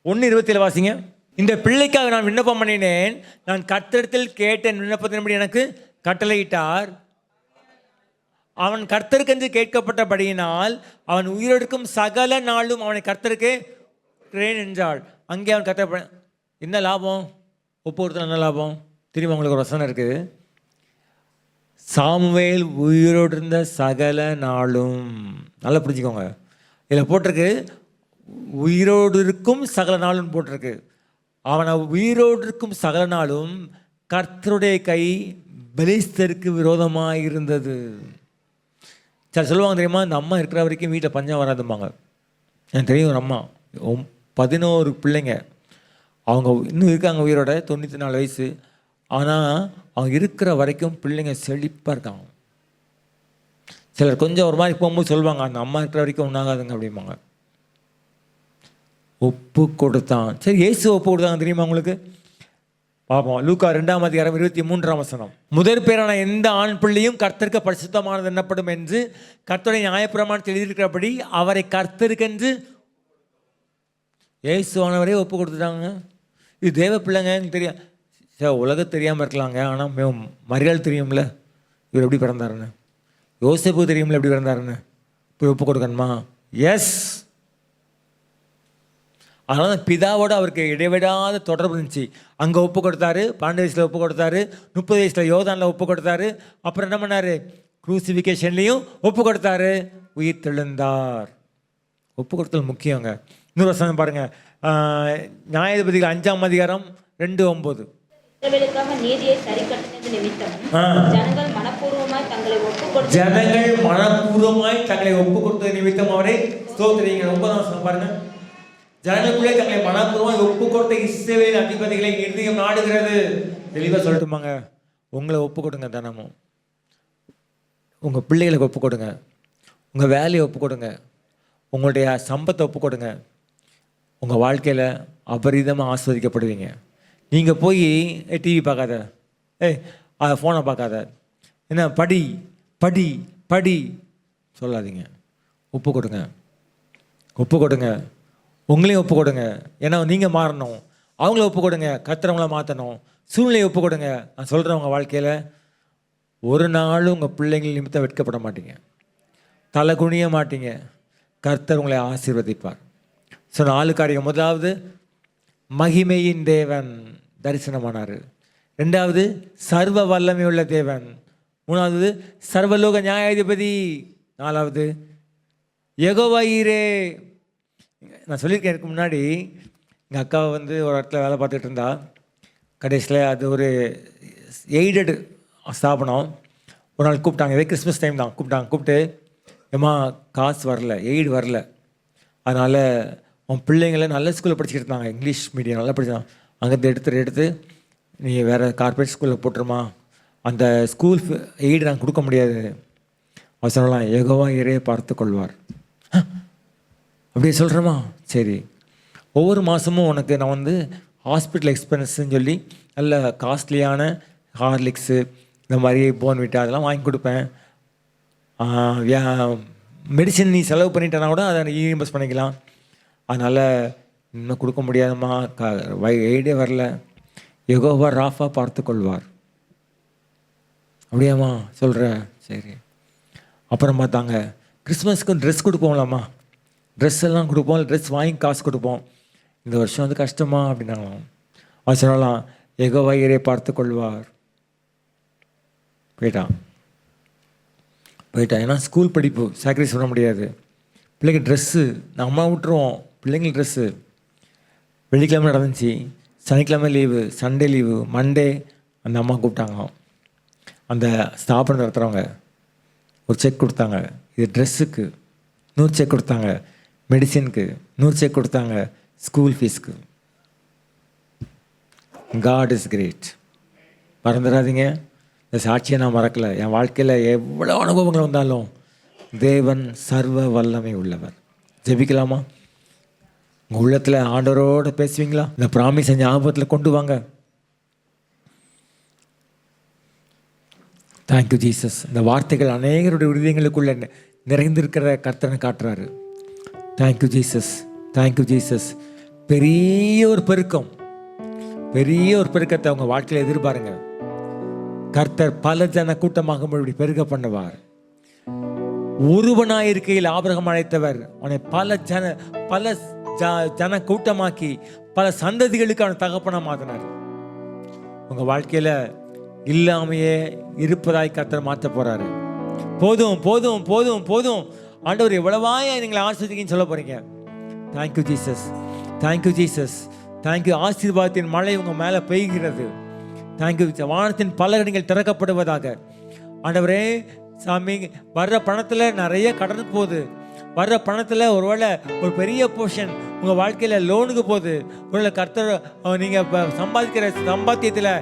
1:27 வாசிங்க. இந்த பிள்ளைக்காக நான் விண்ணப்பம் பண்ணினேன், நான் கர்த்தரிடத்தில் கேட்டேன், விண்ணப்பத்தின்படி எனக்கு கட்டளையிட்டார். அவன் கர்த்தருக்கென்று கேட்கப்பட்டபடியினால் அவன் உயிரோடுக்கும் சகல நாளும் அவனை கர்த்தருக்கு என்றாள். அங்கே அவன் கர்த்தர் என்ன லாபம்? ஒப்பு கொடுத்தா என்ன லாபம் தெரியுமா? உங்களுக்கு ஒரு வசனம் இருக்குது, சாமுவேல் உயிரோடு இருந்த சகல நாளும். நல்லா புரிஞ்சுக்கோங்க. இதில் போட்டிருக்கு உயிரோடு இருக்கும் சகல நாளும் போட்டிருக்கு. அவனை உயிரோடு இருக்கும் சகல நாளும் கர்த்தருடைய கை பெலிஸ்தருக்கு விரோதமாக இருந்தது. சரி சொல்லுவாங்க தெரியுமா, இந்த அம்மா இருக்கிற வரைக்கும் வீட்டில் பஞ்சம் வராதும்பாங்க. எனக்கு தெரியும் ஒரு அம்மா 11 பிள்ளைங்க, அவங்க இன்னும் இருக்காங்க உயிரோட, 94 வயசு. ஆனால் அவங்க இருக்கிற வரைக்கும் பிள்ளைங்க செழிப்பாக இருக்காங்க. சிலர் கொஞ்சம் ஒரு மாதிரி போகும்போது சொல்லுவாங்க, அந்த அம்மா இருக்கிற வரைக்கும் ஒன்றாகாதுங்க அப்படிம்பாங்க. ஒப்பு கொடுத்தான். சரி, இயேசு ஒப்பு கொடுத்தாங்க தெரியுமா உங்களுக்கு? பார்ப்போம். லூக்கா 2ஆம் அதிகாரம் 23ஆம் வசனம். முதற் பேரான எந்த ஆண் பிள்ளையும் கர்த்தருக்கு பரிசுத்தமானது எண்ணப்படும் என்று கர்த்தருடைய நியாயப்பிரமாணத்தில் எழுதியிருக்கிறபடி அவரை கர்த்தருக்கென்று இயேசுவானவரே ஒப்பு கொடுத்துட்டாங்க. இது தேவ பிள்ளைங்க தெரியும். சார் உலகம் தெரியாமல் இருக்கலாங்க, ஆனால் மரியாள் தெரியும்ல இவர் எப்படி பிறந்தாருன்னு, யோசேப்பு தெரியும்ல எப்படி பிறந்தாருன்னு, போய் ஒப்பு கொடுக்கணுமா? எஸ். அதனால பிதாவோட அவருக்கு இடைவிடாத தொடர்பு இருந்துச்சு. அங்கே ஒப்பு கொடுத்தாரு, 12 வயசில் ஒப்பு கொடுத்தாரு, 30 வயசில் யோர்தானில் ஒப்பு கொடுத்தாரு, அப்புறம் என்ன பண்ணார், க்ரூசிஃபிகேஷன்லேயும் ஒப்பு கொடுத்தாரு, உயிர் தெழுந்தார். ஒப்பு கொடுத்தல் முக்கியங்க. இன்னொரு வசனம் பாருங்க, நியாயாதிபதிகள் 5ஆம் அதிகாரம் 2:9. இஸ்ரவேலுக்காக நீதியை சரி கட்டினது நிமித்தம் ஜனங்கள் மனப்பூர்வமாய் தங்களை ஒப்பு கொடுத்தது நிமித்தம் அவரை ஸ்தோத்திரிங்க. 9ஆம் வசனம் பாருங்க. ஜனங்களுக்குள்ளே தங்களை மனப்பூர்வமாய் ஒப்பு கொடுத்த இஸ்ரவேல் அதிபதிகளை இருதயம் நாடுகிறது. தெளிவாக சொல்லட்டுமாங்க, உங்களை ஒப்பு கொடுங்க தினமும். உங்கள் பிள்ளைகளுக்கு ஒப்பு கொடுங்க, உங்கள் வேலையை ஒப்பு கொடுங்க, உங்களுடைய சம்பத்தை ஒப்பு கொடுங்க. உங்கள் வாழ்க்கையில் அபரிதமாக ஆஸ்வதிக்கப்படுவீங்க. நீங்கள் போய் டிவி பார்க்காத, ஃபோனை பார்க்காத, என்ன படி படி படி சொல்லாதீங்க. ஒப்பு கொடுங்க, ஒப்பு கொடுங்க, உங்களையும் ஒப்பு கொடுங்க. ஏன்னா நீங்கள் மாறணும், அவங்கள ஒப்பு கொடுங்க, கர்த்தரவங்கள மாற்றணும், சூழ்நிலையை ஒப்பு கொடுங்க. நான் சொல்கிறேன், உங்கள் வாழ்க்கையில் ஒரு நாளும் உங்கள் பிள்ளைங்கள் நிமித்தம் வெட்கப்பட மாட்டீங்க, தலை குனிய மாட்டீங்க. கர்த்தர் உங்களை ஆசீர்வதிப்பார். ஸோ 4 காரியம். முதலாவது, மகிமையின் தேவன் தரிசனமானார். 2வது, சர்வ வல்லமை உள்ள தேவன். 3வது, சர்வலோக நியாயாதிபதி. 4வது, யெகோவா ஈரே. நான் சொல்லியிருக்கேன், இதுக்கு முன்னாடி எங்கள் அக்காவை வந்து ஒரு இடத்துல வேலை பார்த்துட்டு இருந்தா. கடைசியில் அது ஒரு எய்டட் ஸ்தாபனம். ஒரு நாள் கூப்பிட்டாங்க, இதே கிறிஸ்மஸ் டைம் தான் கூப்பிட்டு, ஏம்மா காசு வரல, எய்டு வரல, அதனால் உன் பிள்ளைங்களை நல்ல ஸ்கூலில் படிச்சுக்கிட்டு இருந்தாங்க, இங்கிலீஷ் மீடியம் நல்லா படிச்சாங்க, அங்கேருந்து எடுத்து நீ வேறு கார்பரேட் ஸ்கூலில் போட்டுருமா, அந்த ஸ்கூல் எய்டு நாங்கள் கொடுக்க முடியாது. அவர் சொல்லலாம், யெகோவா ஈரே பார்த்து கொள்வார். அப்படியே சொல்கிறேம்மா, சரி. ஒவ்வொரு மாதமும் உனக்கு நான் வந்து ஹாஸ்பிட்டல் எக்ஸ்பென்ஸ்ன்னு சொல்லி நல்ல காஸ்ட்லியான ஹார்லிக்ஸு, இந்த மாதிரி போன்விட்டா அதெல்லாம் வாங்கி கொடுப்பேன். மெடிசன் நீ செலவு பண்ணிட்டேன்னா கூட அதை ரீஇம்பர்ஸ் பண்ணிக்கலாம். அதனால் இன்னும் கொடுக்க முடியாதம்மா, எய்டே வரல, யெகோவா ராஃபா பார்த்து கொள்வார். அப்படியாம்மா சொல்கிறேன், சரி. அப்புறம் பார்த்தாங்க, கிறிஸ்மஸ்க்கு ட்ரெஸ் கொடுப்போம்லாம்மா, ட்ரெஸ் எல்லாம் கொடுப்போம், ட்ரெஸ் வாங்கி காசு கொடுப்போம், இந்த வருஷம் வந்து கஷ்டமா அப்படின்னாங்களாம். அவர் சொல்லலாம், யெகோவா ஈரே பார்த்து கொள்வார். போயிட்டான். ஏன்னா ஸ்கூல் படிப்பு சாக்ரிஃபைஸ் பண்ண முடியாது. பிள்ளைங்க ட்ரெஸ்ஸு நம்ம விட்டுருவோம், பிள்ளைங்களுக்கு ட்ரெஸ்ஸு. வெள்ளிக்கிழமை நடந்துச்சு, சனிக்கிழமை லீவு, சண்டே லீவு, மண்டே அந்த அம்மா கூப்பிட்டாங்க. அந்த ஸ்தாபனம் நடத்துகிறவங்க ஒரு செக் கொடுத்தாங்க, இது ட்ரெஸ்ஸுக்கு 100 செக் கொடுத்தாங்க, மெடிசினுக்கு 100 செக் கொடுத்தாங்க, ஸ்கூல் ஃபீஸ்க்கு. God is great. மறந்துடாதீங்க, இந்த சாட்சியை நான் மறக்கலை. என் வாழ்க்கையில் எவ்வளோ அனுபவங்கள் வந்தாலும் தேவன் சர்வ வல்லமை உள்ளவர். ஜெபிக்கலாமா? உங்கள் உள்ளத்தில் ஆண்டவரோடு பேசுவீங்களா? இந்த ப்ராமிஸை ஞாபகத்தில் கொண்டு வாங்க. Thank you Jesus. இந்த வார்த்தைகள் அநேகருடைய இருதயங்களுக்குள்ள நிறைந்திருக்கிற கர்த்தனை காட்டுறாரு. Thank you Jesus, thank you Jesus. பெரிய ஒரு பெருக்கத்தை அவங்க வாழ்க்கையில் எதிர்பாருங்க. கர்த்தர் பல ஜன கூட்டமாக இப்படி பெருக பண்ணுவார். ஒருவனாயிருக்கையில் ஆபிரகாம் அழைத்தவர் அவனை பல ஜன கூட்டமாக்கி பல சந்ததிகளுக்கு அவனை தகப்பனா மாத்தினார். உங்க வாழ்க்கையில இல்லாமையே இருப்பதாய் கர்த்தர் மாற்ற போறாரு. போதும் போதும் போதும் போதும் ஆண்டவர் எவ்வளவாய் நீங்களை ஆசீர்வதிக்கன்னு சொல்ல போறீங்க. Thank you Jesus, thank you Jesus, thank you. ஆசீர்வாதத்தின் மழை உங்க மேல பெய்கிறது. தேங்க்யூ. வானத்தின் பலகணிகள் திறக்கப்படுவதாக. ஆண்டவரே சாமி, வர்ற பணத்தில் நிறைய கடன் போகுது, வர்ற பணத்தில் ஒருவேளை ஒரு பெரிய போர்ஷன் உங்கள் வாழ்க்கையில் லோனுக்கு போகுது. ஒருவேளை கர்த்தர் நீங்கள் சம்பாதிக்கிற சம்பாத்தியத்தில்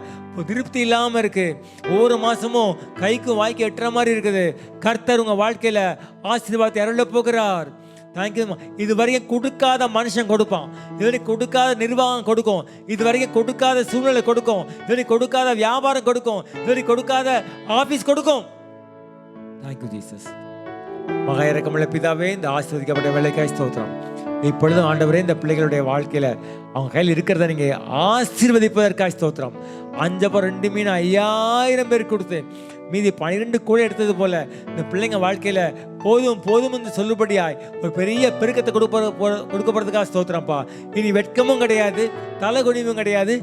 திருப்தி இல்லாமல் இருக்குது. ஒவ்வொரு மாதமும் கைக்கு வாய்க்கு எட்டுற மாதிரி இருக்குது. கர்த்தர் உங்கள் வாழ்க்கையில் ஆசீர்வாதத்தை அருள போகிறார். தேங்க்யூ. இது வரைக்கும் கொடுக்காத மனுஷன் கொடுப்பான், இதுவரைக்கும் கொடுக்காத நிர்வாகம் கொடுக்கும், இதுவரைக்கும் கொடுக்காத சூழ்நிலை கொடுக்கும், இதுவரைக்கும் கொடுக்காத வியாபாரம் கொடுக்கும், இதுவரைக்கும் கொடுக்காத ஆஃபீஸ் கொடுக்கும். Thank you Jesus. மகா இரக்கமுள்ள பிதாவே, இந்த ஆசீர்வதிக்கப்பட்ட வேலைக்காய் ஸ்தோத்திரம். இப்பொழுதும் ஆண்டவரே, இந்த பிள்ளைகளுடைய வாழ்க்கையில் அவங்க கையில் இருக்கிறத நீங்கள் ஆசீர்வதிப்பதற்காக ஸ்தோத்திரம். 5 அப்பம் 2 மீன் 5000 பேர் கொடுத்து மீதி 12 கூட எடுத்தது போல இந்த பிள்ளைங்க வாழ்க்கையில் போதும் போதும் என்று சொல்லுபடியாய் ஒரு பெரிய பெருக்கத்தை கொடுக்கப்படுறதுக்காக ஸ்தோத்திரம்ப்பா. இனி வெட்கமும் கிடையாது, தலைகுனிவும் கிடையாது,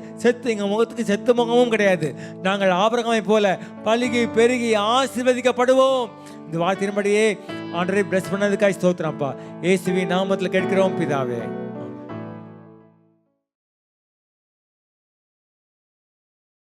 எங்கள் முகத்துக்கு செத்த முகமும் கிடையாது. நாங்கள் ஆபிரகாமை போல பலுகி பெருகி ஆசீர்வதிக்கப்படுவோம். இந்த வார்த்தையின்படியே ஆண்டவரை பிளஸ் பண்ணதுக்காக ஸ்தோத்திரம்ப்பா. இயேசுவின் நாமத்தில் கேட்கிறோம் பிதாவே.